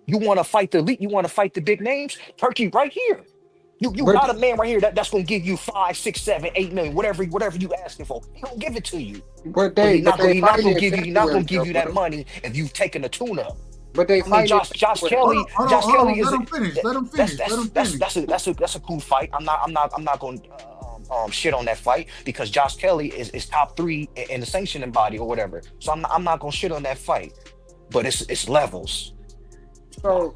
You want to fight the elite? You want to fight the big names? Turkey right here. You got a man right here that's gonna give you 5, 6, 7, 8 million, whatever you asking for. He gonna give it to you. But he's not gonna give you that money if you've taken a tune-up. But they fight. Josh Kelly. Josh Kelly is. Let him finish. That's a cool fight. I'm not going to shit on that fight because Josh Kelly is top 3 in the sanctioning body or whatever. So I'm not going to shit on that fight. But it's levels. So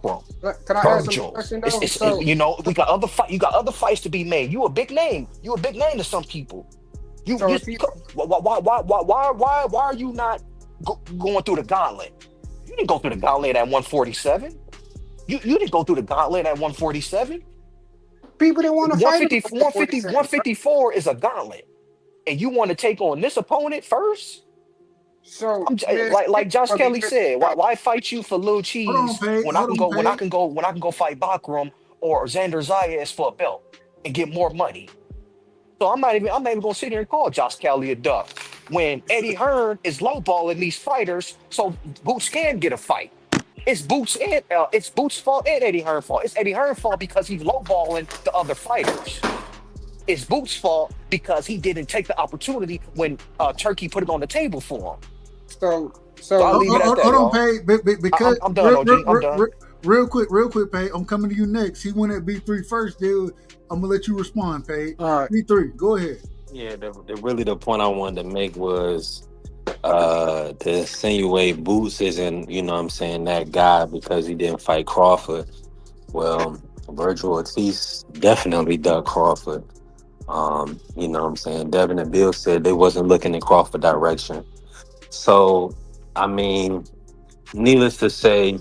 can I ask a question though? You know, we got other fight. You got other fights to be made. You a big name. You a big name to some people. Why are you not going through the gauntlet? You didn't go through the gauntlet at 147. You didn't go through the gauntlet at 147. People didn't want to fight. 154 is a gauntlet. And you want to take on this opponent first? So man, Like Josh gonna be Kelly tripping said, out. why fight you for little Hold on, cheese Pay. when I Hold can on, go Pay. fight Bakram or Xander Zayas for a belt and get more money. So I'm not even gonna sit here and call Josh Kelly a duck when Eddie Hearn is lowballing these fighters so Boots can get a fight. It's Boots' fault and Eddie Hearn's fault. It's Eddie Hearn's fault because he's lowballing the other fighters. It's Boots' fault because he didn't take the opportunity when Turkey put it on the table for him. So I'll leave it at that, Hold on, y'all. Pay. Because I'm done, OG. I'm done. real quick, Pay. I'm coming to you next. He went at B3 first, dude. I'm gonna let you respond, Pay. All right. B3, go ahead. Yeah, the point I wanted to make was to insinuate Boots isn't, you know what I'm saying, that guy because he didn't fight Crawford. Well, Virgil Ortiz definitely ducked Crawford. You know what I'm saying? Devin and Bill said they wasn't looking in Crawford direction. So, I mean, needless to say,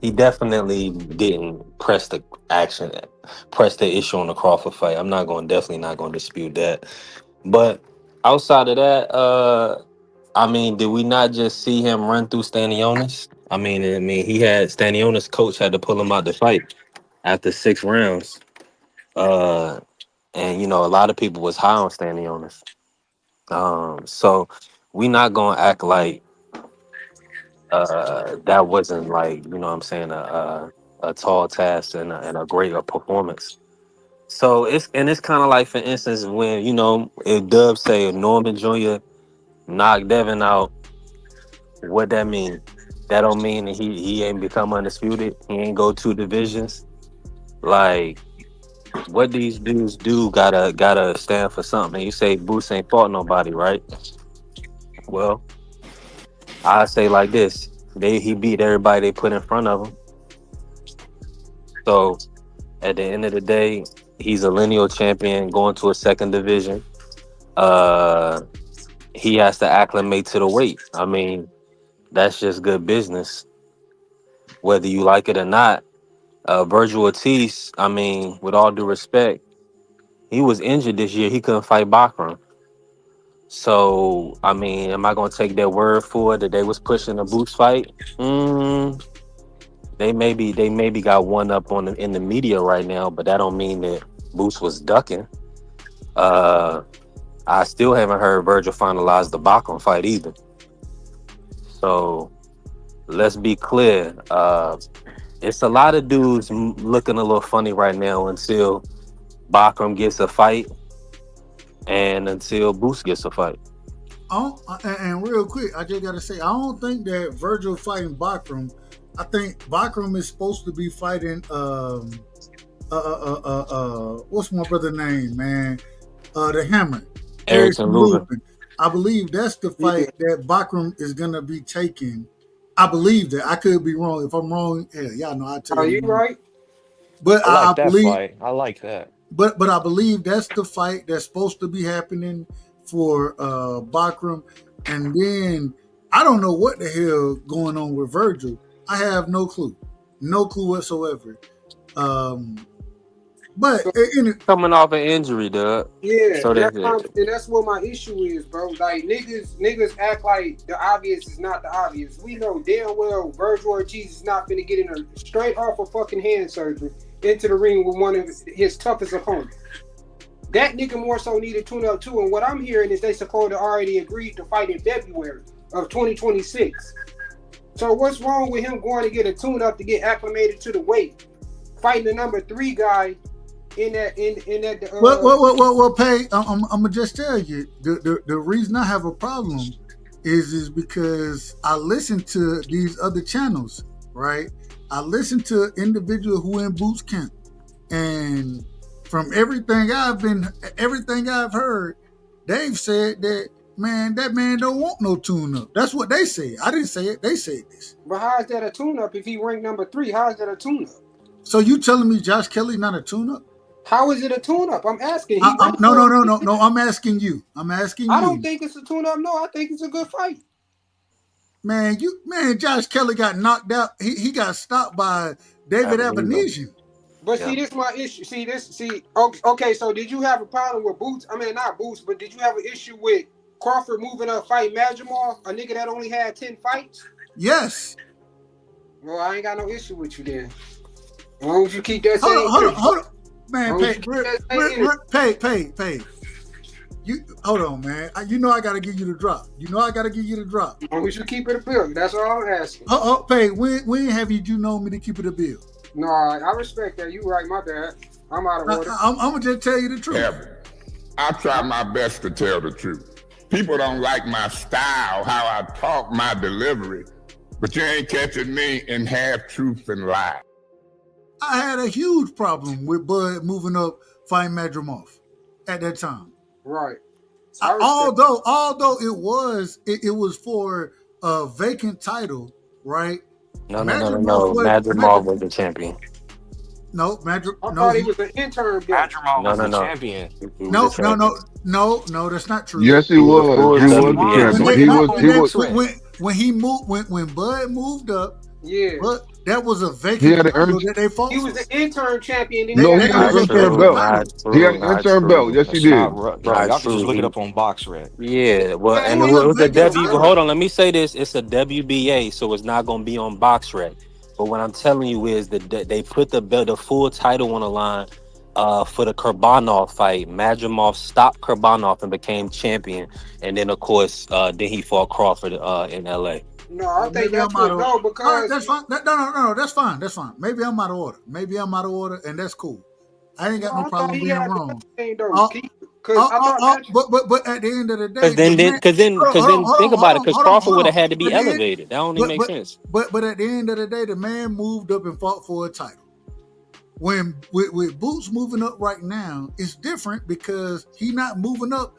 he definitely didn't press the issue on the Crawford fight. Definitely not going to dispute that. But outside of that, I mean, did we not just see him run through Stanionis? I mean, he had Stanionis' coach had to pull him out the fight after 6 rounds. And you know, a lot of people was high on Stanionis. So we not gonna act like that wasn't, like, you know what I'm saying, a tall task and a great performance. So it's kind of like, for instance, when, you know, if Dub say Norman Jr. knocked Devin out, what that mean? That don't mean that he ain't become undisputed. He ain't go 2 divisions. Like, what these dudes do gotta stand for something. You say Boots ain't fought nobody, right? Well, I say like this: he beat everybody they put in front of him. So at the end of the day, he's a lineal champion going to a 2nd division. He has to acclimate to the weight. I mean, that's just good business, whether you like it or not. Virgil Ortiz, I mean, with all due respect, he was injured this year. He couldn't fight Bakram. So, I mean, am I going to take their word for it that they was pushing a Boots fight? They maybe got one up in the media right now, but that don't mean that Boots was ducking. I still haven't heard Virgil finalize the Bakram fight either. So let's be clear. It's a lot of dudes looking a little funny right now until Bakram gets a fight and until Boots gets a fight. And real quick, I just gotta say, I don't think that Virgil fighting Bakram. I think Bakram is supposed to be fighting what's my brother's name, man? The Hammer. Erickson Lubin. I believe that's the fight that Bakram is gonna be taking. I believe that. I could be wrong. If I'm wrong, hell, y'all know I tell you. Are you right? But I like I that believe fight. I like that. But I believe that's the fight that's supposed to be happening for Bakram. And then I don't know what the hell going on with Virgil. I have no clue. No clue whatsoever. But coming off an injury, Doug. Yeah, So that's what my issue is, bro. Like niggas act like the obvious is not the obvious. We know damn well Virgil Ortiz is not gonna get in a straight off a fucking hand surgery into the ring with one of his toughest opponents. That nigga more so needed tune up too. And what I'm hearing is they supposed to already agreed to fight in February of 2026. So what's wrong with him going to get a tune up to get acclimated to the weight, fighting the number 3 guy? Well, Pay, I'm gonna just tell you the reason I have a problem is because I listen to these other channels, right? I listen to individuals who in Boots camp, and from everything I've heard, they've said that man don't want no tune up. That's what they say. I didn't say it. They said this. But how is that a tune up if he ranked number 3? How is that a tune up? So you telling me Josh Kelly not a tune up? How is it a tune-up? I'm asking. No. I'm asking you. I don't think it's a tune-up. No, I think it's a good fight. Man, Josh Kelly got knocked out. He got stopped by David Avenesian. But see, this is my issue. Okay, so did you have a problem with Boots? I mean, not Boots, but did you have an issue with Crawford moving up fight Madrimov, a nigga that only had 10 fights? Yes. Well, I ain't got no issue with you then. As long as you keep that Hold same on, energy. hold on. Man, As long as you keep that same energy. pay. You hold on, man. You know I gotta give you the drop. As long as you keep it a bill. That's all I'm asking. Pay. When have you known me to keep it a bill? No, I respect that. You right, my bad. I'm out of order. I'm gonna just tell you the truth. Kevin, I try my best to tell the truth. People don't like my style, how I talk, my delivery, but you ain't catching me in half truth and lie. I had a huge problem with Bud moving up fighting Madrimov at that time. Right. Although it was for a vacant title, right? No. Madrimov was the champion. No, I thought he was an intern. Madrimov was the champion. No, that's not true. Yes, he was. He was the champion. When Bud moved up, yeah, but that was a vacant He had an title that they fought. He was the intern champion. No, he had an intern belt. He had an intern belt. Yes, he did. Bro, y'all can just look it up on BoxRec. Yeah, well, and it was a W. Hold on, let me say this: it's a WBA, so it's not going to be on BoxRec. But what I'm telling you is that they put the full title on the line for the Kurbanov fight. Madrimov stopped Kurbanov and became champion, and then of course, then he fought Crawford in LA. No, I think that's what no, because that's fine. No, that's fine. That's fine. Maybe I'm out of order, and that's cool. I ain't got no problem being wrong. But at the end of the day, because then think about it, because Crawford would have had to be elevated. That don't even make sense. But at the end of the day, the man moved up and fought for a title. When with Boots moving up right now, it's different because he not moving up.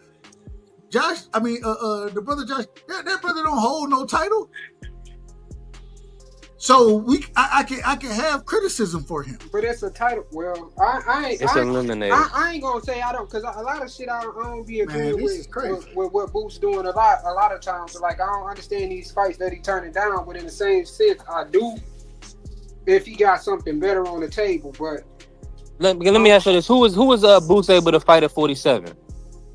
The brother Josh, that brother don't hold no title. So I can have criticism for him. But it's a title. Well, I ain't gonna say I don't, because a lot of shit I don't be agreeing with what Boots doing a lot of times. Like, I don't understand these fights that he turning down, but in the same sense, I do if he got something better on the table. But let me ask you this: Who was Boots able to fight at 47?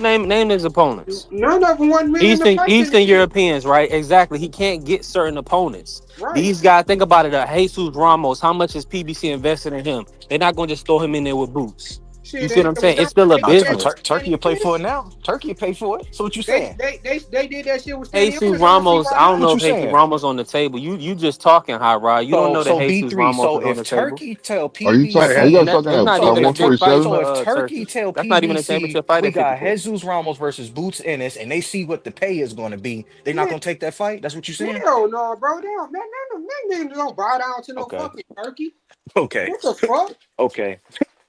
Name his opponents. None of them won Eastern Europeans, right? Exactly. He can't get certain opponents. Right. These guys, think about it. Jesus Ramos, how much is PBC invested in him? They're not going to just throw him in there with Boots. You see what I'm saying? It's still a business. Turkey will pay for it now. Turkey will pay for it. So what you saying? They did that shit with Jesus Ramos. I don't know if Jesus Ramos on the table. You just talking, High Rod. You don't know that Jesus Ramos is on the table. Turkey tell PBC, are you talking about 147? So if Turkey tell PBC we got Jesus Ramos versus Boots Ennis, and they see what the pay is going to be, they're not going to take that fight. That's what you saying? Hell no, bro. They don't bow down to no fucking Turkey. Okay. What the fuck? Okay.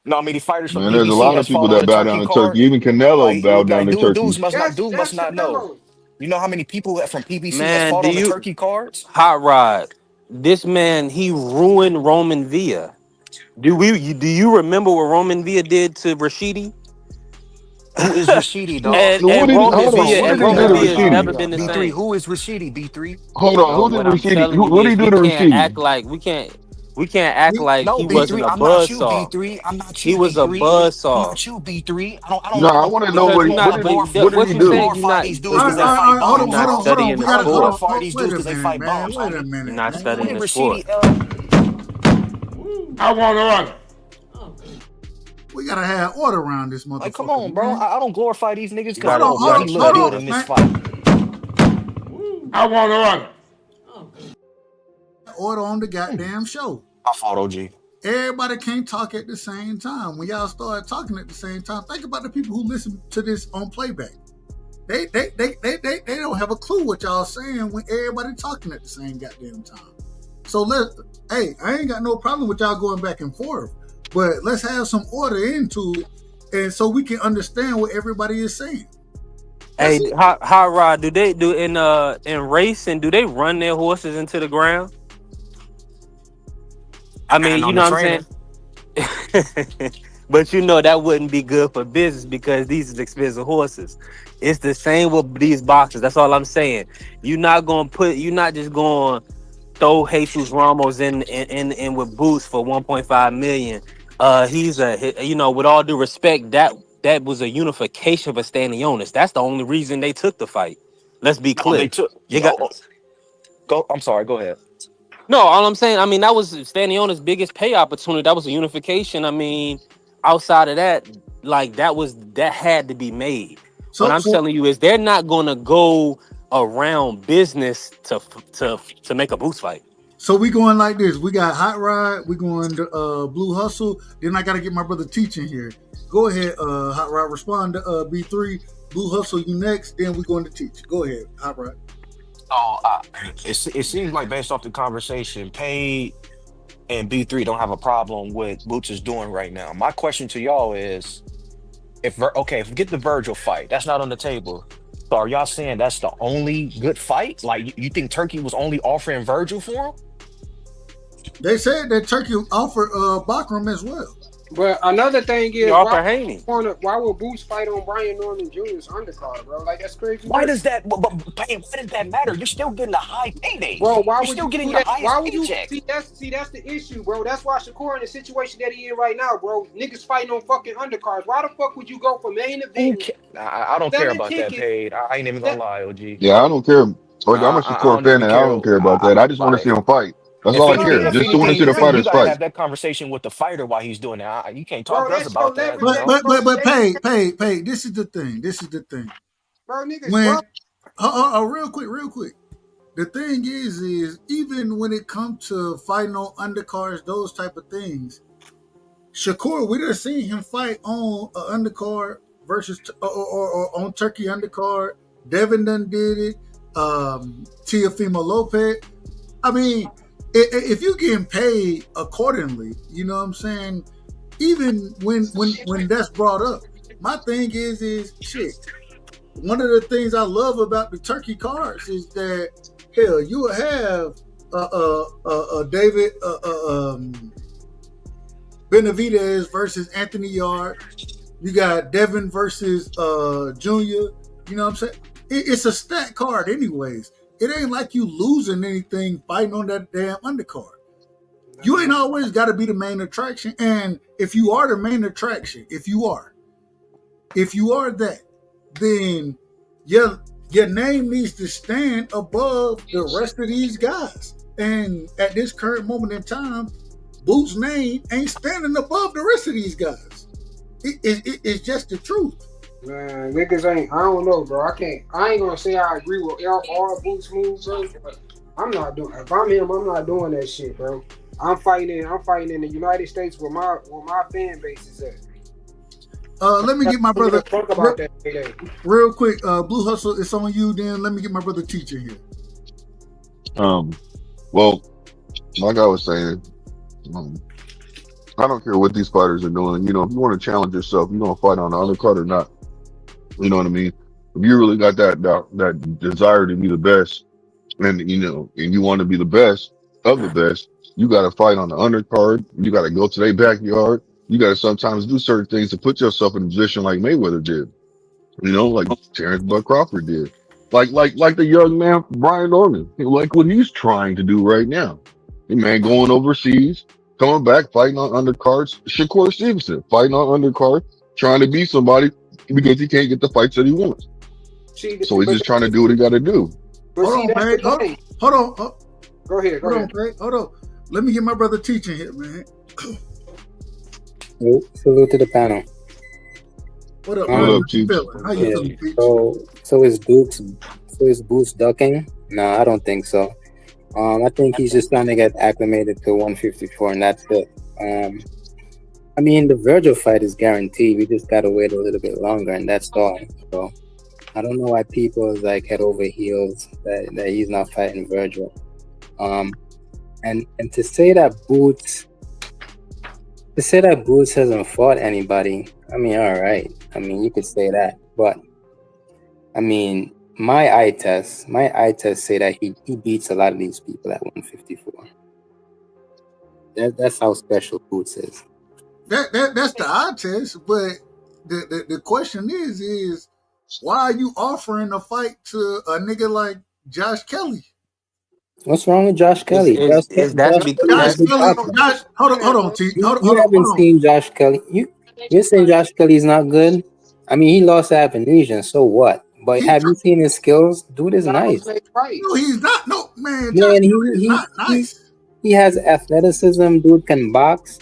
No, I mean, the fighters from Man, there's a lot of people that bow down to Turkey. Even Canelo bowed down to Turkey. Dudes must not know. You know how many people from PBC has fought on the Turkey cards? Hot Rod. This man, he ruined Roman Villa. Do you remember what Roman Villa did to Rashidi? Who is Rashidi, dog? And Roman Villa has never been the B3, same. who is Rashidi, B3? Hold on, who did Rashidi? What did he do to Rashidi? We can't act like he wasn't a buzzsaw. I'm not you, he was a buzzsaw. I'm not you, B3. I don't. No, I want to know what did he do? Glorify these dudes because they fight bombs. You're not studying the sport. Glorify these dudes because they fight bombs. Wait a minute. You're not studying the sport. I want order. We gotta have order around this motherfucker. Like, come on, bro. I don't glorify these niggas because he look good in this fight. I want order. Order on the goddamn show. I fought OG. Everybody can't talk at the same time. When y'all start talking at the same time, think about the people who listen to this on playback. They don't have a clue what y'all saying when everybody talking at the same goddamn time. So I ain't got no problem with y'all going back and forth, but let's have some order into it, and so we can understand what everybody is saying. Hey, Hot Rod, do in racing? Do they run their horses into the ground? I mean, you know what I'm saying? But you know that wouldn't be good for business because these is expensive horses. It's the same with these boxers. That's all I'm saying. You're not just going to throw Jesus Ramos in with Boots for $1.5 million. He's with all due respect, that that was a unification for Stanionis. That's the only reason they took the fight. Let's be No, clear. they took. You got Go. I'm sorry. Go ahead. no. All I'm saying, I mean, that was Stanionis' biggest pay opportunity. That was a unification. I mean, outside of that, like that had to be made. What So I'm so telling you is they're not gonna go around business to make a boost fight. so we going like this. We got Hot Rod. We going to Blue Hustle. Then I got to get my brother teaching here. Go ahead, Hot Rod. Respond to B3. Blue Hustle, you next. Then we going to teach. Go ahead, Hot Rod. It seems like based off the conversation, Paid and B3 don't have a problem with Boots is doing right now. My question to y'all is, if we get the Virgil fight, that's not on the table. So are y'all saying that's the only good fight? Like you think Turkey was only offering Virgil for him? They said that Turkey offered Bakram as well. But another thing is, You offer Haney. why would Boots fight on Brian Norman Jr.'s undercard, bro? Like, that's crazy. Why does that? But why does that matter? You're still getting a high payday, Bro, why You're would still you getting do your that? highest Why would paycheck. you see that's the issue, bro? That's why Shakur in the situation that he in right now, bro. Niggas fighting on fucking undercards. Why the fuck would you go for main event? I don't care Selling about that, tickets. Paid. I ain't even gonna lie, OG. Yeah, I don't care. Or I'm a I Shakur don't fan, even and I care. don't care about that. I just want to see him fight. That's all I care. Just want to see the You fighters gotta fight. have that conversation with the fighter while he's doing that. You can't talk Bro, to us that's your about that. leverage. But pay. This is the thing. Bro, niggas, When bro. real quick. The thing is even when it comes to fighting on undercards, those type of things, Shakur, we done seen him fight on an undercard versus or on Turkey undercard. Devin done did it. Teofimo Lopez. I mean, if you getting paid accordingly, you know what I'm saying. Even when that's brought up, my thing is shit. One of the things I love about the Turkey cards is that hell, you will have David Benavidez versus Anthony Yard. You got Devin versus Junior. You know what I'm saying? It's a stat card, anyways. It ain't like you losing anything fighting on that damn undercard. You ain't always got to be the main attraction. And if you are the main attraction, if you are that, then your name needs to stand above the rest of these guys. And at this current moment in time, Boots' name ain't standing above the rest of these guys. It's just the truth. Man, niggas ain't. I don't know, bro. I ain't gonna say I agree with all Boots moves, bro. But I'm not doing. If I'm him, I'm not doing that shit, bro. I'm fighting in the United States where my fan base is at. Let me get my brother. Talk about that today. Real quick, Blue Hustle, it's on you. Then let me get my brother teaching here. Well, like I was saying, I don't care what these fighters are doing. You know, if you want to challenge yourself, you want to fight on the undercard or not. You know what I mean? If you really got that desire to be the best, and you want to be the best of the best, you got to fight on the undercard. You got to go to their backyard. You got to sometimes do certain things to put yourself in a position like Mayweather did. You know, like Terrence Bud Crawford did. Like the young man Brian Norman, like what he's trying to do right now. The man going overseas, coming back, fighting on undercards. Shakur Stevenson fighting on undercard, trying to be somebody because he can't get the fights that he wants. So he's just trying to do what he got to do. Hold on, Peg. Hold on. Go ahead. Hold on. Let me get my brother teaching here, man. Salute to the panel. What up, man? How you feeling? How you feeling, Peach? So is Boots ducking? No, I don't think so. I think he's just trying to get acclimated to 154, and that's it. I mean, the Virgil fight is guaranteed. We just gotta wait a little bit longer, and that's all. So I don't know why people is like head over heels that he's not fighting Virgil. And to say that Boots hasn't fought anybody, I mean, all right. I mean, you could say that, but I mean, my eye tests say that he beats a lot of these people at 154. That's how special Boots is. That's the eye test, but the question is why are you offering a fight to a nigga like Josh Kelly? What's wrong with Josh Kelly? Hold on, T. Hold on. You haven't seen Josh Kelly. You're saying Josh Kelly's not good? I mean, he lost to Avenesian, so what? But have you seen his skills? Dude is nice. No, he's not. No, man. Man, Josh Kelly is not nice. he has athleticism. Dude can box.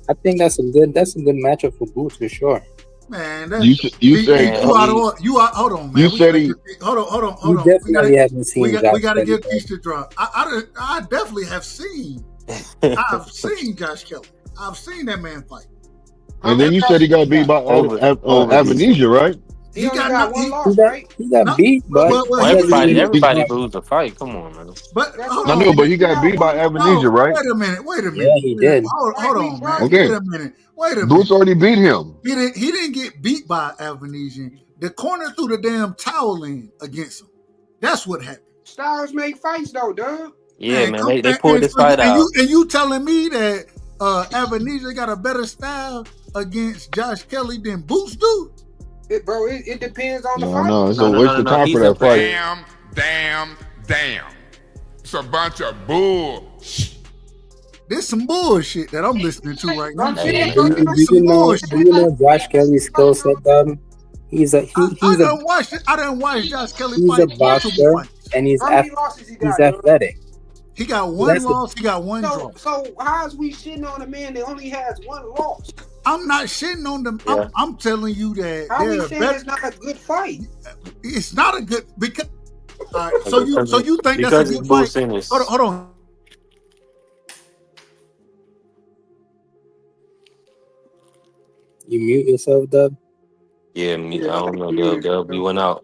I think that's a good matchup for Boots for sure. Man, You said you are. Hold on, man. You said he. Hold on. You definitely haven't seen. We got to give Kelly, Keith the drop. I definitely have seen. I've seen Josh Kelly. I've seen that man fight. And then you said he got beat by Avenesian, right? He only got one loss, right? He got beat, but everybody lose a fight. Come on, man. But I know, but he got beat by Avenesian, right? Wait a minute. Yeah, he did. Hold on, man. Okay. Wait a minute. Boots already beat him. He didn't get beat by Avenesian. The corner threw the damn towel in against him. That's what happened. Styles make fights though, dude. Yeah, man. They pulled this fight out. And you telling me that Avenesian got a better style against Josh Kelly than Boots do? It depends on the fight. No, it's a waste of time for that fight. Damn. It's a bunch of bull. There's some bullshit that I'm listening to right now. Do you know Josh Kelly's skill set, Dom? I didn't watch Josh Kelly he's fight. a boxer, and he's athletic. He got one loss. He got one draw. So how is we shitting on a man that only has one loss? I'm not shitting on them. Yeah. I'm telling you that how we saying it's not a good fight? It's not a good because. So you think that's a good fight? Hold on. You mute yourself, Dub? Yeah, I don't know, Dub. You went out.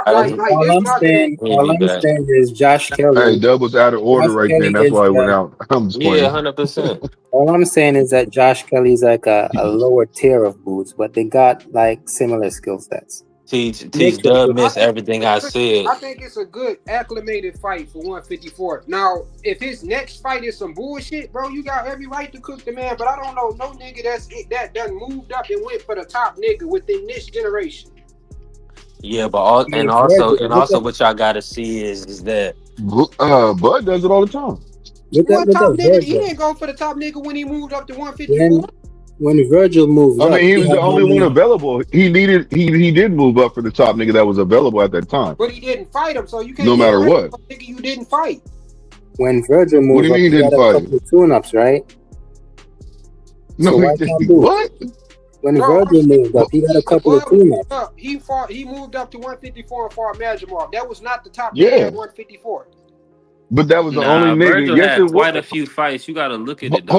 All I'm saying is Josh Kelly. Hey, Dub was out of order right there, and that's why he went out. I'm just playing. 100%. All I'm saying is that Josh Kelly's like a lower tier of Boots, but they got like similar skill sets. Teach Dub missed everything I said. I think it's a good acclimated fight for 154. Now, if his next fight is some bullshit, bro, you got every right to cook the man. But I don't know no nigga that done moved up and went for the top nigga within this generation. Yeah, but also what y'all gotta see is that Bud does it all the time. He didn't go for the top nigga when he moved up to 154. When Virgil moved up, he was the only one available. He did move up for the top nigga that was available at that time. But he didn't fight him, so you can't. No matter what, nigga, you didn't fight. When Virgil moved up, he got a couple of tune-ups, right? No, what? When Virgil moved up, he got a couple of tune-ups. He moved up to 154 and fought Majimov. That was not the top nigga at 154. But that was the only nigga. Virgil had quite a few fights. You gotta look at it.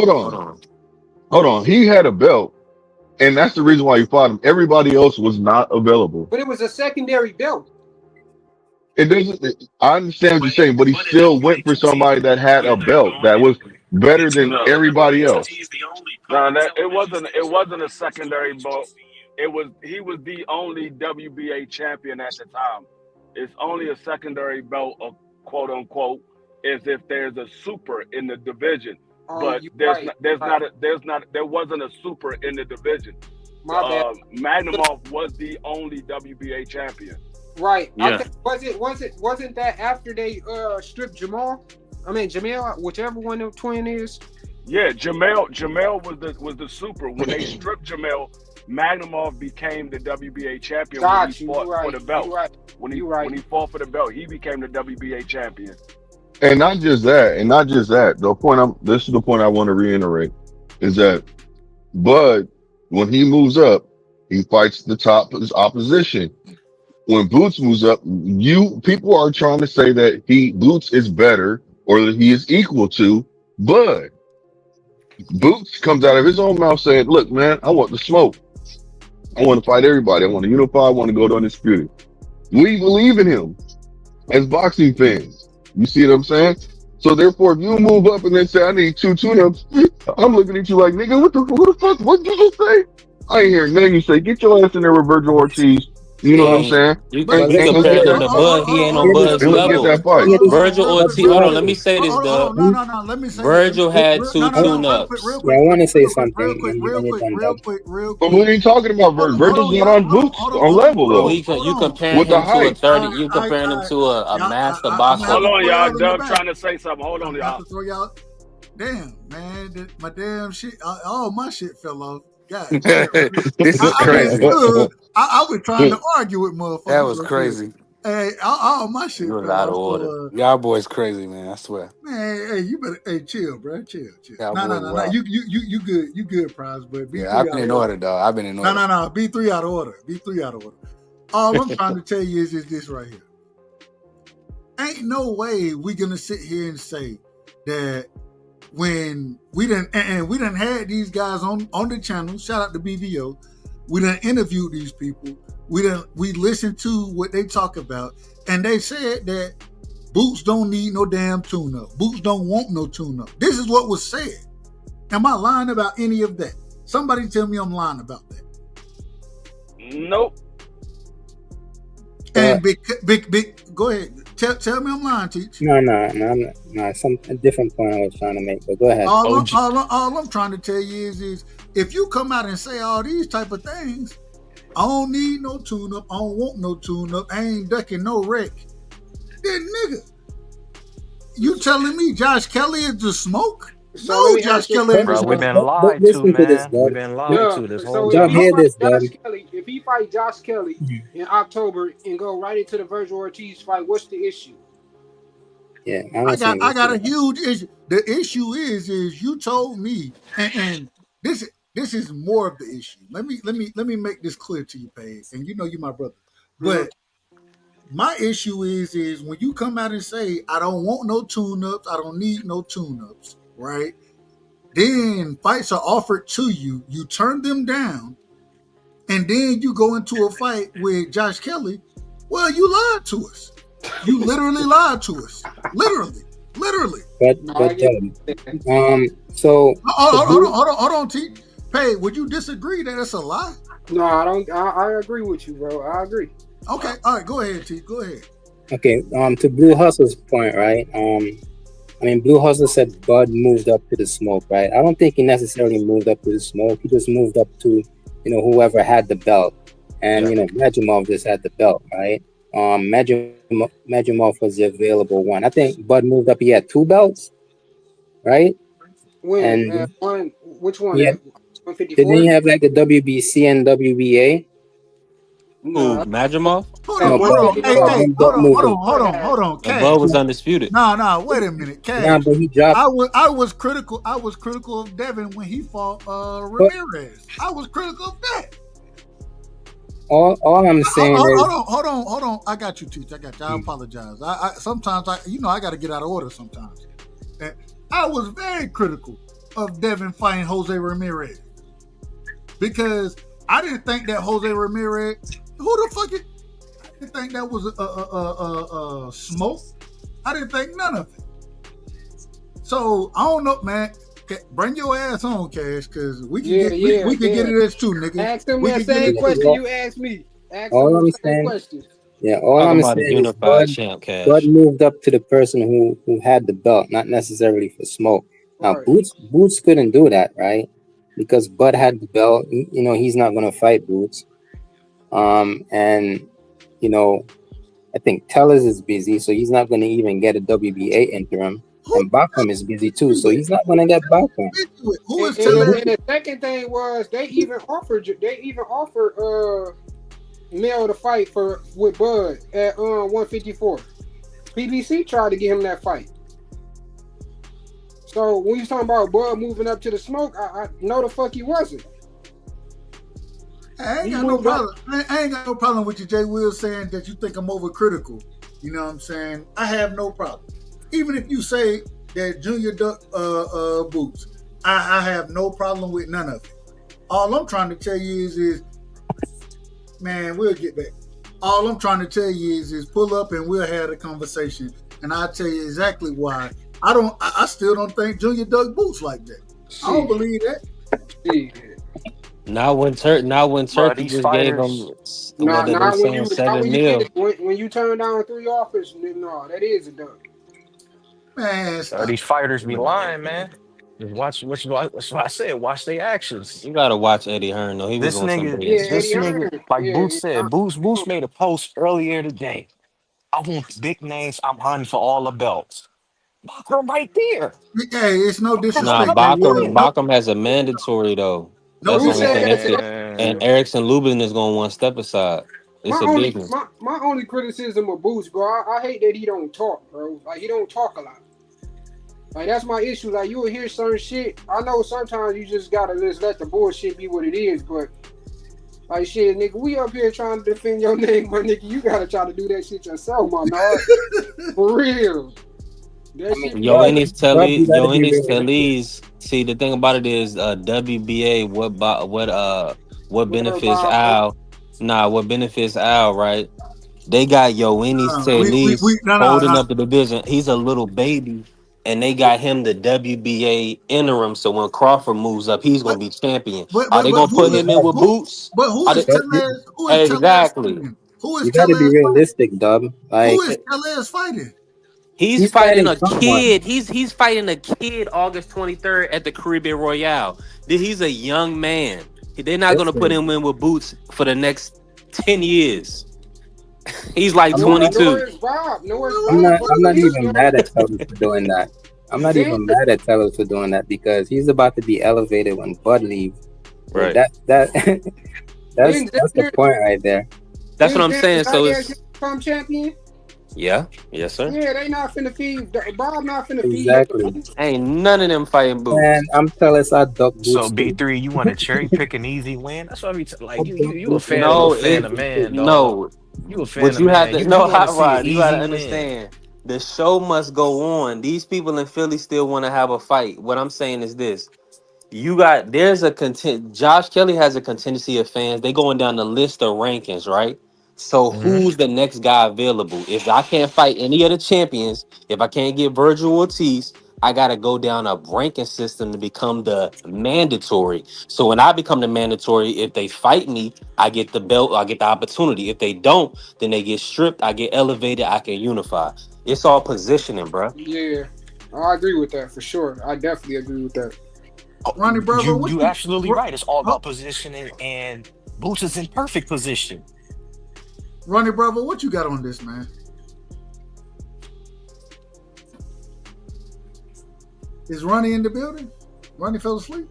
Hold on. He had a belt, and that's the reason why he fought him. Everybody else was not available. But it was a secondary belt. It doesn't. I understand what you're saying, but he still went for somebody that had a belt that was better than everybody else. No, it wasn't a secondary belt. He was the only WBA champion at the time. It's only a secondary belt, quote unquote, is if there's a super in the division. But there wasn't a super in the division. My bad. Magnumov was the only WBA champion. Right. Yeah. Wasn't that after they stripped Jamel, whichever one of the twin is? Yeah, Jamel was the super. When they stripped Jamel, Magnumov became the WBA champion when he fought for the belt. When he fought for the belt, he became the WBA champion. And not just that. This is the point I want to reiterate is that Bud, when he moves up, he fights the top of his opposition. When Boots moves up, people are trying to say that Boots is better or that he is equal to Bud. Boots comes out of his own mouth saying, "Look, man, I want the smoke. I want to fight everybody. I want to unify. I want to go to undisputed." We believe in him as boxing fans. You see what I'm saying? So therefore, if you move up and then say, "I need 2 tune-ups," I'm looking at you like, "Nigga, what the fuck? What did you just say?" I ain't hearing nothing you say. Get your ass in there with Virgil Ortiz. You know what I'm saying? You compare him to Bud. He ain't on Bud's level. Virgil Ortiz. Hold on. Let me say this, Doug. No. Let me say. Virgil had 2 tune-ups. Yeah, I want to say something. Real quick. But we ain't talking about Virgil. Virgil's not on Boots on level though. You comparing him to a 30. You comparing him to a master boxer. Hold on, y'all. Doug trying to say something. Hold on, y'all. Damn, man, my damn shit, all my shit fell off. God damn. This is I mean, crazy. good. I was trying to argue with motherfuckers. That was Right there. crazy. Hey, all my shit You was fell out of off. order. So, Y'all boys crazy, man. I swear. man, hey, you better, hey, chill, bro, chill. Y'all No, boys no. wild. You good, prize, but Yeah, B3 I've out been of in order. order, dog. I've been in order. No. B3 out of order. B3 out of order. All I'm trying to tell you is this right here. Ain't no way we gonna sit here and say that when we done had these guys on the channel, shout out to BVO, we done interviewed these people, we listened to what they talk about, and they said that Boots don't need no damn tune-up. Boots don't want no tune-up. This is what was said. Am I lying about any of that? Somebody tell me I'm lying about that. Nope. And big, go ahead. Tell me I'm lying, Teach. No, I'm not. A different point I was trying to make, but go ahead. All I'm trying to tell you is if you come out and say all these type of things, I don't need no tune-up, I don't want no tune-up, I ain't ducking no wreck. Then nigga, you telling me Josh Kelly is the smoke? So No, let me Josh ask you a Kelly ain't the question. Bro, we've smoke. been But lied to, listen to this, man. Dub. We've been lied to this whole So if Dub, he hear time. this, fight Dub. Josh Kelly, if he fight Josh Kelly in October and go right into the Virgil Ortiz fight, what's the issue? Yeah, I don't see an I got issue. a huge issue. The issue is you told me, and this is more of the issue. Let me make this clear to you, Paige, and you know you my brother. But my issue is when you come out and say I don't want no tune-ups, I don't need no tune-ups, right? Then fights are offered to you, you turn them down, and then you go into a fight with Josh Kelly. Well, you lied to us. You literally lied to us. Literally. But so Hold on, T. Pay, would you disagree that it's a lie? No, I don't. I agree with you, bro. I agree. Okay, all right, go ahead, T. Go ahead. okay, to Blue Hustle's point, right? I mean, Blue Hustle said Bud moved up to the smoke, right? I don't think he necessarily moved up to the smoke. He just moved up to, whoever had the belt. And, Majimov just had the belt, right? Majimov was the available one. I think Bud moved up. He had 2 belts, right? When? And One? Which one? yeah, 154? didn't he have like the WBC and WBA? Who, Majimov? Hold No, on. Bud Hold on. The Cash. Bud was undisputed. No, wait a minute. Cash. Nah, but he dropped. I was critical of Devin when he fought Ramirez. I was critical of that. All I'm saying is Hold on. I got you, Teach. I got you. I apologize. I sometimes I got to get out of order sometimes. And I was very critical of Devin fighting Jose Ramirez because I didn't think that Jose Ramirez. Who the fuck is? I didn't think that was a smoke. I didn't think none of it. So I don't know, man. Bring your ass on, Cash, because we can get it as too, nigga. Ask them that same question you asked me. Ask all them I'm the same saying. question. Yeah, all Talking I'm about a saying is unified champ, Cash. Bud moved up to the person who had the belt, not necessarily for smoke. Now Right. Boots couldn't do that, right? Because Bud had the belt. He's not gonna fight Boots. And I think Tellers is busy, so he's not gonna even get a WBA interim. And Bacham is busy too, so he's not gonna get Bacham. Who is And the second thing was they even offered Mel to fight with Bud at 154. PBC tried to get him that fight. So when you talking about Bud moving up to the smoke, I know the fuck he wasn't. I ain't got no problem. I ain't got no problem with you, Jay Will, saying that you think I'm overcritical. You know what I'm saying? I have no problem. Even if you say that Junior Duck Boots, I have no problem with none of it. All I'm trying to tell you is man, we'll get back. All I'm trying to tell you is pull up and we'll have a conversation, and I'll tell you exactly why. I still don't think Junior Duck Boots like that. I don't believe that. Not when Turkey these just fighters, gave him Not they when saying you 7 mil. when you turn down 3 offers. No, that is a duck. Man, these fighters be lying, man. Just watch. That's what I said. Watch their actions. You gotta watch Eddie Hearn though. He was This on somebody nigga, else. this nigga, like Boots Yeah. said, Boots made a post earlier today. I want big names. I'm hunting for all the belts. Bachram right there. Hey, it's no Nah, disrespect. Hey, Bacham has a mandatory though. no That's the Who only said thing. that? That's it. Man. And Erickson Lubin is gonna one step aside. It's My a only big one. my only criticism of Boots, bro, I hate that he don't talk, bro. Like he don't talk a lot. Like that's my issue. Like you will hear certain shit. I know sometimes you just gotta just let the bullshit be what it is, but like shit, nigga, we up here trying to defend your name, but nigga, you gotta try to do that shit yourself, my man. For real. That shit be Yo, like, Ennis Dub, you gotta be realistic. Telly's. See, the thing about it is, WBA. What whatever, benefits Bob. Al? Nah, what benefits Al? Right? They got Yoenis we Telly's holding no. up the division. He's a little baby, and they got him the WBA interim. So when Crawford moves up, he's gonna be champion. Are they But gonna put him in with Boots? who Are is they, Tellez? Who is Tellez exactly. fighting? Who is You gotta be Tellez fighting? realistic, Dub. Like Who is Tellez fighting? He's he's fighting fighting a someone. kid. He's fighting a kid August 23rd at the Caribbean Royale. He's a young man. They're not gonna put Listen, him in with Boots for the next 10 years. He's like I'm not, 22. Nor is Bob. Nor is I'm Bob. not even mad at Tellez for doing that. I'm not even mad at Tellez for doing that because he's about to be elevated when Bud leaves. So Right. that's the point right there. That's what I'm saying. So it's become champion. yeah, yes, sir. Yeah, they not finna feed. Bob not finna Exactly. feed. Ain't none of them fighting Boots. Man, I'm Tellez I duck Boots So too. B3, you want to cherry pick an easy win? That's what I mean. Like you a fan No, of a fan of man, dog. no. You a fan But of you have man. to You know want how to see an Rod. You gotta easy win. understand. The show must go on. These people in Philly still want to have a fight. What I'm saying is this. There's a content. Josh Kelly has a contingency of fans. They going down the list of rankings, right? So who's the next guy available? If I can't fight any of the champions, if I can't get Virgil Ortiz, I gotta go down a ranking system to become the mandatory. So when I become the mandatory, if they fight me, I get the belt, I get the opportunity. If they don't, then they get stripped, I get elevated, I can unify. It's all positioning, bro. Yeah, I agree with that for sure. I definitely agree with that. Ronnie Bravo, You absolutely right. It's all about positioning, and Boots is in perfect position. Ronnie Bravo, what you got on this, man? Is Ronnie in the building? Ronnie fell asleep.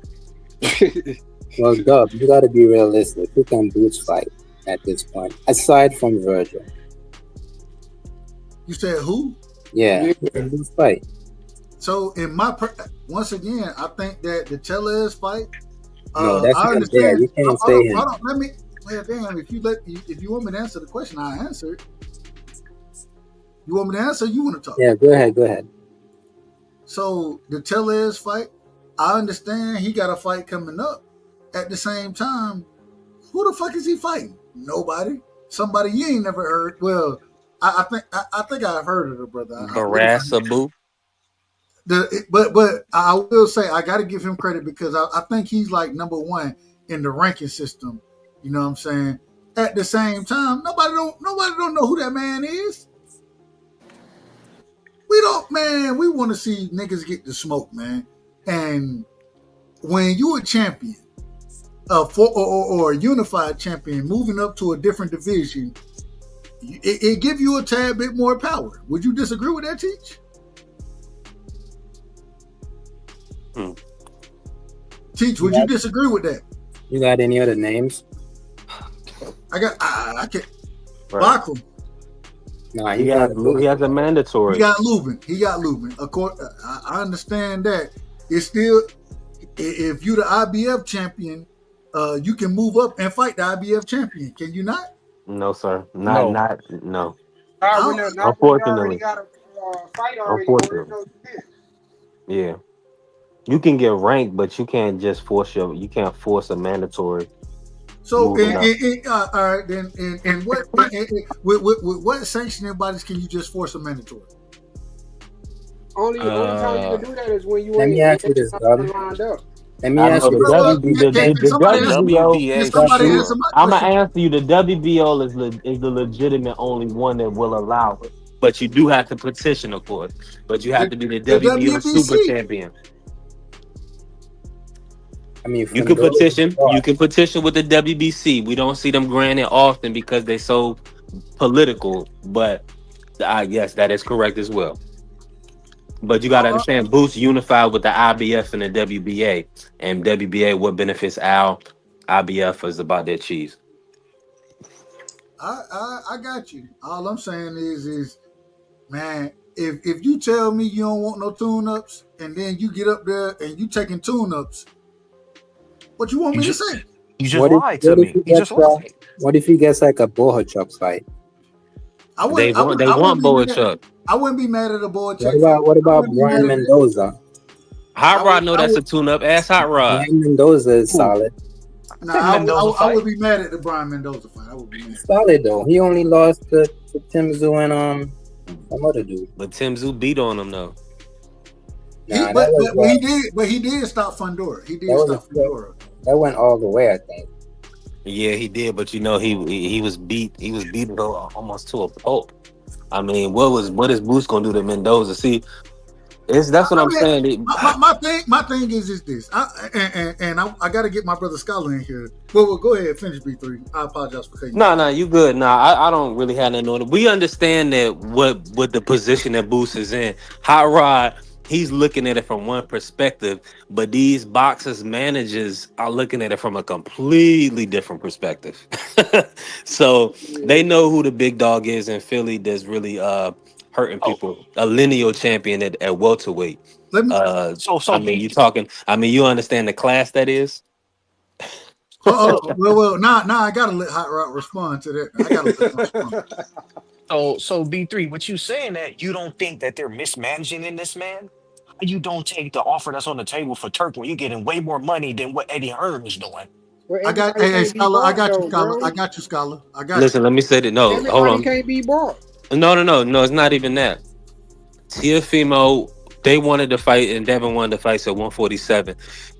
Well, Dub, you gotta be realistic. Who can Boots fight at this point? Aside from Virgil. You said who? Yeah, who can Boots fight? So in once again, I think that the Tellez fight. No, that's I not understand. there. You can't say him. Hold on, let me. Well, damn. If you want me to answer the question, I answer it. You want me to answer? You want to talk? Yeah, go ahead. So the Tellez fight, I understand he got a fight coming up. At the same time, who the fuck is he fighting? Nobody. Somebody you ain't never heard. Well, I think I've heard of the brother. Barasabu. But I will say I got to give him credit because I think he's like number one in the ranking system. You know what I'm saying? At the same time, nobody don't know who that man is. We don't, man. We want to see niggas get the smoke, man. And when you a champion, or a unified champion, moving up to a different division, it give you a tad bit more power. Would you disagree with that, Teach? Teach, would you disagree with that? You got any other names? I can't. Right. Bachram. Nah, He has a mandatory. He got Lubin. Of course, I understand that. It's still, if you the IBF champion, you can move up and fight the IBF champion. Can you not? No, sir. No. No. Unfortunately. Unfortunately. Yeah. You can get ranked, but you can't just force a mandatory. So, all right, then, and what with what sanctioning bodies can you just force a mandatory? Only time you can do that is when you Let me ask you this, Dub. lined up. Let me ask you this. I'm gonna answer you. The WBO is the legitimate only one that will allow it, but you do have to petition, of course. But you have to be the WBO super champion. I mean, you can petition. You can petition with the WBC. We don't see them granted often because they're so political. But yes, that is correct as well. But you got to understand, Boost unified with the IBF and the WBA, and WBA what benefits Al. IBF is about their cheese. I got you. All I'm saying is, man, if you tell me you don't want no tune-ups, and then you get up there and you taking tune-ups, what you want me to say? You just lied to me. You just lied. What if he gets like a Bohachuk fight? They want Bohachuk. I wouldn't be mad at a Bohachuk. What about Brian Mendoza? Hot Rod know that's a tune-up. Ass Hot Rod. Brian Mendoza is solid. I would be mad at the Brian Mendoza fight. I would be mad. Solid though. He only lost to Tim Tszyu and some other dude. But Tim Tszyu beat on him though. But he did stop Fundora. He did stop Fundora. That went all the way, I think. Yeah, he did, but you know he was beat. He was beaten almost to a pulp. I mean, what is Boost gonna do to Mendoza? See, that's what I'm saying. My thing is this. I got to get my brother Scholar in here. Well, go ahead, finish B3. I apologize for cutting you. No, you good. I don't really have nothing on it. We understand that what the position that Boost is in. Hot Rod, he's looking at it from one perspective, but these boxers managers are looking at it from a completely different perspective. So they know who the big dog is in Philly that's really hurting people. A lineal champion at welterweight. You understand the class that is? Now I gotta let Hot Rod respond to that. I gotta let him respond. So B3, what you saying that you don't think that they're mismanaging in this man? You don't take the offer that's on the table for Turk when you're getting way more money than what Eddie Hearn is doing. I got Scholar. I got you, Scholar. I got you, Scholar. I got Listen, let me say that. No, hold on. Can't be bought. No, it's not even that. Tiafimo, they wanted to fight, and Devin wanted to fight at 147.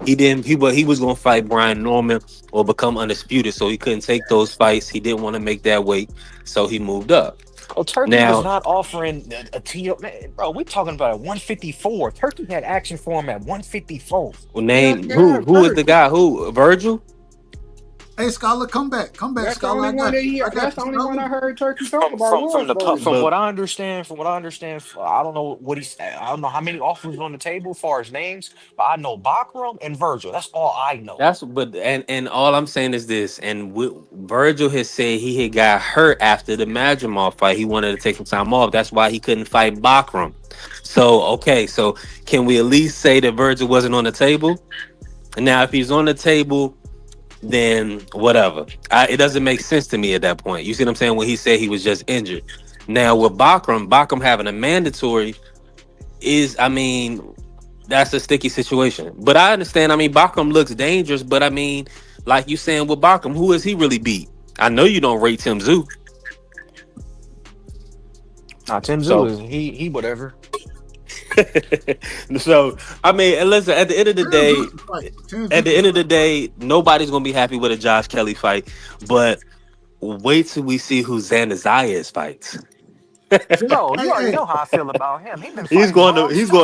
He didn't. He was going to fight Brian Norman or become undisputed, so he couldn't take those fights. He didn't want to make that weight, so he moved up. Oh, Turkey was not offering a TO. Man, bro, we're talking about 154. Turkey had action for him at 154. Well, who is the guy? Who? Virgil? Hey, Scholar, come back, That's Scholar. That's the only one I heard Turkey talk about. From what I understand, I don't know what he's. I don't know how many offers on the table as far as names, but I know Bakram and Virgil. That's all I know. And all I'm saying is this. And Virgil has said he had got hurt after the Madrimov fight. He wanted to take some time off. That's why he couldn't fight Bakram. So can we at least say that Virgil wasn't on the table? Now, if he's on the table, then whatever. It doesn't make sense to me at that point. You see what I'm saying? When he said he was just injured. Now with Bakram having a mandatory that's a sticky situation. But I understand. Bakram looks dangerous, but like you saying with Bakram, who is he really beat? I know you don't rate Tim Tszyu. Tim Tszyu is he whatever. So and listen, at the end of the day, nobody's gonna be happy with a Josh Kelly fight. But wait till we see who Xander Zayas fights. No, you already know how I feel about him. He's going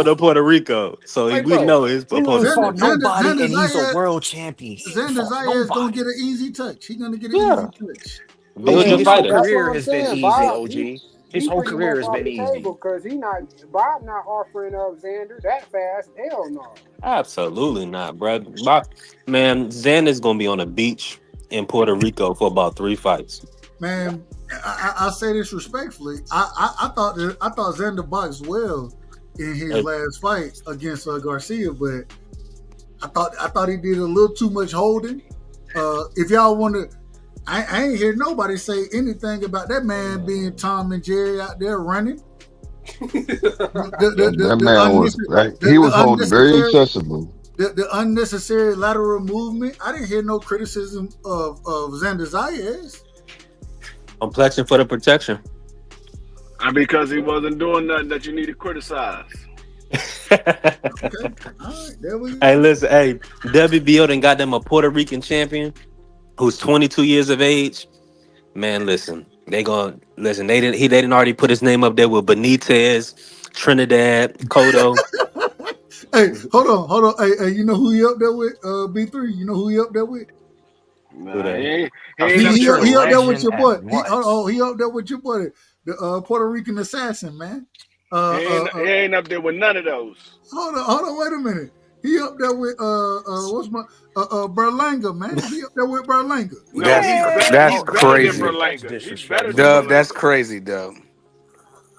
to Puerto Rico, so we know his opponent. Nobody, and he's a world champion. Xander Zayas gonna get an easy touch. He's gonna get an easy touch. His whole career has been easy, OG. His whole career has been easy. Because Bob not offering up Xander that fast. Hell no. Absolutely not, bro. Man, Xander's gonna be on a beach in Puerto Rico for about 3 fights. Man, I say this respectfully. I thought Xander boxed well in his last fight against Garcia, but I thought he did a little too much holding. If y'all want to. I ain't hear nobody say anything about that man being Tom and Jerry out there running. That man was holding very accessible. The unnecessary lateral movement. I didn't hear no criticism of Xander Zayas. Complexion for the protection. Because he wasn't doing nothing that you need to criticize. Okay. All right, there we go. Hey, listen, WBO done got them a Puerto Rican champion who's 22 years of age. Man, listen, they didn't already put his name up there with Benitez, Trinidad, Cotto. Hey, hold on. Hey, you know who he up there with? B3. You know who he up there with? He up there with your boy. He up there with your boy, the Puerto Rican assassin, man. He ain't up there with none of those. Hold on, wait a minute. He up there with what's my Berlanga, man. He up there with Berlanga. No, That's he's better than crazy. Berlanga. He's better than Dub, Berlanga. that's crazy, Dub.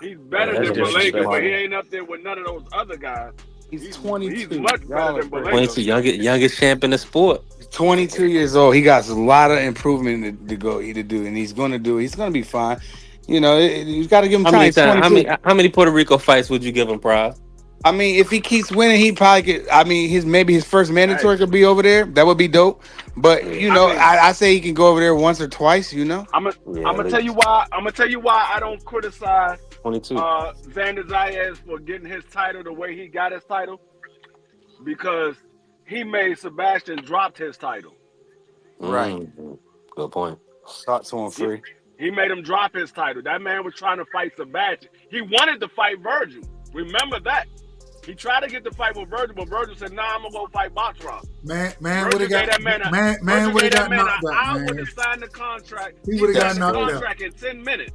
He's better Yeah, than that's Berlanga, but disrespectful. he ain't up there with none of those other guys. He's 22. He's much better than Berlanga. 22, youngest champ in the sport. 22 years old. He got a lot of improvement to do, and he's going to do it. He's going to be fine. You know, you got to give him time. He's 22. How many Puerto Rico fights would you give him, Prize? I mean, if he keeps winning, he probably get. I mean, his first mandatory could be over there. That would be dope. But you know, I say he can go over there once or twice. You know, I'm gonna tell you why. I'm gonna tell you why I don't criticize 22. Xander Zayas for getting his title the way he got his title, because he made Sebastian dropped his title. Right. Good point. Talk to him free. He made him drop his title. That man was trying to fight Sebastian. He wanted to fight Virgil. Remember that. He tried to get the fight with Virgil, but Virgil said, "Nah, I'm gonna go fight Boxrock." Man would have got knocked out, an hour man. to sign the contract. He would have got signed knocked the out. contract in 10 minutes.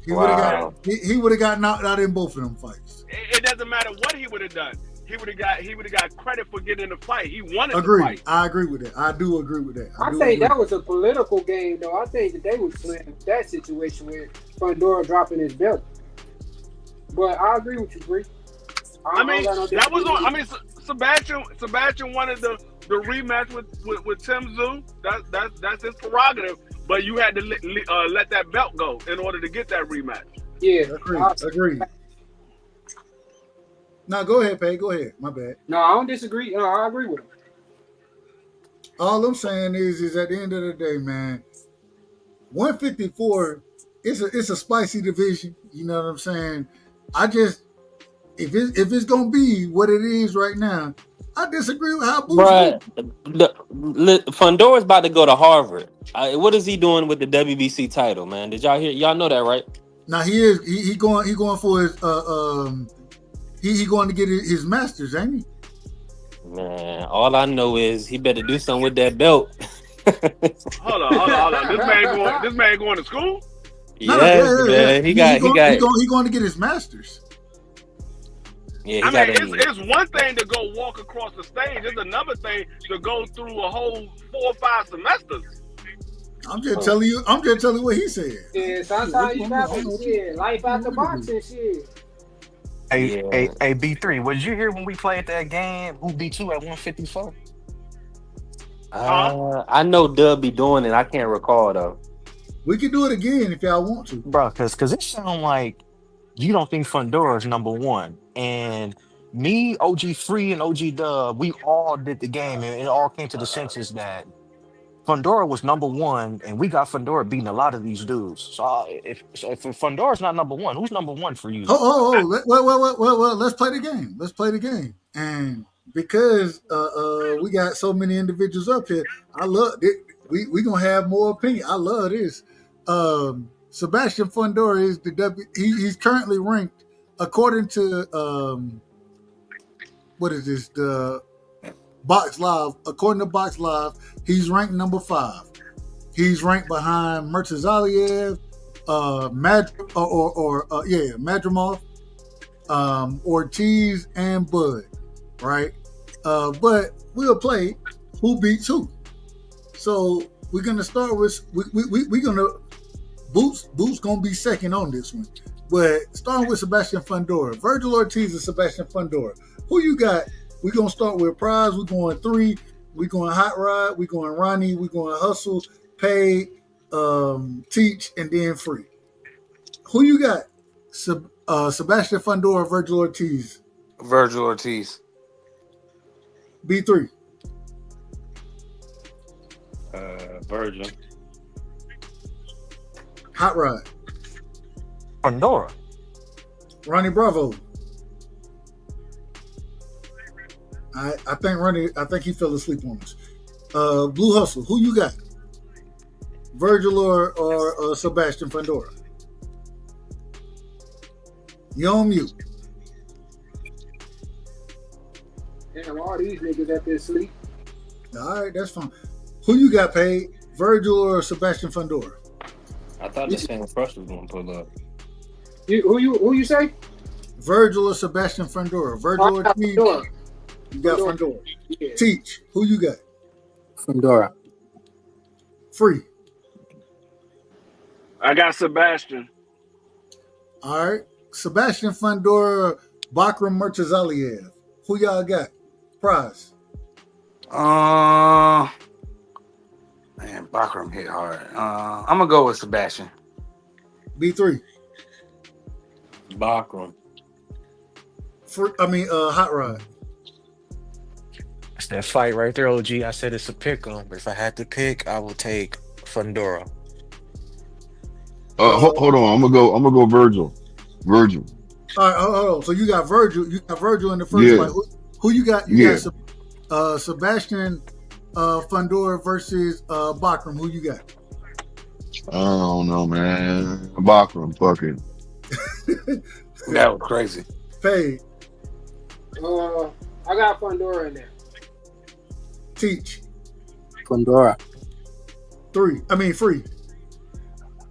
He would have got knocked out in both of them fights. It doesn't matter what he would have done. He would have got credit for getting in the fight. He wanted to fight. I agree with that. I do agree with that. I think that was a political game, though. I think that they was playing that situation with Fundora dropping his belt. But I agree with you, Bree. Sebastian wanted the rematch with Tim Tszyu. That's his prerogative. But you had to let that belt go in order to get that rematch. Yeah, Agreed. No, go ahead, Pay. Go ahead. My bad. No, I don't disagree. No, I agree with him. All I'm saying is at the end of the day, man, 154, it's a spicy division. You know what I'm saying? I just if it's gonna be what it is right now, I disagree with how Boots. Fundora's about to go to Harvard. What is he doing with the WBC title, man? Did y'all hear? Y'all know that, right? Now he going for his he going to get his masters, ain't he? Man, all I know is he better do something with that belt. Hold on. This man going to school? Man. He going to get his masters. Yeah, it's one thing to go walk across the stage. It's another thing to go through a whole 4 or 5 semesters. I'm just telling you what he said. Yeah, sometimes you got to shit. Life after boxing shit. Hey, B3, what did you hear when we played that game? Who beat you at 154? I know Dub be doing it. I can't recall though. We can do it again if y'all want to, bro. Because it sounds like you don't think Fundora is number one, and me, OG Free, and OG Dub, we all did the game, and it all came to the senses that Fundora was number one, and we got Fundora beating a lot of these dudes. So if Fundora's not number one, who's number one for you? Well, let's play the game. And because we got so many individuals up here, I love it. We gonna have more opinion. I love this. Sebastian Fundora is he's currently ranked according to what is this, the Box Live. According to Box Live, he's ranked number 5. He's ranked behind Murtazaliev, Madrimov, Ortiz, and Bud, right? But we'll play who beats who. So we're gonna start with we're gonna Boots gonna be second on this one. But starting with Sebastian Fundora, Virgil Ortiz and Sebastian Fundora. Who you got? We're gonna start with Prize. We're going 3. We're going Hot Rod. We're going Ronnie. We're going Hustle, Pay, Teach, and then Free. Who you got? Sebastian Fundora, Virgil Ortiz. Virgil Ortiz. B3. Virgil. Hot Rod. Fundora. Ronnie Bravo. I think Ronnie. I think he fell asleep on us. Blue Hustle. Who you got? Virgil or Sebastian Fundora? You on mute. Damn, all these niggas at their sleep. All right, that's fine. Who you got, Paid? Virgil or Sebastian Fundora? I thought this thing Crush was gonna pull up. Who you say? Virgil or Sebastian Fundora? Virgil or Keith? Fundora. You got Fundora. Yeah. Teach. Who you got? Fundora. Free. I got Sebastian. All right. Sebastian Fundora, Bakram Murtazaliev. Who y'all got? Prize. Man, Bakram hit hard. I'm gonna go with Sebastian. B3. Bakram. Hot Rod. That's that fight right there, OG. I said it's a pick 'em, but if I had to pick, I would take Fundora. Hold on. I'm gonna go Virgil. Virgil. All right, hold on. So you got Virgil. You got Virgil in the first Yeah. fight. Who you got? You Yeah. got Sebastian Fundora versus Bakram. Who you got? I don't know, man. Bakram, fucking. That was crazy. Paid. I got Fundora in there. Teach. Fundora. Free.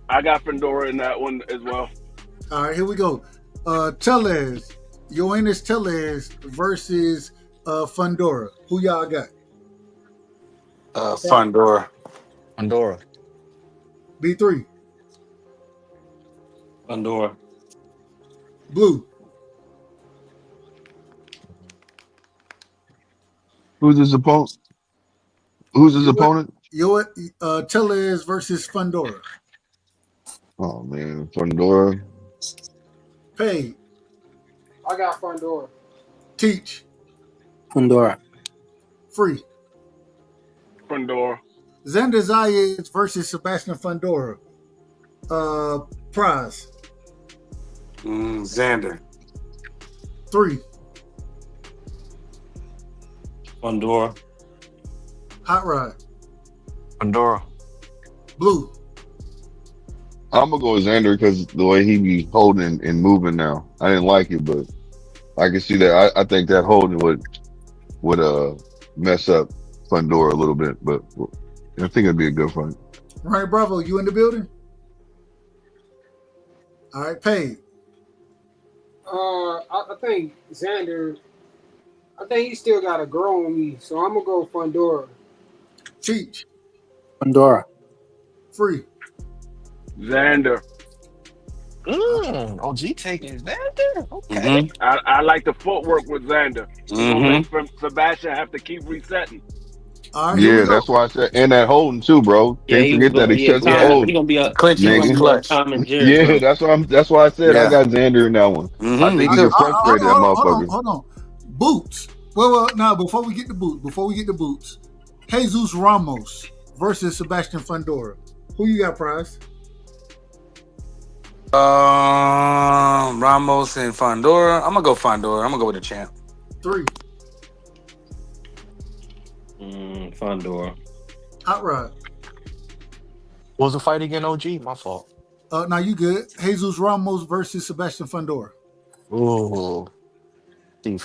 I got Fundora in that one as well. All right, here we go. Tellez. Yoenis Tellez versus Fundora. Who y'all got? Fundora. Fundora. B3. Fundora. Blue. Who's his opponent? Tellez versus Fundora. Oh man, Fundora. Paid. I got Fundora. Teach. Fundora. Free. Fundora. Xander Zayed versus Sebastian Fundora. Prize. Xander. 3. Fundora. Hot Rod. Fundora. Blue. I'm gonna go with Xander because the way he be holding and moving now. I didn't like it, but I can see that. I think that holding would mess up Fundora a little bit, but I think it'd be a good fight. Right, Bravo, you in the building? All right, Paid. I think Xander. I think he still got to grow on me, so I'm gonna go Fundora. Teach. Fundora. Free. Xander. OG taking Xander. Okay. I like the footwork with Xander. Mm-hmm. Sebastian have to keep resetting. All right, Yeah, that's why I said, and that holding too, bro. Can't forget that excessive hold. He gonna be a clutch. Yeah, that's why I said I got Xander in that one. I think he can frustrate that motherfucker. Hold on. Boots. Well, now before we get to boots, Jesus Ramos versus Sebastian Fundora. Who you got, Prize? Ramos and Fundora. I'm gonna go Fundora. I'm gonna go with the champ. 3. Fundora. Hot Rod. What was the fight again, OG? My fault. Now you good. Jesus Ramos versus Sebastian Fundora. Ooh. See,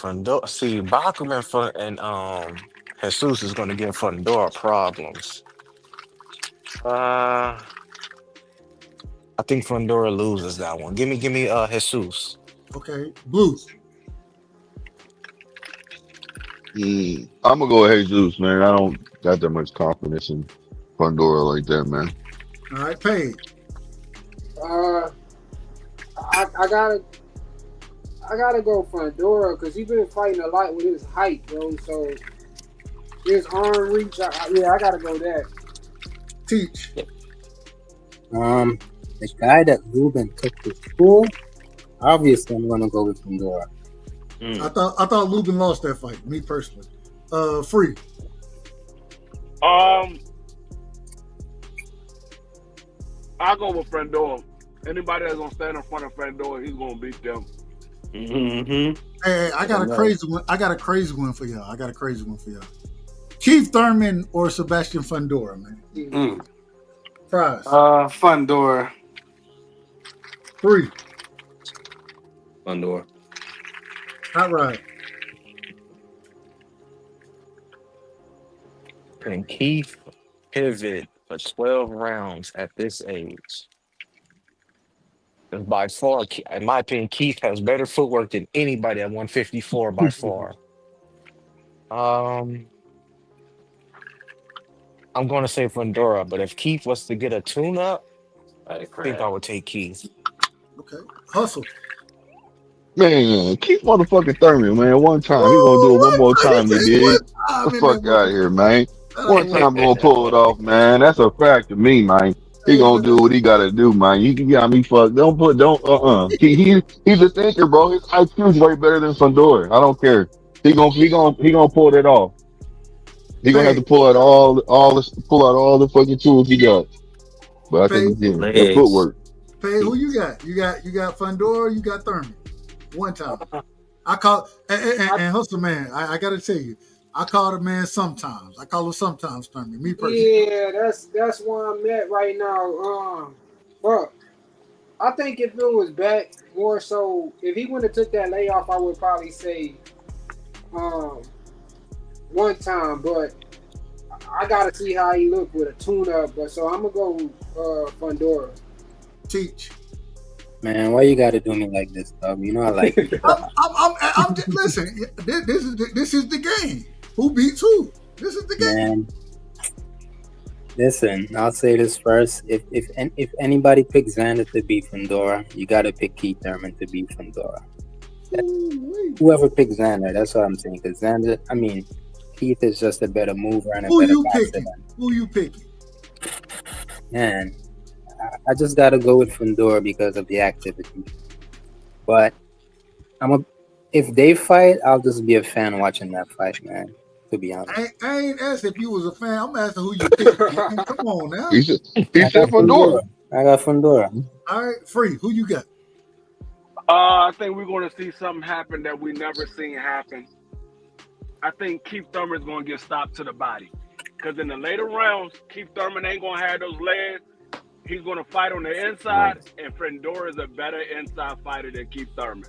Bakram and Jesus is going to give Fundora problems. I think Fundora loses that one. Give me Jesus. Okay. Blue. I'm gonna go with Jesus, man. I don't got that much confidence in Fundora like that, man. All right, Paid. I gotta go Fundora because he's been fighting a lot with his height, bro. So his arm reach, I gotta go that. Teach. The guy that Ruben took to school. Obviously, I'm gonna go with Fundora. I thought Lubin lost that fight. Me personally. Free. I'll go with Fundora. Anybody that's gonna stand in front of Fundora, he's gonna beat them. Hey, I got a crazy one. I got a crazy one for y'all. Keith Thurman or Sebastian Fundora, man. Prize. Fundora. 3. Fundora. Hot Rod. Can Keith pivot for 12 rounds at this age? By far, in my opinion, Keith has better footwork than anybody at 154 by far. Um, I'm going to say Fundora, but if Keith was to get a tune-up, I think I would take Keith. Okay. Hustle. Man, keep motherfucking Thurman, man. One time. He gonna do it Woo, one more what? He time, you said he dig? was time The in fuck out of here, man. One that. time gonna pull it off, man. That's a fact to me, man. He Hey, gonna do what he gotta do, man. You got me fucked. He's a thinker, bro. His IQ is way better than Fundora. I don't care. He gonna pull that off. He gonna have Pay, to pull out all the fucking tools he got. But I pay, think again, that Legs. footwork. pay. Who you got? You got Fundora. You got Thurman. One time. I call and Hustle man. I gotta tell you, I call the man sometimes. I call him sometimes Thurman. Me personally. Yeah, that's where I'm at right now. Bro, I think if it was back more so, if he wouldn't have took that layoff, I would probably say one time. But I gotta see how he look with a tune-up. But so I'm gonna go Fundora. Teach. Man, why you gotta do me like this, dog? You know I like you. I'm just listen. This is the game. Who beats who? This is the game. Man, listen, I'll say this first. If anybody picks Xander to beat Fundora, you gotta pick Keith Thurman to beat Fundora. Whoever picks Xander, that's what I'm saying. Because Xander, I mean, Keith is just a better mover and a Who better you boxer picking? than. Who you picking? Man, I just gotta go with Fundora because of the activity. But if they fight, I'll just be a fan watching that fight, man. To be honest. I ain't asked if you was a fan. I'm asking who you pick. Man. Come on now. He said I got Fundora. Fundora. All right, Free. Who you got? I think we're going to see something happen that we never seen happen. I think Keith Thurman's going to get stopped to the body. Because in the later rounds, Keith Thurman ain't going to have those legs. He's going to fight on the inside, and Fundora is a better inside fighter than Keith Thurman.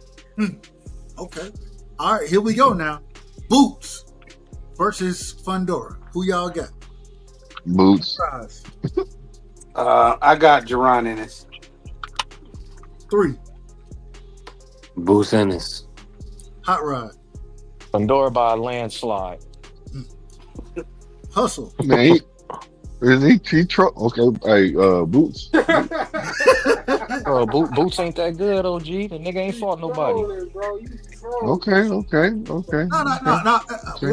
Okay. All right, here we go now. Boots versus Fundora. Who y'all got? Boots. I got Jerron Ennis. 3. Boots Ennis. Hot Rod. Fundora by a landslide. Hustle. Man, okay, hey, Boots. Bro, Boots ain't that good, OG. The nigga ain't fought nobody. Okay. No.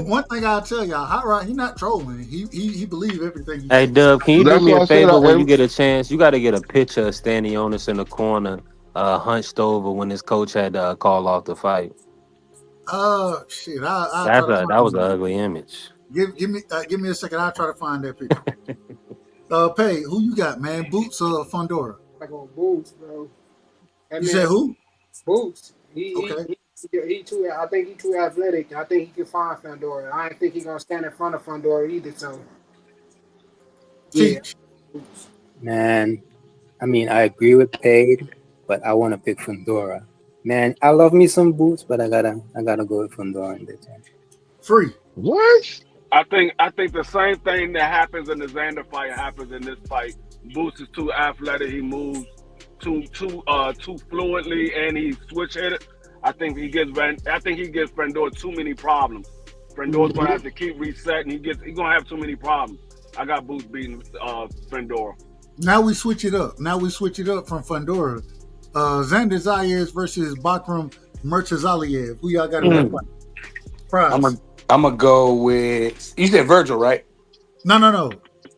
One thing I'll tell y'all, Hot Rod, he not trolling. He believe everything he Hey, says. Dub, can you do That's me why a I said favor when you get a chance? You got to get a picture of Stanionis in the corner, hunched over when his coach had to call off the fight. Shit. I'll try to That find was an it. ugly image. Give me a second. I'll try to find that picture. Pay, who you got, man? Boots or Fundora? I go Boots, bro. You said who? Boots. Okay. He too. I think he too athletic. I think he can find Fundora. I don't think he's gonna stand in front of Fundora either. So, yeah. Man, I mean, I agree with Paid, but I want to pick Fundora. Man, I love me some Boots, but I gotta go with Fundora in this one. Free. What? I think the same thing that happens in the Xander fight happens in this fight. Boots is too athletic. He moves too fluently, and he switch hit it. I think he gives Fundora too many problems. Fundora's gonna have to keep resetting. He's gonna have too many problems. I got Boots beating Fundora. Now we switch it up. From Fundora. Xander Zayas versus Bakram Murtazaliev. Who y'all got in that fight? Prize. I'm gonna go with. You said Virgil, right? No.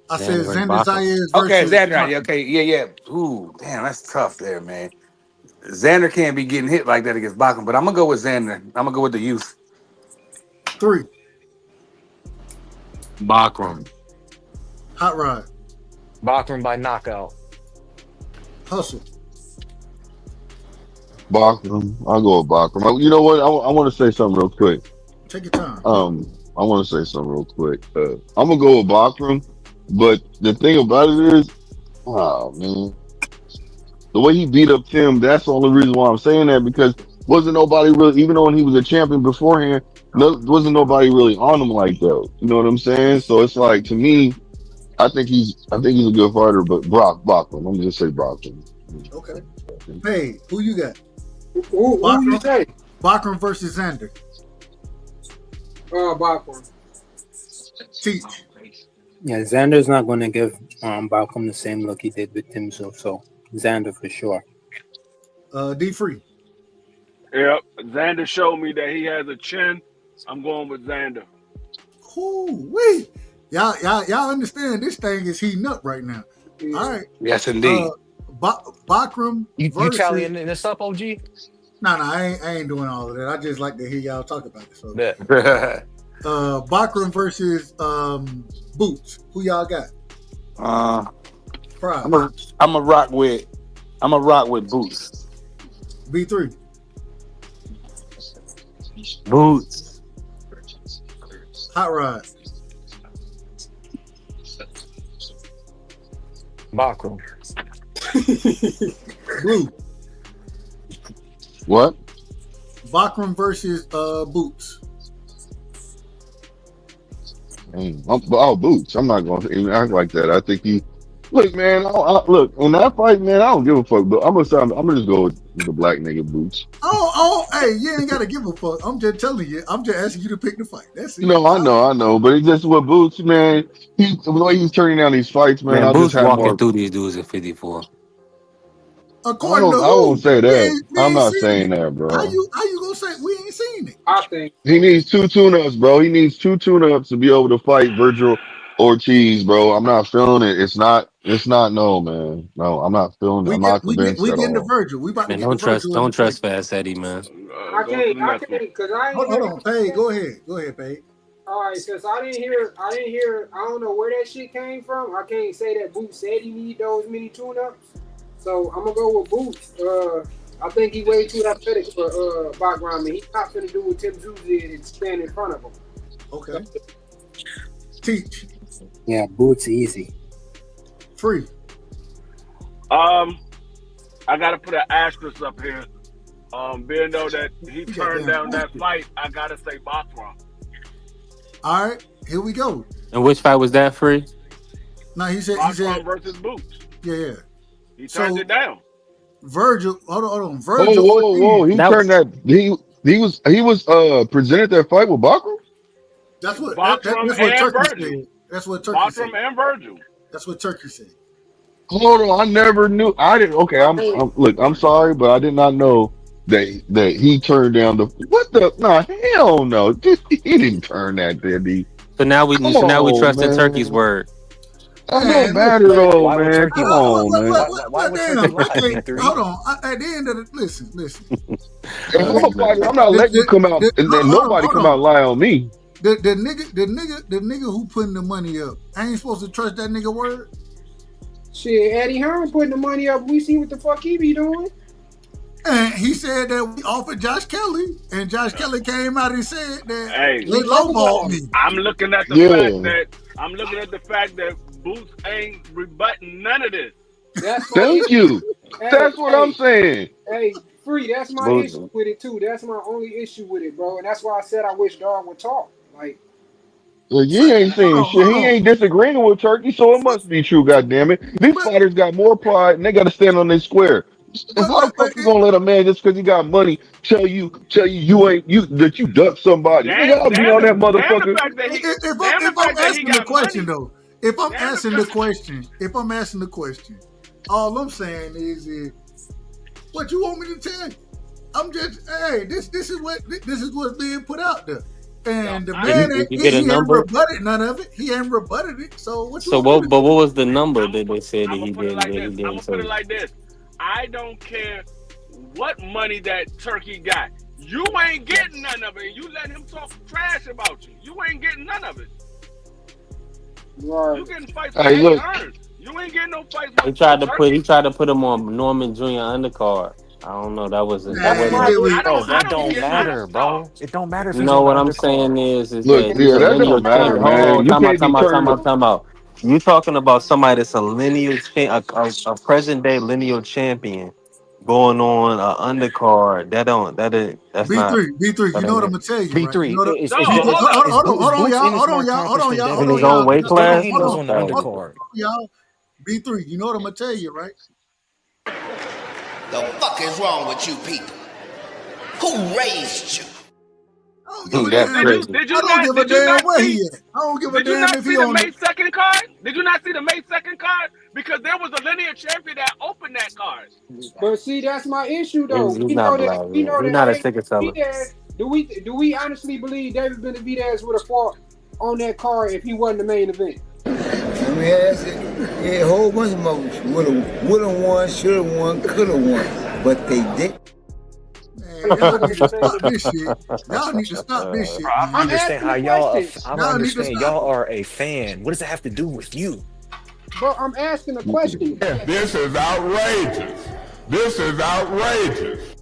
I said Xander Zayas versus. Okay, Xander. Okay, yeah. Ooh, damn, that's tough there, man. Xander can't be getting hit like that against Bachman, but I'm gonna go with Xander. I'm gonna go with the youth. 3. Bakram. Hot Rod. Bachman by knockout. Hustle. Bachram. I'll go with Bachram. You know what? I want to say something real quick. Take your time. I want to say something real quick. I'm gonna go with Bachram, but the thing about it is, oh man, the way he beat up Tim, that's the only reason why I'm saying that, because wasn't nobody really, even though when he was a champion beforehand, wasn't nobody really on him like that. You know what I'm saying? So it's like, to me, I think he's a good fighter, but Bachram. Let me just say Bachram. Okay. Hey, who you got? Who you say? Bachram versus Xander. Bachram. Teach. Yeah, Xander's not going to give Balcom the same look he did with Tim Zoo, so Xander for sure. D Free. Yep. Xander showed me that he has a chin. I'm going with Xander. Wait. Y'all understand this thing is heating up right now. All right. Yes, indeed. Bachram You versus... tallying this up, OG? No, I ain't doing all of that. I just like to hear y'all talk about it. So, Bachram versus Boots. Who y'all got? I'm a rock with Boots. B3. Boots. Hot Rod. Bachram. Blue. What? Bachram versus Boots. Boots. I'm not going to even act like that. I think he. Look, man. Look, in that fight, man, I don't give a fuck. But I'm gonna just go with the black nigga Boots. Hey, you ain't gotta give a fuck. I'm just telling you. I'm just asking you to pick the fight. That's it. No, I know. But it's just with Boots, man. The way he's turning down these fights, man. I Boots just have walking more. through these dudes at 54. According to I won't say that. we I'm ain't not seen saying it. that, bro. How you gonna say we ain't seen it? I think He needs 2 tune-ups, bro. He needs 2 tune-ups to be able to fight Virgil Ortiz, bro. I'm not feeling it. It's not. No, man. No, I'm not feeling it. I'm not convinced We at getting to all. Virgil. We about Man, to get to Virgil. don't trust Fast Eddie, man. I can't because I ain't Hold on, Paige. Go ahead, Paige. All right, since I didn't hear, I don't know where that shit came from. I can't say that Boots said he need those many tune-ups. So I'm gonna go with Boots. I think he way too athletic for Bachram, and he's not gonna do what Tim Zoo did and stand in front of him. Okay. Teach. Yeah, Boots easy. Free. I gotta put an asterisk up here. Being though that he turned down that fight, I gotta say Bachram. All right, here we go. And which fight was that, Free? No, he said versus Boots. Yeah. He turned it down. Virgil, hold on. Virgil. Whoa. He turned that. He was presented that fight with Bachram. That's what Bachram that's what and Turkey Virgil. said. That's what Turkey said. Bachram and Virgil. That's what Turkey said. Hold on, I never knew. I didn't. Okay, I'm sorry, but I did not know that he turned down the what the. No, hell no. He didn't turn that, did he? So now we trust the Turkey's word. That don't matter though, Why would man. Turkey Come lie? on, man. Why would Turkey lie? Hold on. At the end of the listen. I'm not letting you come out and then nobody come out and lie on me. The nigga who putting the money up, I ain't supposed to trust that nigga word. Shit, Eddie Hearn putting the money up. We see what the fuck he be doing. And he said that we offered Josh Kelly, and Josh Kelly came out and said that Hey, they lowballed me. I'm looking at the fact that Boots ain't rebutting none of this. Thank you. That's what I'm saying. Hey, Free, that's my issue with it too. That's my only issue with it, bro. And that's why I said I wish Dog would talk. Like, Well, you ain't saying shit. He ain't disagreeing with Turkey, so it must be true. Goddamn it, these fighters got more pride, and they got to stand on their square. And how the fuck you gonna let a man just because he got money tell you that you duck somebody? Nigga, I'll be on that motherfucker. If I'm asking the question though, if I'm asking the question, all I'm saying is what you want me to tell you. I'm just this is what's being put out there. And the man he ain't rebutted none of it. He ain't rebutted it. So what was the number that they said that he didn't? I'm gonna put it like this. I don't care what money that Turkey got. You ain't getting none of it. You let him talk trash about you. You ain't getting none of it. Right. You getting fights Hey, look. You ain't getting no fights. He tried to put him on Norman Jr. undercard. I don't know. That wasn't. That don't matter, bro. It don't matter if you know what I'm saying is look, that he's a that lineal don't matter, champion. man. You can't be Time out. You talking about somebody that's a lineal a present day lineal champion going on an undercard. That's not B3. You know what I'm gonna tell you, right? B3. You know Hold on, y'all. in his own weight class. He knows on the undercard. Y'all, B3. You know what I'm gonna tell you, right? The fuck is wrong with you people? Who raised you? That's crazy. Did you I don't not? give a Did you damn not where see? he at. I don't give a Did you damn not if see he the on May the. 2nd card? Did you not see the May 2nd card? Because there was a linear champion that opened that card. But see, that's my issue though. He's We know not that. black. We know He's that not a David ticket seller. Benavidez. Do we honestly believe David Benavidez would have fought on that card if he wasn't the main event? I mean, yeah, a whole bunch of moves. Would've won, should've won, could've won, but they didn't. Man, y'all need to stop this shit. Y'all need to stop this shit. Bro, I Man. don't understand how y'all. I don't Y'all need to understand. stop. Y'all are a fan. What does that have to do with you? But I'm asking a question. This is outrageous. This is outrageous.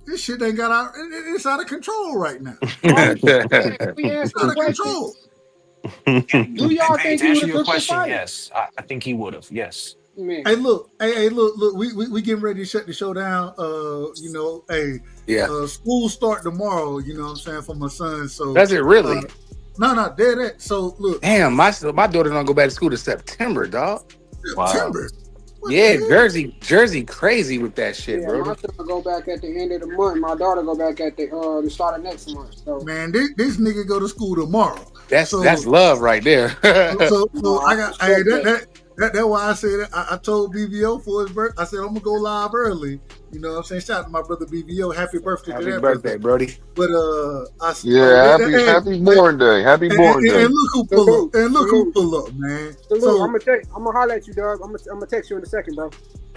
This shit ain't got out. It's out of control right now. We It's asked out a of question. control. Do y'all Hey, think to he would answer have your took the question, fight? yes, I think he would have. Yes. Man. Hey, look. We getting ready to shut the show down. School start tomorrow. You know what I'm saying, for my son. So Does it really? No, dead that. So look. Damn, my daughter don't go back to school to September, dog. September. Yeah, Jersey crazy with that shit, Yeah, bro. my son go back at the end of the month. My daughter go back at the start of next month. So Man, this nigga go to school tomorrow. That's love right there. So I got that's why I said I told BVO for his birthday. I said I'm gonna go live early. You know what I'm saying? Shout out to my brother BVO. Happy birthday to Happy that birthday, Brody. But happy born day. Happy born day. and look who pull up. And look who pull up, man. Salute. So I'm gonna holler at you, dog. I'm gonna text you in a second, bro.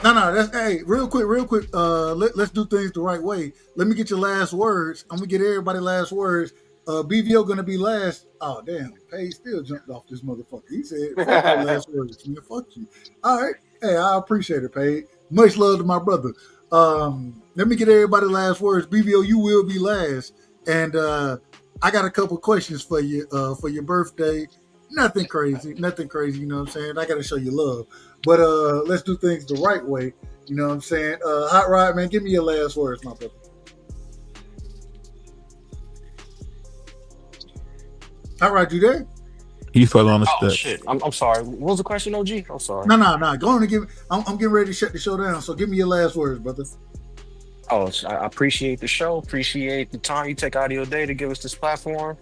no, that's real quick. Let's do things the right way. Let me get your last words. I'm gonna get everybody last words. BVO gonna be last. Oh damn, Paige still jumped off this motherfucker. He said, "Fuck your last words, man. Fuck you." All right, hey, I appreciate it, Paige. Much love to my brother. Let me get everybody last words. BVO, you will be last, and I got a couple questions for you for your birthday. Nothing crazy. You know what I'm saying? I got to show you love, but let's do things the right way. You know what I'm saying? Hot Rod, man, give me your last words, my brother. All right, you there? He fell on the Oh steps. shit! I'm sorry. What was the question, OG? I'm sorry. No. Go on and give. I'm getting ready to shut the show down. So give me your last words, brother. Oh, I appreciate the show. Appreciate the time you take out of your day to give us this platform.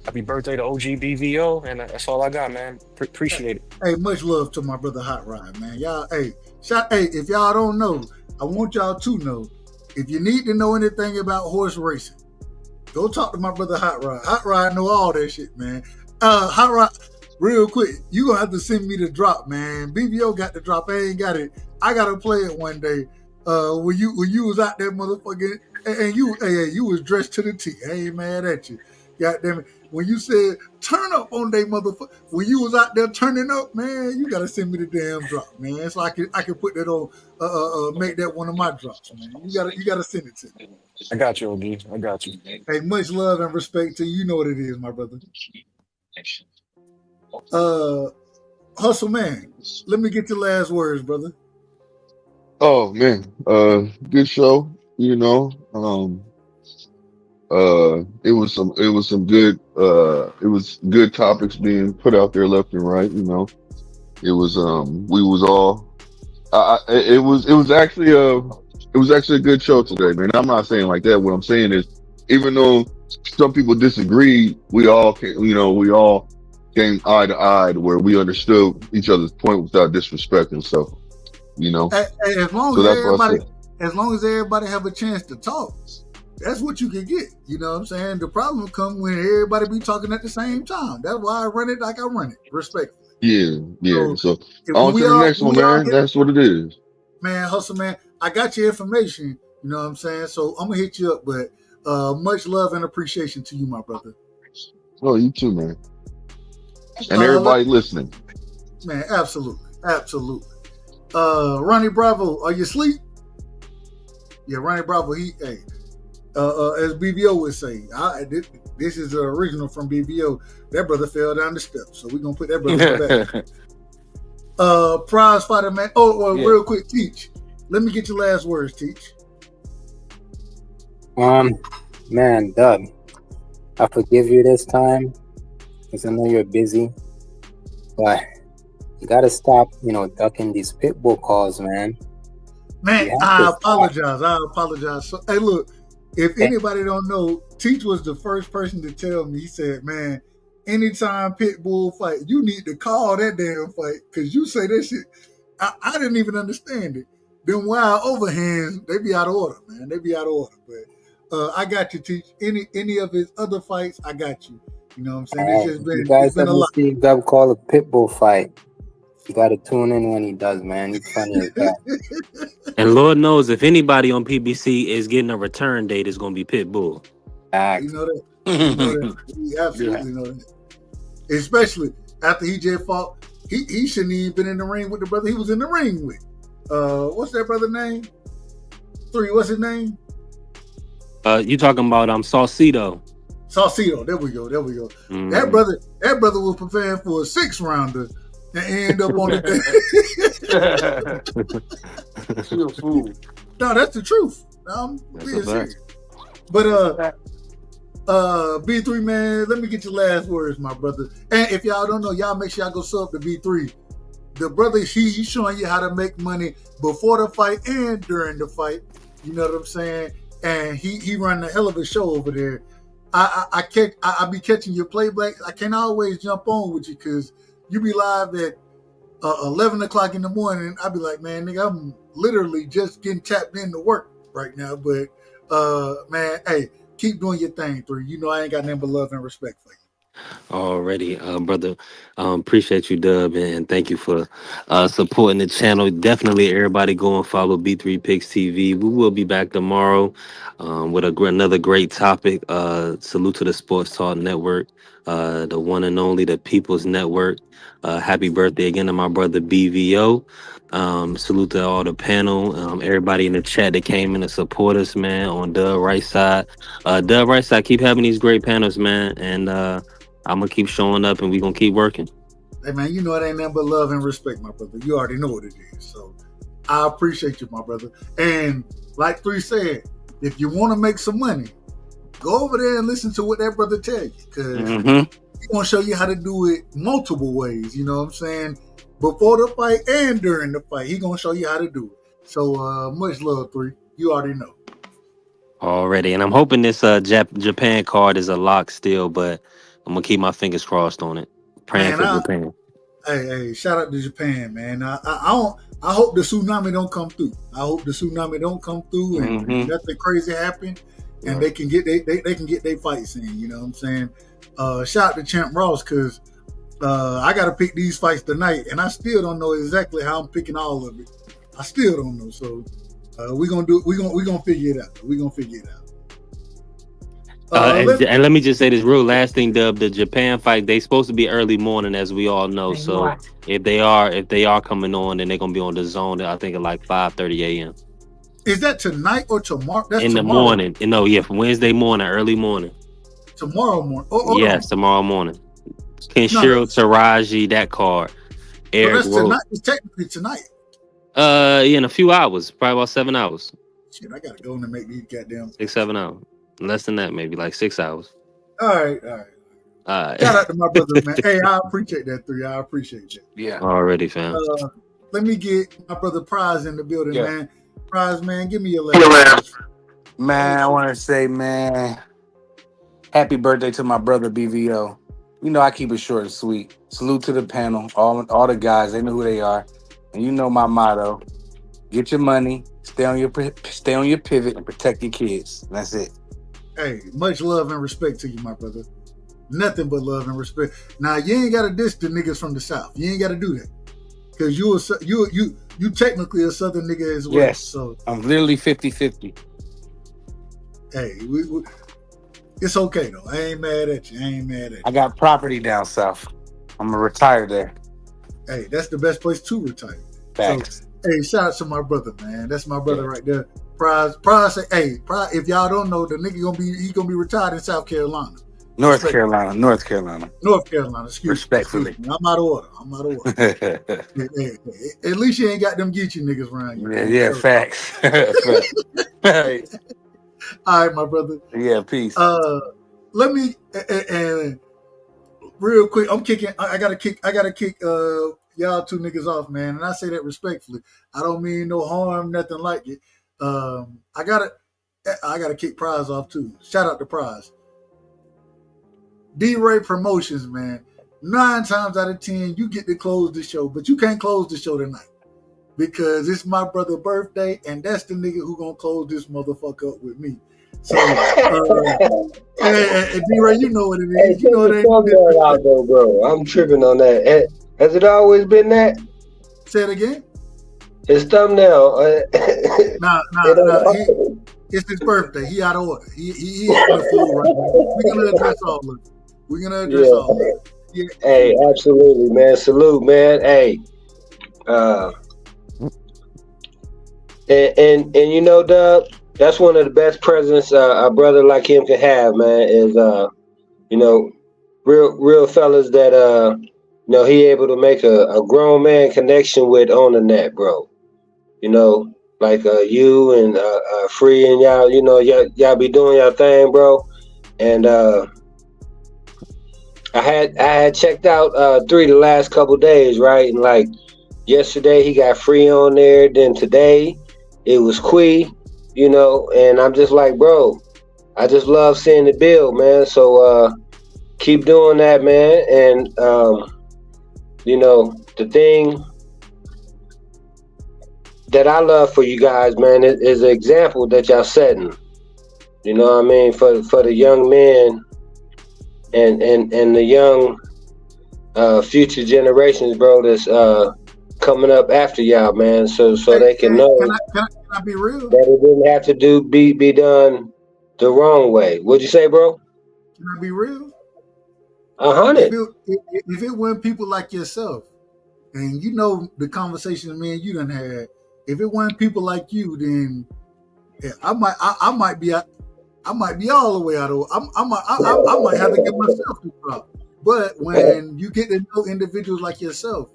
Happy birthday to OG BVO, and that's all I got, man. Appreciate it. Hey, much love to my brother Hot Rod, man. Y'all, if y'all don't know, I want y'all to know. If you need to know anything about horse racing, go talk to my brother Hot Rod. Hot Rod know all that shit, man. Hot Rod, real quick, you gonna have to send me the drop, man. BVO got the drop. I ain't got it. I gotta play it one day. When you was out there, motherfucking, and you was dressed to the T. I ain't mad at you. Goddamn it. When you said turn up on they motherfucker, when you was out there turning up, man, you gotta send me the damn drop, man. So I can put that on, make that one of my drops, man. You gotta send it to me. I got you, OG. I got you. Hey, much love and respect to you. You know what it is, my brother. Hustle man, let me get your last words, brother. Oh man, good show. You know, it was some good, it was good topics being put out there left and right. You know, it was, we was all, it was actually a good show today, man. I'm not saying like that. What I'm saying is, even though some people disagreed, we all came eye to eye to where we understood each other's point without disrespecting. So, you know, Hey, as long as everybody have a chance to talk, that's what you can get. You know what I'm saying? The problem comes when everybody be talking at the same time. That's why I run it like I run it, respectfully. Yeah. So on to the next one, man. That's what it is. Man, Hustle man, I got your information. You know what I'm saying? So I'm gonna hit you up, but much love and appreciation to you, my brother. Oh, you too, man. And everybody listening. Man, absolutely. Ronnie Bravo, are you asleep? Yeah, Ronnie Bravo, as BVO would say, this is the original from BVO. That brother fell down the steps, so we're gonna put that brother back. Prize fighter, man. Real quick, Teach. Let me get your last words, Teach. Man, Doug, I forgive you this time because I know you're busy, but you gotta stop, ducking these pit bull calls, man. Man, You have I to start. apologize. I apologize. So, hey, look, if anybody don't know, Teach was the first person to tell me. He said, "Man, anytime Pitbull fight, you need to call that damn fight because you say that shit." I didn't even understand it. Them wild overhands, they be out of order, man. They be out of order. But I got you, Teach. Any of his other fights, I got you. You know what I'm saying? It's just You it's guys been a ever lot. see Gub call a Pitbull fight? You got to tune in when he does, man. He's funny as hell. And Lord knows if anybody on PBC is getting a return date, it's going to be Pitbull. You know that. You know that. We absolutely know that. Especially after he just fought. He shouldn't even been in the ring with the brother he was in the ring with. What's that brother's name? 3, what's his name? You talking about Saucedo? Saucedo. There we go. Mm. That brother was preparing for a 6-rounder and end up on the You a fool. No, that's the truth. I'm being serious. But B3, man, let me get your last words, my brother. And if y'all don't know, y'all make sure y'all go sub to B3. The brother, he's showing you how to make money before the fight and during the fight. You know what I'm saying? And he run a hell of a show over there. I be catching your playback. I can't always jump on with you because you be live at 11 o'clock in the morning. I be like, man, nigga, I'm literally just getting tapped into work right now. But man, hey, keep doing your thing, 3. You know I ain't got nothing but love and respect for you. Already, brother. Appreciate you, Dub, and thank you for supporting the channel. Definitely, everybody go and follow B3 Picks TV. We will be back tomorrow with another great topic. Salute to the Sports Talk Network, the one and only, the People's Network. Happy birthday again to my brother BVO. Salute to all the panel, everybody in the chat that came in to support us, man, on Dub Rightside. Dub Rightside, keep having these great panels, man, and I'm gonna keep showing up and we're gonna keep working. Hey man, you know it ain't nothing but love and respect, my brother. You already know what it is. So I appreciate you, my brother. And like 3 said, if you want to make some money, go over there and listen to what that brother tell you. Because he's gonna show you how to do it multiple ways. You know what I'm saying? Before the fight and during the fight, he's gonna show you how to do it. So much love, 3. You already know. Already. And I'm hoping this Japan card is a lock still, but I'm gonna keep my fingers crossed on it. Praying for Japan. Hey, shout out to Japan, man. I hope the tsunami don't come through. I hope the tsunami don't come through and nothing crazy happen, and they can get their fights in. You know what I'm saying? Shout out to Champ Ross because I got to pick these fights tonight, and I still don't know exactly how I'm picking all of it. I still don't know. So we're gonna figure it out. We're gonna figure it out. And let me just say this real last thing, Dub. The Japan fight, they supposed to be early morning, as we all know. So if they are coming on, then they're gonna be on the zone. I think at like 5:30 a.m. Is that tonight or tomorrow? That's in tomorrow. The morning. No, yeah, Wednesday morning, early morning. Tomorrow morning. Yes, tomorrow morning. Kenshiro Taraji, that card. Eric that's tonight. It's technically tonight. In a few hours, probably about 7 hours. Shit, I gotta go in and make these goddamn 6-7 hours. Less than that, maybe like 6 hours. All right. Shout out to my brother, man. Hey, I appreciate that, 3. I appreciate that. Yeah. Already, fam. Let me get my brother Prize in the building, man. Prize, man, give me your last. Man, I want to say, man, happy birthday to my brother BVO. You know I keep it short and sweet. Salute to the panel, all the guys. They know who they are, and you know my motto: get your money, stay on your pivot, and protect your kids. And that's it. Hey, much love and respect to you, my brother. Nothing but love and respect. Now you ain't gotta diss the niggas from the South. You ain't gotta do that because you technically a Southern nigga as well. Yes, so I'm literally 50-50. Hey, it's okay though. I ain't mad at you. I got property down south. I'm gonna retire there. Hey, that's the best place to retire. Thanks. So, hey, shout out to my brother, man. That's my brother right there. Prize say, hey, Prize, if y'all don't know, the nigga gonna be retired in South Carolina. North Carolina. Excuse Respectfully. me. I'm out of order. hey, at least you ain't got them Geechee niggas around you. Yeah, facts. All right, my brother. Yeah, peace. Let me and real quick. I gotta kick. Y'all y'all two niggas off, man. And I say that respectfully. I don't mean no harm, nothing like it. I gotta kick Prize off too. Shout out to Prize. D-Ray Promotions, man. 9 times out of 10, you get to close the show, but you can't close the show tonight because it's my brother's birthday, and that's the nigga who gonna close this motherfucker up with me. So, and D-Ray, you know what it is. Hey, you know it out though, bro. I'm tripping on that. Has it always been that? Say it again. His thumbnail. Nah. It's his birthday. He out of order. He in the fool right now. We're gonna address all of it. We're gonna address all of it. Yeah. Hey, absolutely, man. Salute, man. Hey. And you know, Dub, that's one of the best presents a brother like him can have, man, is you know, real fellas that you know, he able to make a grown man connection with on the net, bro. You know, like you and Free and y'all, you know, y'all be doing your thing, bro. And I had checked out 3 the last couple days, right? And like yesterday he got Free on there, then today it was Quee, you know, and I'm just like, bro, I just love seeing the build, man. So keep doing that, man. And you know, the thing that I love for you guys, man, is an example that y'all setting. You know what I mean? For the young men and the young future generations, bro, that's coming up after y'all, man. So they can know can I be real? that it didn't have to be done the wrong way. What'd you say, bro? Can I be real? 100. If it weren't people like yourself, and you know the conversations me and you done had, if it weren't people like you, then yeah, I might be all the way out of. I might have to get myself to drop. But when you get to know individuals like yourself,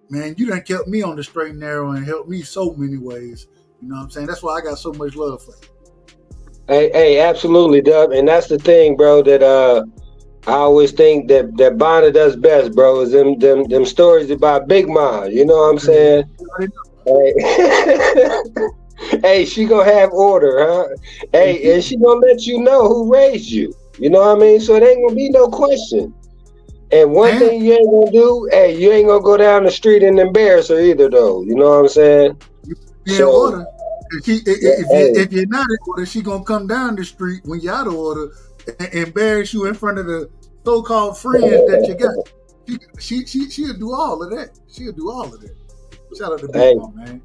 man, you done kept me on the straight and narrow and helped me so many ways. You know what I'm saying? That's why I got so much love for you. Hey, absolutely, Dub. And that's the thing, bro, that I always think that Bonner does best, bro, is them stories about Big Ma. You know what I'm saying? Hey. Hey, she gonna have order, huh? Hey, and she gonna let you know who raised you. You know what I mean? So it ain't gonna be no question. And one thing you ain't gonna do, hey, you ain't gonna go down the street and embarrass her either, though. You know what I'm saying? Be in order. If you're not in order, she gonna come down the street when you're out of order and embarrass you in front of the so-called friends that you got. She'll do all of that. She'll do all of that. Shout out to Big Mom, man.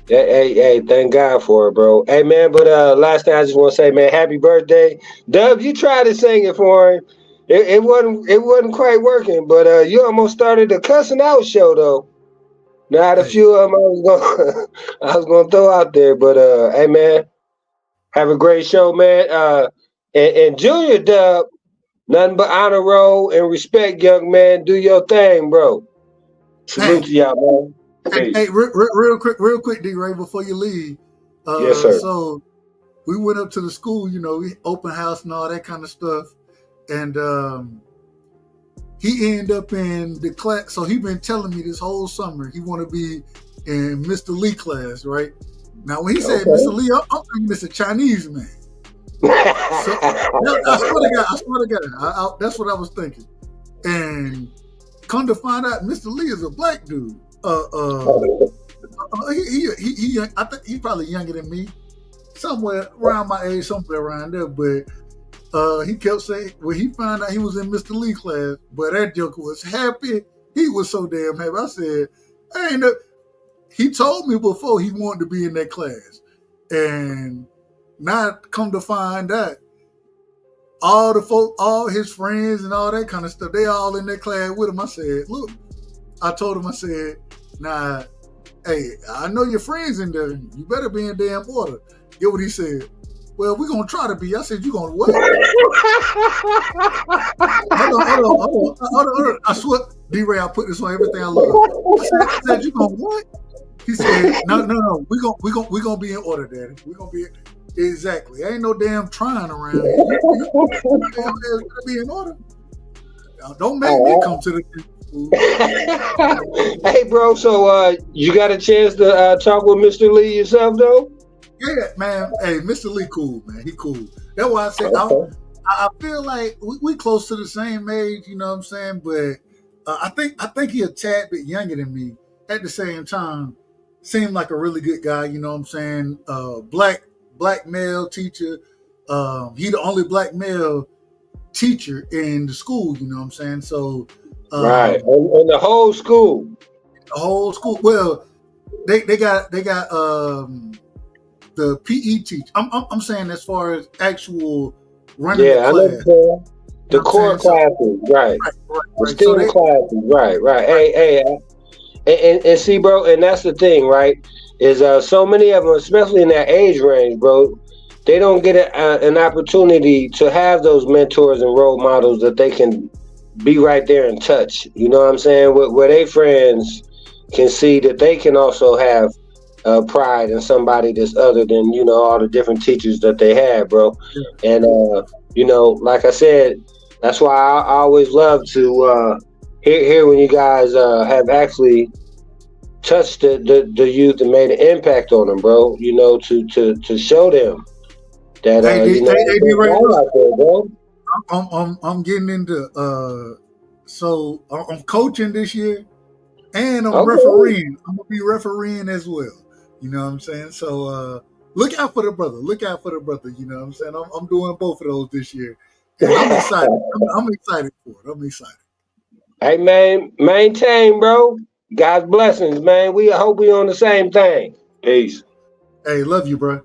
Hey, thank God for it, bro. Hey, man, but last thing I just want to say, man, happy birthday. Dub, you tried to sing it for him. It wasn't quite working, but you almost started a cussing out show, though. Now, I had a few of them I was gonna throw out there, but hey, man, have a great show, man. And Junior Dub, nothing but honor roll and respect, young man. Do your thing, bro. Salute to y'all, man. Hey, real quick, D-Ray, before you leave. Yes, sir. So we went up to the school, you know, we open house and all that kind of stuff. And he ended up in the class. So he been telling me this whole summer he want to be in Mr. Lee class, right? Now, when he said Mr. Lee, I'm thinking it's a Chinese man. So, I swear to God, that's what I was thinking. And come to find out, Mr. Lee is a black dude. He I think he's probably younger than me, somewhere around my age, somewhere around there. But he kept saying when he found out he was in Mr. Lee class, but that joker was happy. He was so damn happy. I said, he told me before he wanted to be in that class, and now come to find out, all the folk, all his friends and all that kind of stuff, they all in that class with him. I said, look. I told him, I said, nah, hey, I know your friends in there. You better be in damn order. Get what he said. Well, we're going to try to be. I said, you going to what? Hold on. I swear, D-Ray, I put this on everything I love. I said you going to what? He said, no. We're gonna be in order, Daddy. We're going to be, exactly. Ain't no damn trying around here. You be in order. Don't make me come to the Hey, bro. So, you got a chance to talk with Mr. Lee yourself, though? Yeah, man. Hey, Mr. Lee, cool, man. He cool. That's why I said Okay. I feel like we close to the same age. You know what I'm saying? But I think he a tad bit younger than me. At the same time, seemed like a really good guy. You know what I'm saying? Black male teacher. He the only black male teacher in the school. You know what I'm saying? So Right. And the whole school. the whole school. Well, they got the PE teacher. I'm saying as far as actual running the Yeah, I know class. what you're saying. The You know what I'm core saying? So, classes, right. The right. So STEM classes, right. And see, bro, and that's the thing, right? Is so many of them, especially in that age range, bro, they don't get an opportunity to have those mentors and role models that they can be right there and touch. You know what I'm saying? Where they friends can see that they can also have pride in somebody that's other than, you know, all the different teachers that they have, bro. And you know, like I said, that's why I always love to hear when you guys have actually touched the youth and made an impact on them, bro. You know, to show them that you know, Hey, there's right, God look, out there, bro. I'm getting into so I'm coaching this year and I'm Okay. refereeing. I'm gonna be refereeing as well. You know what I'm saying? So look out for the brother. Look out for the brother. You know what I'm saying? I'm doing both of those this year, and I'm excited. I'm excited for it. I'm excited. Hey man, maintain, bro. God's blessings, man. We hope we on the same thing. Peace. Hey, love you, bro.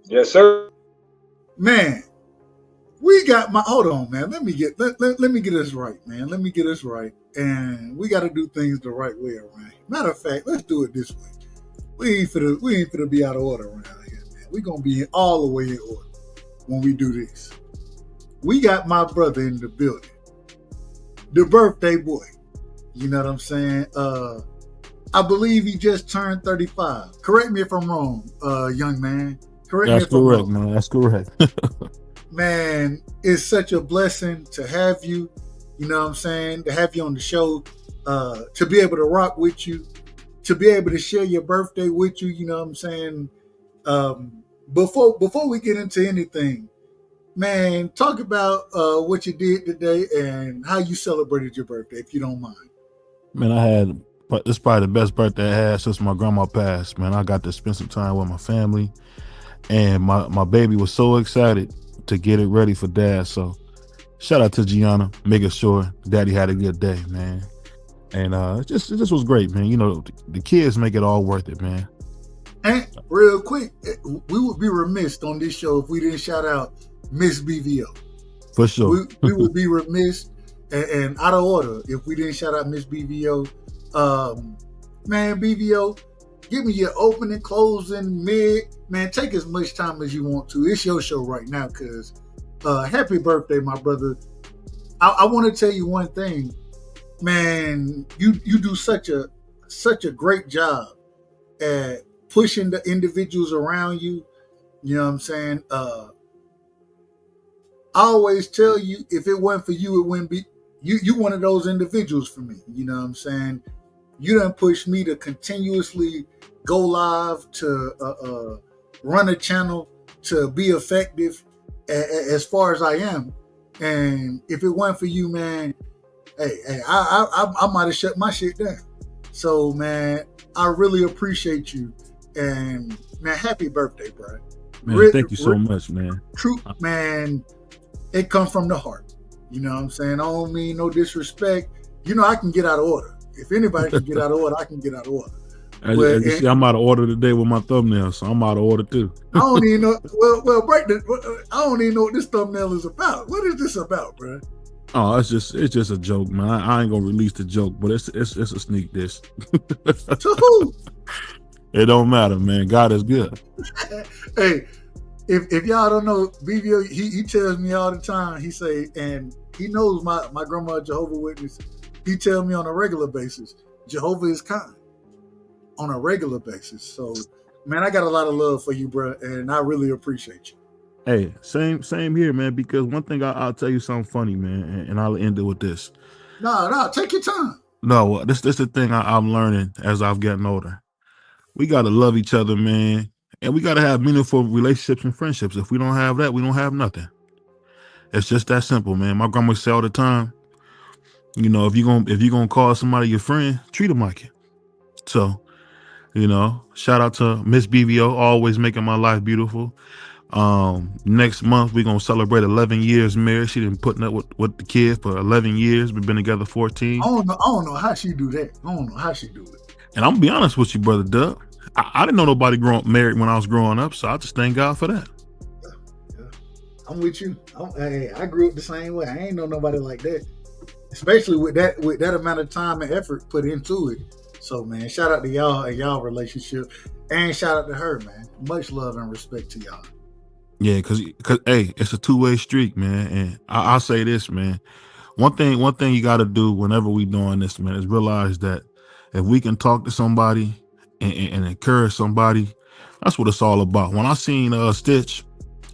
Yes, sir. Man, we got my hold on, man. Let me get us right, man. Let me get us right. And we gotta do things the right way around here. Matter of fact, let's do it this way. We ain't finna be out of order around here, man. We gonna be all the way in order when we do this. We got my brother in the building. The birthday boy. You know what I'm saying? I believe he just turned 35. Correct me if I'm wrong, young man. Correct me That's if I'm correct, wrong. man. That's correct. Man, it's such a blessing to have you, you know what I'm saying, to have you on the show, to be able to rock with you, to be able to share your birthday with you, you know what I'm saying. Before we get into anything, man, talk about what you did today and how you celebrated your birthday, if you don't mind. Man, I had, but this is probably the best birthday I had since my grandma passed. Man, I got to spend some time with my family, and my baby was so excited to get it ready for dad. So shout out to Gianna, making sure daddy had a good day, man. And it just was great, man. You know, the kids make it all worth it, man. And real quick, we would be remiss on this show if we didn't shout out Miss BVO. For sure. We would be remiss and out of order if we didn't shout out Miss BVO. Man, BVO, give me your opening, closing, mid. Man, take as much time as you want to. It's your show right now, because happy birthday, my brother. I want to tell you one thing. Man, you do such a great job at pushing the individuals around you. You know what I'm saying? I always tell you, if it wasn't for you, it wouldn't be you one of those individuals for me. You know what I'm saying? You done pushed me to continuously go live, to run a channel, to be effective as far as I am. And if it wasn't for you, man, hey, I might have shut my shit down. So, man, I really appreciate you. And, man, happy birthday, bro. Man, thank you so much, man. True, man, it comes from the heart. You know what I'm saying? I don't mean no disrespect. You know, I can get out of order. If anybody can get out of order, I can get out of order. As you see, I'm out of order today with my thumbnail, so I'm out of order too. I don't even know. Well, I don't even know what this thumbnail is about. What is this about, bro? Oh, it's just a joke, man. I ain't gonna release the joke, but it's a sneak diss. To who? It don't matter, man. God is good. Hey, if y'all don't know, BVO, he tells me all the time. He say, and he knows my grandma Jehovah's Witness. He tells me on a regular basis, Jehovah is kind. On a regular basis. So, man, I got a lot of love for you, bro, and I really appreciate you. Hey, same here, man. Because one thing I'll tell you something funny, man, and I'll end it with this. No, take your time. No, this the thing I'm learning as I've gotten older. We gotta love each other, man, and we gotta have meaningful relationships and friendships. If we don't have that, we don't have nothing. It's just that simple, man. My grandma say all the time, you know, if you're gonna call somebody your friend, treat them like it. So, you know, shout out to Miss BVO, always making my life beautiful. Next month we're gonna celebrate 11 years married. She been putting up with the kids for 11 years. We've been together 14. I don't know how she do that. I don't know how she do it. And I'm gonna be honest with you, brother Doug. I didn't know nobody married when I was growing up, so I just thank God for that. Yeah. I'm with you. I grew up the same way. I ain't know nobody like that, especially with that amount of time and effort put into it. So, man, shout out to y'all and y'all relationship, and shout out to her, man. Much love and respect to y'all. Yeah, cause hey, it's a two-way street, man. And I'll say this, man. One thing you got to do whenever we doing this, man, is realize that if we can talk to somebody and encourage somebody, that's what it's all about. When I seen Stitch,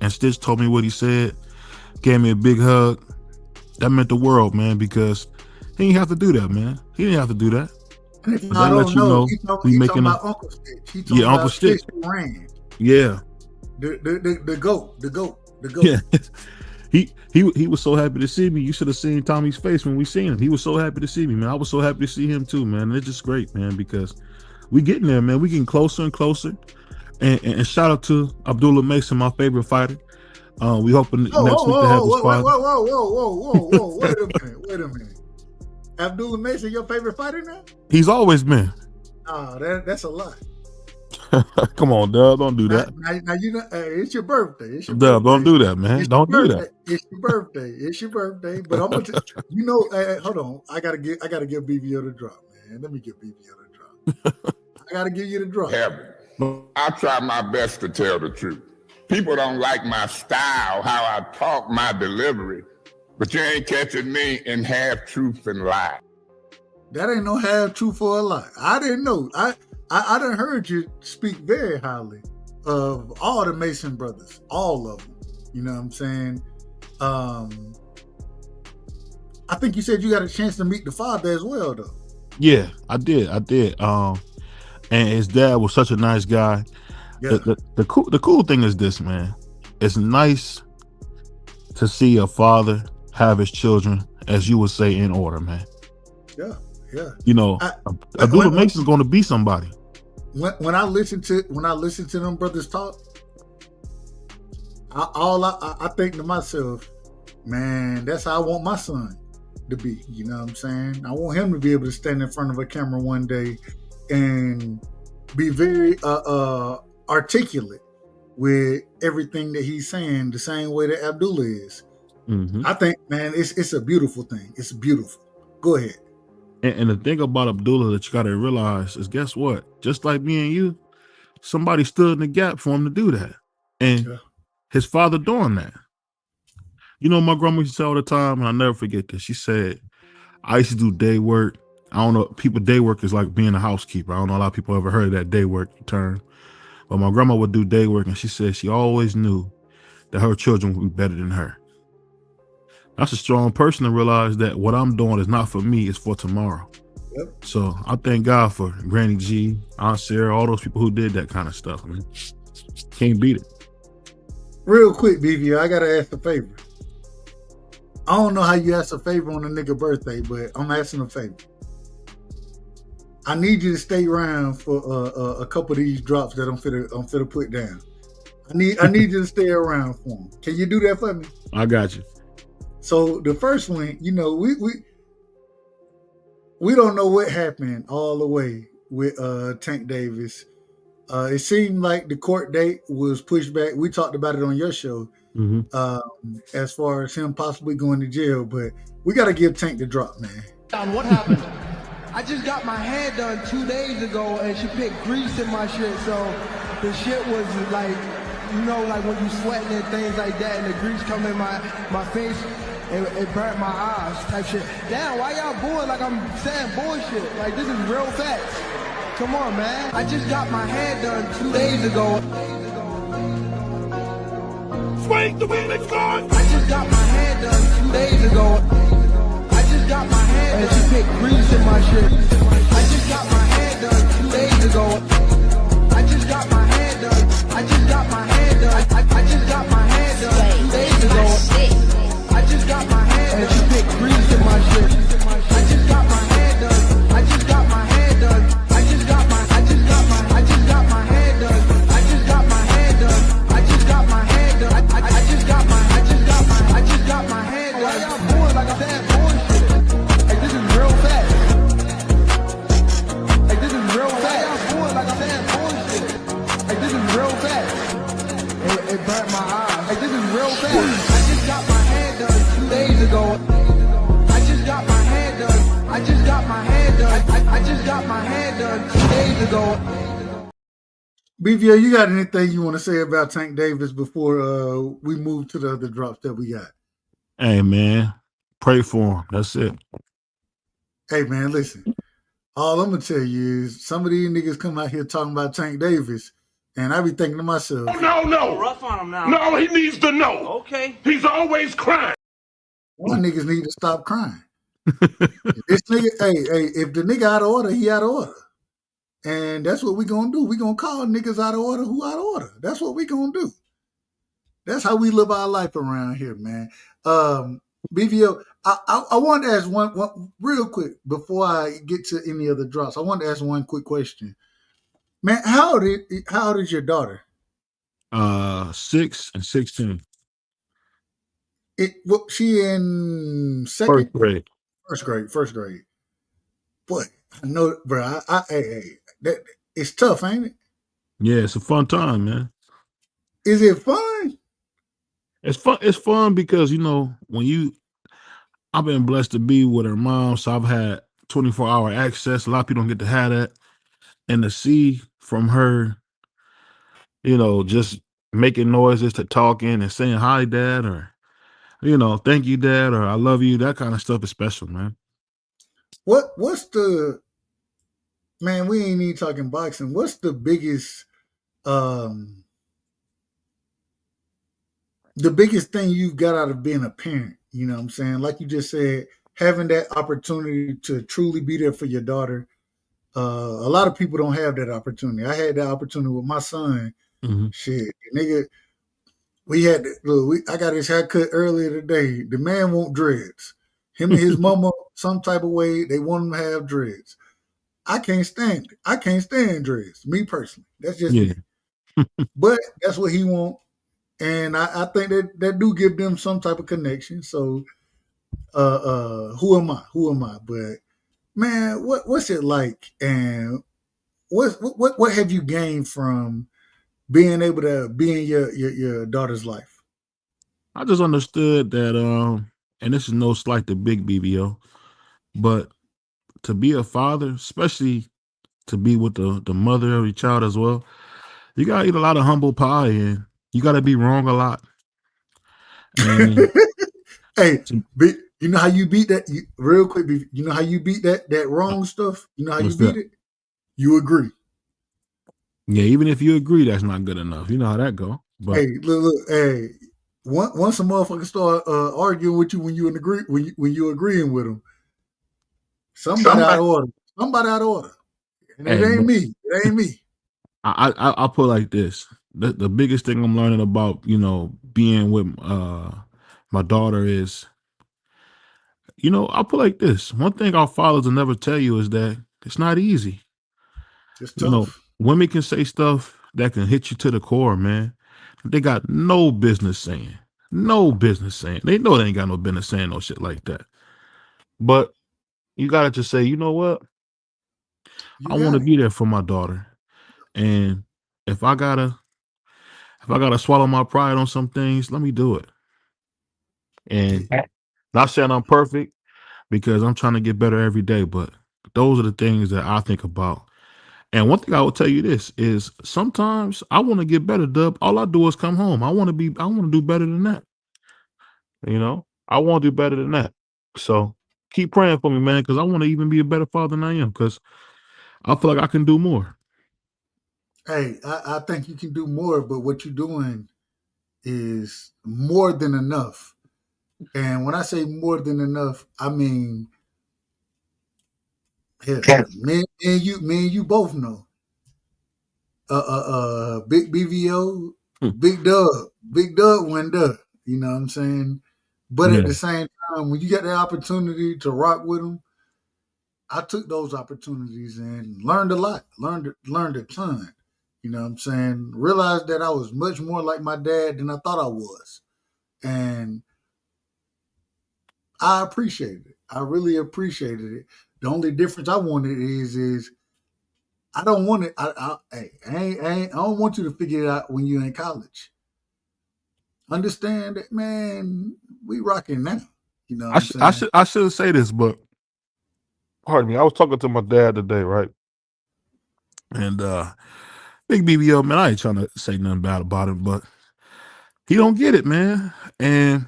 and Stitch told me what he said, gave me a big hug, that meant the world, man, because he didn't have to do that, man. He didn't have to do that. And if I don't know, he talking about Uncle Stitch. He talking about Uncle Stitch. Ran. Yeah. The goat. Yeah. He was so happy to see me. You should have seen Tommy's face when we seen him. He was so happy to see me, man. I was so happy to see him too, man. And it's just great, man, because we getting there, man. We getting closer and closer. And shout out to Abdullah Mason, my favorite fighter. We hoping next week to have his fight. Whoa. Wait a minute. Abdullah Mason, your favorite fighter now? He's always been. Oh, that's a lot. Come on, Dub, don't do that. Now you know, it's your birthday. Dub, don't do that, man. Don't do that. It's your birthday. But I'm gonna, you know, hold on. I gotta give BVO the drop, man. Let me give BVO the drop. I gotta give you the drop. I try my best to tell the truth. People don't like my style, how I talk, my delivery, but you ain't catching me in half truth and lie. That ain't no half truth or a lie. I didn't know. I done heard you speak very highly of all the Mason brothers, all of them. You know what I'm saying? I think you said you got a chance to meet the father as well, though. Yeah, I did. And his dad was such a nice guy. Yeah. The cool thing is this, man. It's nice to see a father have his children, as you would say, in order, man. Yeah. You know, Abdullah Mason's going to be somebody. When I listen to them brothers talk, I think to myself, man, that's how I want my son to be. You know what I'm saying? I want him to be able to stand in front of a camera one day and be very articulate with everything that he's saying, the same way that Abdullah is. Mm-hmm. I think, man, it's a beautiful thing. It's beautiful. Go ahead. And the thing about Abdullah that you got to realize is, guess what? Just like me and you, somebody stood in the gap for him to do that. And his father doing that. You know, my grandma used to say all the time, and I'll never forget this. She said, I used to do day work. I don't know, day work is like being a housekeeper. I don't know a lot of people ever heard of that day work term. But my grandma would do day work, and she said she always knew that her children would be better than her. That's a strong person to realize that what I'm doing is not for me, it's for tomorrow. Yep. So I thank God for Granny G, Aunt Sarah, all those people who did that kind of stuff. Man. Can't beat it. Real quick, BVO, I gotta ask a favor. I don't know how you ask a favor on a nigga birthday, but I'm asking a favor. I need you to stay around for a couple of these drops that I'm finna put down. I need you to stay around for them. Can you do that for me? I got you. So the first one, you know, we don't know what happened all the way with Tank Davis. It seemed like the court date was pushed back. We talked about it on your show, as far as him possibly going to jail. But we got to give Tank the drop, man. What happened? I just got my hair done 2 days ago, and she picked grease in my shit. So the shit was like, you know, like when you sweating and things like that, and the grease come in my face. It burnt my eyes type shit. Damn, why y'all booing like I'm saying bullshit? Like, this is real facts. Come on, man. I just got my hair done 2 days ago. Swing the Phoenix Guard! I just got my hair done 2 days ago. I just got my hair done. And she picked grease grease in my shit. I just got my hair done 2 days ago. I just got my hair done. I just got my hair done. I just got my hair done 2 days ago. I just got my hair done. And she put grease in my shit. I just got my hair done. I just got my hair done. I just got my hair done. I just got my hair done. I just got my hair done. I just got my hair done. Why y'all bored like I'm that bullshit? Hey, this is real fast. Hey, this is real fast. Why y'all bored like I'm that bullshit? Hey, this is real fast. It burnt my eyes. Hey, this is real fast. I just got my hair done 2 days ago. I just got my hair done. I just got my hair done. I just got my hair done 2 days ago. BVO, you got anything you want to say about Tank Davis before we move to the other drops that we got? Hey, man, pray for him. That's it. Hey, man, listen. All I'm going to tell you is some of these niggas come out here talking about Tank Davis, and I be thinking to myself, No. Rough on him now. No, he needs to know. Okay. He's always crying. my niggas need to stop crying. This nigga, hey, if the nigga out of order, he out of order. And that's what we going to do. We going to call niggas out of order who out of order. That's what we going to do. That's how we live our life around here, man. BVO, I want to ask one real quick before I get to any other drops. I want to ask one quick question, man. How old is your daughter? 6 and 16. She in second? First grade. First grade. Boy, I know, bro. That it's tough, ain't it? Yeah, it's a fun time, man. Is it fun? It's fun. It's fun because I've been blessed to be with her mom, so I've had 24-hour access. A lot of people don't get to have that, and to see from her, just making noises to talking and saying hi, Dad, or thank you, Dad, or I love you. That kind of stuff is special, man. What's the man? We ain't even talking boxing. What's the biggest thing you've got out of being a parent? You know what I'm saying? Like you just said, having that opportunity to truly be there for your daughter. A lot of people don't have that opportunity. I had that opportunity with my son. Mm-hmm. Shit, nigga, I got his haircut earlier today. The man want dreads. Him and his mama, some type of way, they want him to have dreads. I can't stand it. I can't stand dreads. Me personally, that's just me. But that's what he want, and I think that do give them some type of connection. So, who am I? But man, what's it like, and what have you gained from being able to be in your daughter's life? I just understood that, and this is no slight to Big BVO, but to be a father, especially to be with the mother of your child as well, you gotta eat a lot of humble pie, and you gotta be wrong a lot. And hey, you know how you beat that? Real quick, you know how you beat that wrong stuff? You know how you beat it? You agree. Yeah, even if you agree, that's not good enough. You know how that go. But hey, look, hey. Once a motherfucker start arguing with you when you agreeing with them, somebody out of order. Somebody out of order. And it ain't me. It ain't me. I'll put it like this. The biggest thing I'm learning about, being with my daughter is, I'll put it like this. One thing our fathers will never tell you is that it's not easy. It's tough. Women can say stuff that can hit you to the core, man. They got no business saying. No business saying. They know they ain't got no business saying no shit like that. But you gotta just say, you know what? I want to be there for my daughter. And if I gotta swallow my pride on some things, let me do it. And not saying I'm perfect, because I'm trying to get better every day, but those are the things that I think about. And one thing I will tell you this is sometimes I want to get better, Dub. All I do is come home. I want to do better than that. I want to do better than that. So keep praying for me, man, because I want to even be a better father than I am, because I feel like I can do more. Hey, I think you can do more, but what you're doing is more than enough. And when I say more than enough, I mean Hell, me and you both know. Big BVO, Big Doug went up. You know what I'm saying? But at Yeah. the same time, when you get the opportunity to rock with him, I took those opportunities and learned a lot, learned a ton. You know what I'm saying? Realized that I was much more like my dad than I thought I was. And I appreciated it. I really appreciated it. The only difference I wanted is I don't want it. I don't want you to figure it out when you're in college. Understand that, man. We rocking now. You know what I'm saying? I shouldn't say this, but pardon me. I was talking to my dad today, right? And Big BBO, man, I ain't trying to say nothing bad about him, but he don't get it, man. And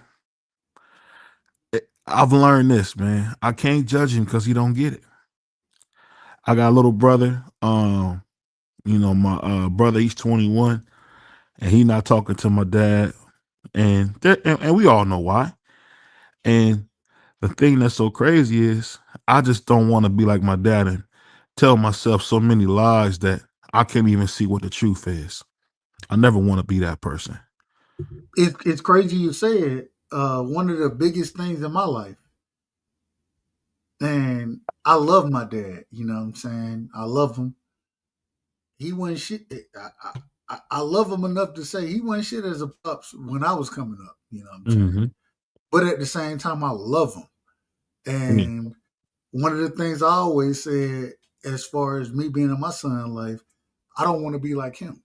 I've learned this, man. I can't judge him because he don't get it. I got a little brother. My brother, he's 21, and he not talking to my dad, and we all know why. And the thing that's so crazy is I just don't want to be like my dad and tell myself so many lies that I can't even see what the truth is. I never want to be that person. It's crazy you said one of the biggest things in my life. And I love my dad. You know what I'm saying? I love him. He wasn't shit. I love him enough to say he wasn't shit as a pups when I was coming up. You know what I'm saying? Mm-hmm. But at the same time, I love him. Yeah. And one of the things I always said, as far as me being in my son's life, I don't want to be like him.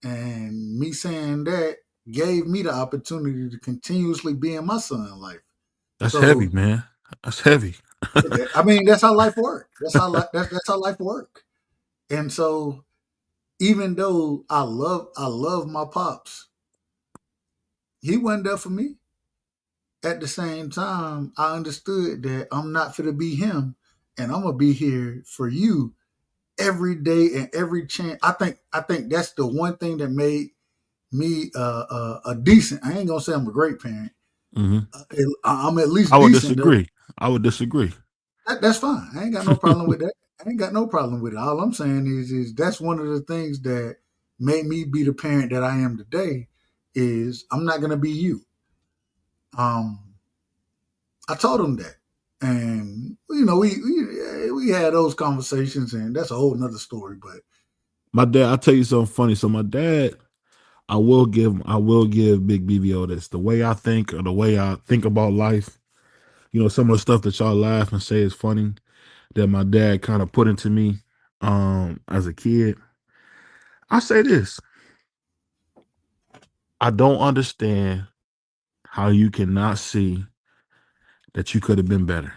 And me saying that gave me the opportunity to continuously be in my son's life. That's So, heavy, man. That's heavy. I mean, that's how life works. That's how life works. And so, even though I love my pops, he wasn't there for me. At the same time, I understood that I'm not for to be him, and I'm gonna be here for you every day and every chance. I think that's the one thing that made me a decent. I ain't gonna say I'm a great parent. Mm-hmm. I'm at least I would decent though. disagree. That's fine. I ain't got no problem with that. I ain't got no problem with it. All I'm saying is that's one of the things that made me be the parent that I am today. Is I'm not gonna be you. Um, I told him that, and we had those conversations, and that's a whole nother story. But My dad, I'll tell you something funny. So my dad, I will give Big BBO this. The way I think or the way I think about life, some of the stuff that y'all laugh and say is funny that my dad kind of put into me as a kid. I say this. I don't understand how you cannot see that you could have been better.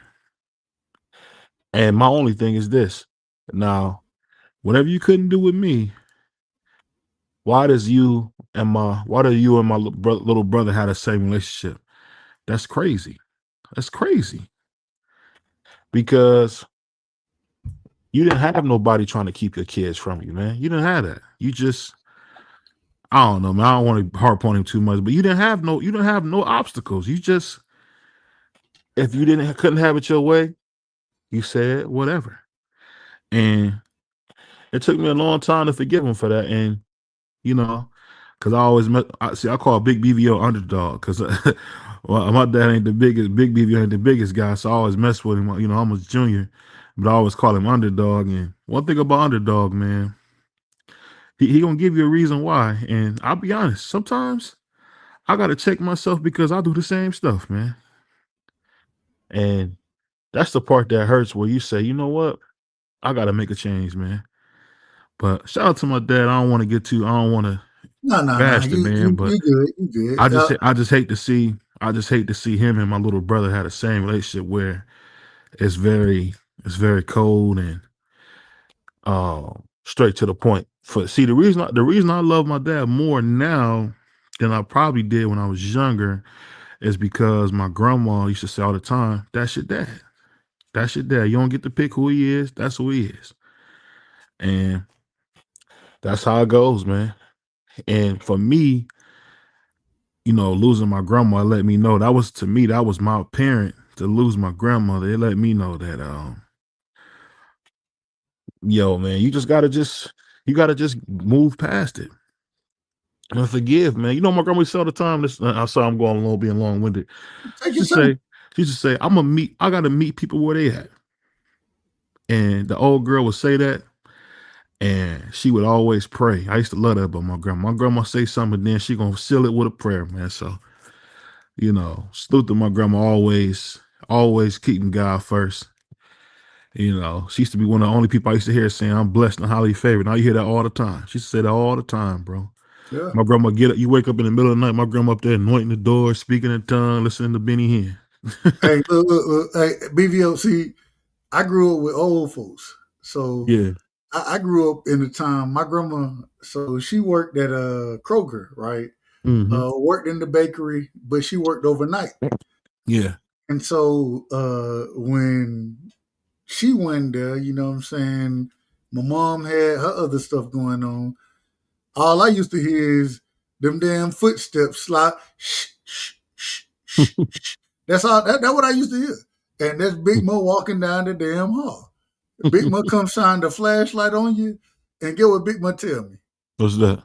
And my only thing is this. Now, whatever you couldn't do with me, why do you and my little brother have the same relationship? That's crazy. That's crazy. Because you didn't have nobody trying to keep your kids from you, man. You didn't have that. You just, I don't know, man. I don't want to harp on him too much, but you didn't have no obstacles. You just, if you couldn't have it your way, you said whatever. And it took me a long time to forgive him for that. And, because I call Big BVO underdog because well, my dad ain't the biggest, Big BVO ain't the biggest guy, so I always mess with him. I'm a junior, but I always call him underdog. And one thing about underdog, man, he gonna give you a reason why. And I'll be honest, sometimes I gotta check myself because I do the same stuff, man. And that's the part that hurts where you say, you know what, I gotta make a change, man. But shout out to my dad. I don't want to no, bash the man, you but good, you I good. just hate to see him and my little brother had the same relationship where it's very cold and straight to the point. The reason I love my dad more now than I probably did when I was younger is because my grandma used to say all the time, "That's your dad. That's your dad. You don't get to pick who he is. That's who he is." And that's how it goes, man. And for me, losing my grandma let me know that was my parent to lose my grandmother. It let me know that yo, man, you gotta just move past it and forgive, man. You know, my grandma used to say all the time. This, I'm sorry, I'm going a little being long winded. Take She your time. used to say, I gotta meet people where they at. And the old girl would say that, and she would always pray. I used to love that about my grandma. My grandma say something, and then she gonna seal it with a prayer, man. So, you know, salute to my grandma, always keeping God first. You know, she used to be one of the only people I used to hear saying, "I'm blessed and highly favored." Now you hear that all the time. She said that all the time, bro. Yeah. My grandma get up, you wake up in the middle of the night, my grandma up there anointing the door, speaking in tongue, listening to Benny Hinn. Hey, look, hey, BVO. See, I grew up with old folks, so Yeah. I grew up in the time my grandma. So she worked at Kroger, right? Mm-hmm. Worked in the bakery, but she worked overnight. Yeah. And so when she went there, you know what I'm saying, my mom had her other stuff going on. All I used to hear is them damn footsteps slide. Shh, shh, shh, shh, shh. That's all. That's what I used to hear. And that's Big Mo walking down the damn hall. Big Mo come shine the flashlight on you, and get what Big Mo tell me. What's that?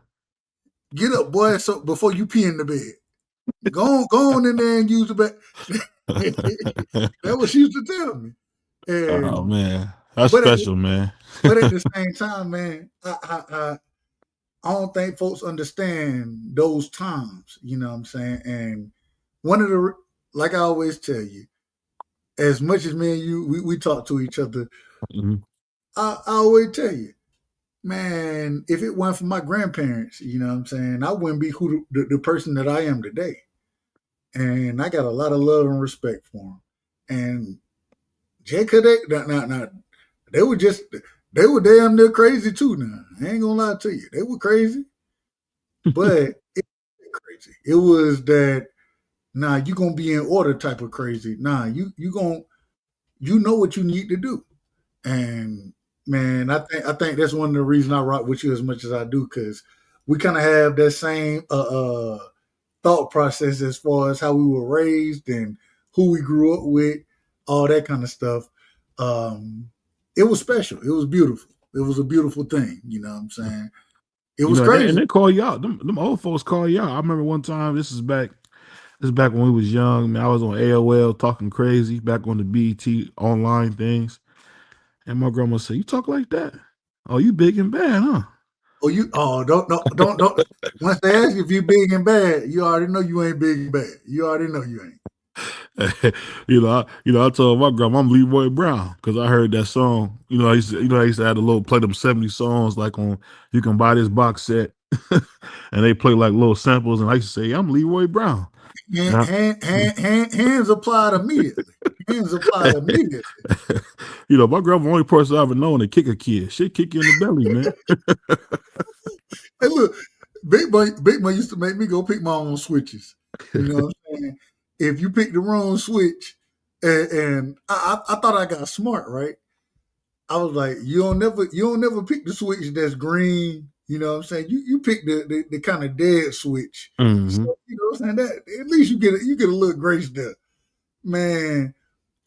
Get up, boy, so before you pee in the bed. Go on in there and use the bed. That's what she used to tell me. Oh And man, that's but at, special, man. but at the same time, man, I don't think folks understand those times. You know what I'm saying? And one of the, like I always tell you, as much as me and you, we talk to each other. Mhm. I always tell you, man, if it weren't for my grandparents, you know what I'm saying, I wouldn't be who the person that I am today. And I got a lot of love and respect for them. And Jacob, they were just, they were damn near crazy too now. I ain't gonna lie to you. They were crazy. But it was crazy. It was that, nah, you gonna be in order type of crazy. Nah, you know what you need to do. And man, I think that's one of the reasons I rock with you as much as I do, because we kind of have that same thought process as far as how we were raised and who we grew up with, all that kind of stuff. It was special. It was beautiful. It was a beautiful thing. You know what I'm saying? It You was know, and crazy. they call you out. Them old folks call you out. I remember one time. This is back when we was young. Man, I was on AOL talking crazy back on the BET online things, and my grandma said, "You talk like that? Oh, you big and bad, huh?" Don't. Once they ask you if you big and bad, you already know you ain't big and bad. You already know you ain't. I told my grandma I'm Leroy Brown because I heard that song. I used to have a little play them 70 songs like on you can buy this box set, and they play like little samples, and I used to say I'm Leroy Brown. Hands applied immediately. Hands applied immediately. My grandma only person I ever known to kick a kid. She kick you in the belly, man. Hey, look, Big Boy used to make me go pick my own switches. You know what I'm saying? If you pick the wrong switch, and I thought I got smart, right? I was like, you don't never pick the switch that's green. You know what I'm saying? You pick the kind of dead switch. Mm-hmm. So, you know what I'm saying? That at least you get a little grace there. Man,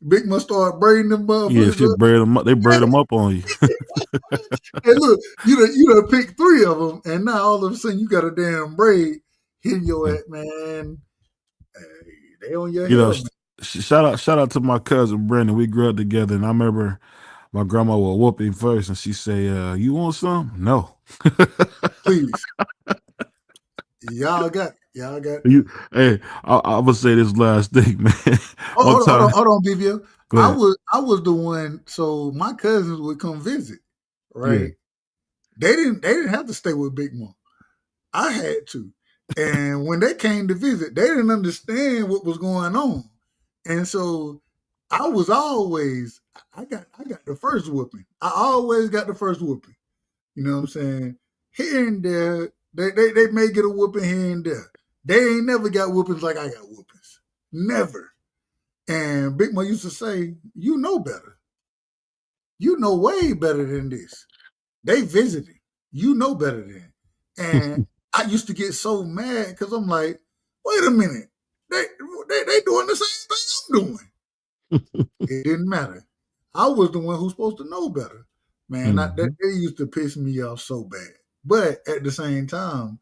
Big must start braiding them Yeah, motherfuckers she up. braid them up. They braid them up on you. Hey, look, you done picked 3 of them, and now all of a sudden you got a damn braid hitting your head, man. Hey, they on your head, man. Shout out to my cousin Brandon. We grew up together, and I remember my grandma would whoop him first, and she say, "You want some?" No. Please. Y'all got. Hey, I would say this last thing, man. One Hold time, on, BVO. go I ahead. was the one. So my cousins would come visit, Yeah. right? They didn't have to stay with Big Mom. I had to. And when they came to visit, they didn't understand what was going on. And so I was always, I got the first whooping. I always got the first whooping. You know what I'm saying? Here and there, they may get a whooping here and there. They ain't never got whoopings like I got whoopings. Never. And Big Mo used to say, you know better. You know way better than this. They visited. You know better than. And I used to get so mad because I'm like, wait a minute. They doing the same thing I'm doing. It didn't matter. I was the one who's supposed to know better. Man, that they used to piss me off so bad. But at the same time,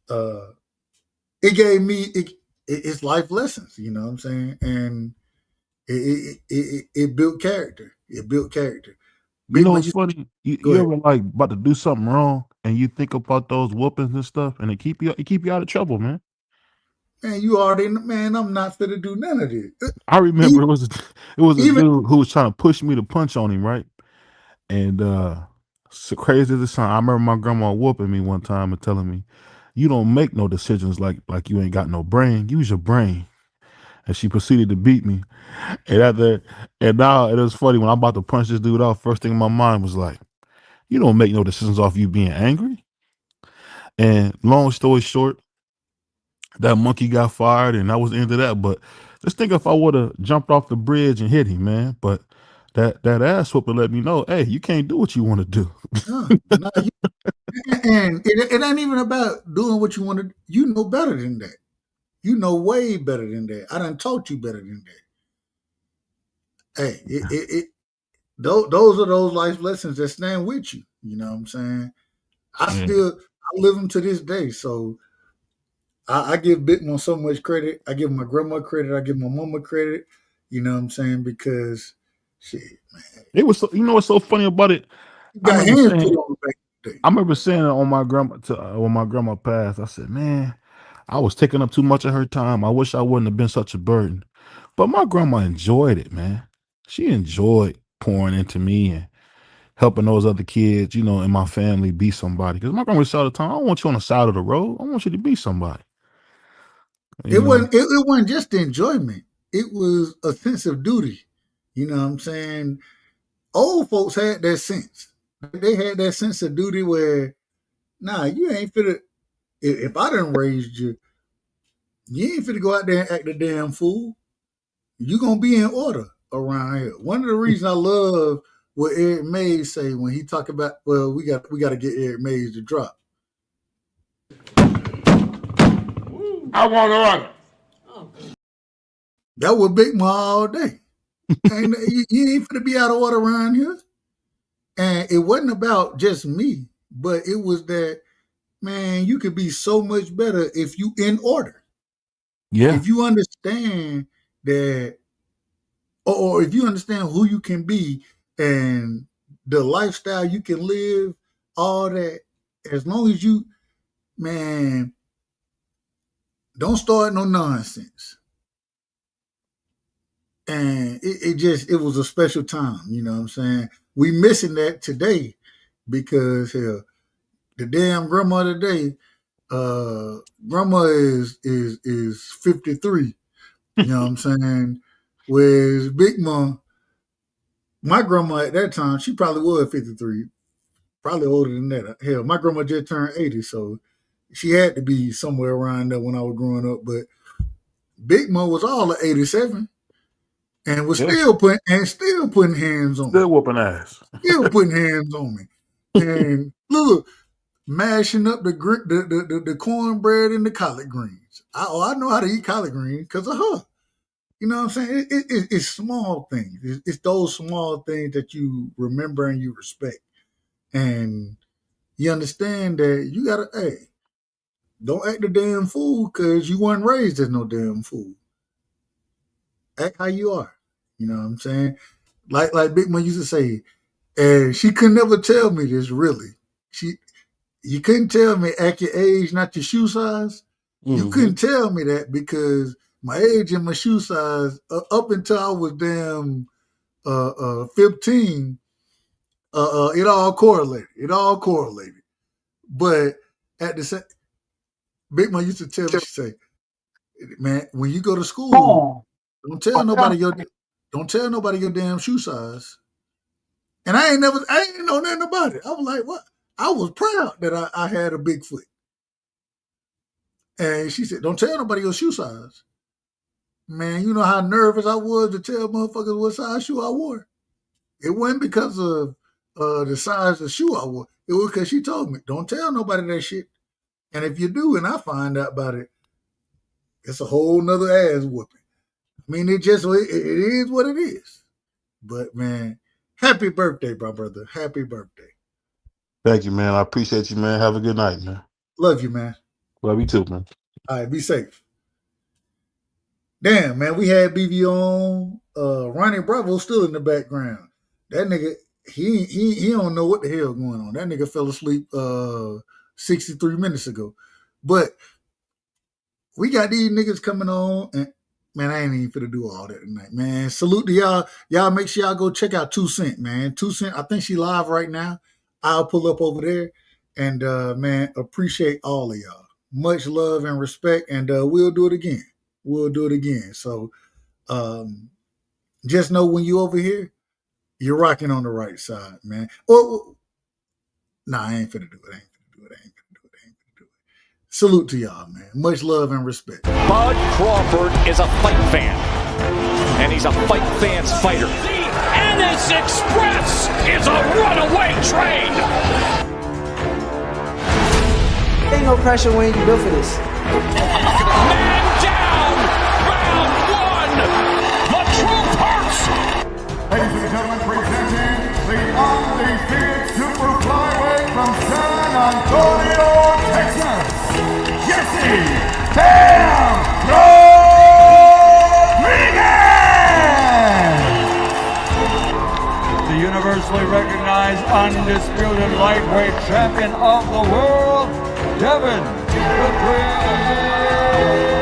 it gave me it's life lessons. You know what I'm saying? And it built character. It built character. You Big know man, what's funny? go You ahead. ever like about to do something wrong and you think about those whoopings and stuff, and it keep you out of trouble, man. Man, you already man. I'm not fit to do none of this. I remember it was a Even dude who was trying to push me to punch on him, right? And so crazy as it sound, I remember my grandma whooping me one time and telling me, "You don't make no decisions like you ain't got no brain. Use your brain." And she proceeded to beat me. And now it was funny when I'm about to punch this dude off. First thing in my mind was like, "You don't make no decisions off you being angry." And long story short, that monkey got fired, and that was the end of that. But just think if I would have jumped off the bridge and hit him, man. But that ass whooping let me know, hey, you can't do what you want to do. no, and it ain't even about doing what you want to. You know better than that. You know way better than that. I done taught you better than that. Hey, those are those life lessons that stand with you. You know what I'm saying? I live them to this day. So I give Big Mom so much credit. I give my grandma credit. I give my mama credit. You know what I'm saying? Because shit, It was you know what's so funny about it? I got remember hands saying put on back in the day. I remember saying it on my grandma when my grandma passed. I said, "Man, I was taking up too much of her time. I wish I wouldn't have been such a burden." But my grandma enjoyed it, man. She enjoyed pouring into me and helping those other kids, you know, in my family be somebody. Because my grandma would say all the time, "I don't want you on the side of the road. I want you to be somebody." You It know, wasn't just enjoyment. It was a sense of duty. You know what I'm saying? Old folks had that sense. They had that sense of duty where, nah, you ain't finna. If I done raised you, you ain't finna go out there and act a damn fool. You gonna be in order around here. One of the reasons I love what Eric Mays say when he talk about, well, we got to get Eric Mays to drop. I want to run. That was Big Ma all day. And you ain't finna be out of order around here. And it wasn't about just me, but it was that, man, you could be so much better if you in order. yeah, If you understand that, or if you understand who you can be and the lifestyle you can live, all that, as long as you, man, don't start no nonsense. And it was a special time, you know what I'm saying? We missing that today because hell, the damn grandma today, grandma is 53. You know what I'm saying? Whereas Big Mom, my grandma at that time, she probably was 53, probably older than that. Hell, my grandma just turned 80, so she had to be somewhere around there when I was growing up. But Big Mom was all of 87 and was yeah, still putting hands on me. still whooping ass. Still putting hands on me. And look, mashing up the cornbread and the collard greens. I know how to eat collard greens because of her. You know what I'm saying? It's small things. It's those small things that you remember and you respect. And you understand that you gotta, hey, don't act a damn fool because you weren't raised as no damn fool. Act how you are. You know what I'm saying? Like Big Man used to say, and she could never tell me this really. You couldn't tell me at your age, not your shoe size. You couldn't tell me that because my age and my shoe size, up until I was damn 15, it all correlated. It all correlated. But at the same, Big Mom used to tell me, she say, "Man, when you go to school, don't tell nobody your damn shoe size." And I ain't know nothing about it. I was like, what? I was proud that I had a big foot. And she said, "Don't tell nobody your shoe size." Man, you know how nervous I was to tell motherfuckers what size shoe I wore. It wasn't because of the size of shoe I wore. It was because she told me, "Don't tell nobody that shit. And if you do, and I find out about it, it's a whole nother ass whooping." I mean, it is what it is. But man, Happy birthday, my brother. Happy birthday. Thank you, man. I appreciate you, man. Have a good night, man. Love you, man. Love you too, man. All right, be safe. Damn, man, we had BVO on. Ronnie Bravo still in the background. That nigga, he don't know what the hell going on. That nigga fell asleep 63 minutes ago. But we got these niggas coming on, and man, I ain't even finna do all that tonight, man. Salute to y'all. Y'all make sure y'all go check out 2 Cent, man. 2 Cent, I think she live right now. I'll pull up over there. And man, appreciate all of y'all. Much love and respect, and we'll do it again. We'll do it again. So just know when you over here, you're rocking on the right side, man. Oh, nah, I ain't finna do it. Salute to y'all, man. Much love and respect. Bud Crawford is a fight fan, and he's a fight fan's fighter. The Ennis Express is a runaway train. Ain't no pressure when you built for this. Man down, round 1. The truth hurts. Ladies and gentlemen, presenting the undefeated super flyweight from San Antonio, Texas, Jesse Bam Rodriguez! The universally recognized undisputed lightweight champion of the world, Devin the Dream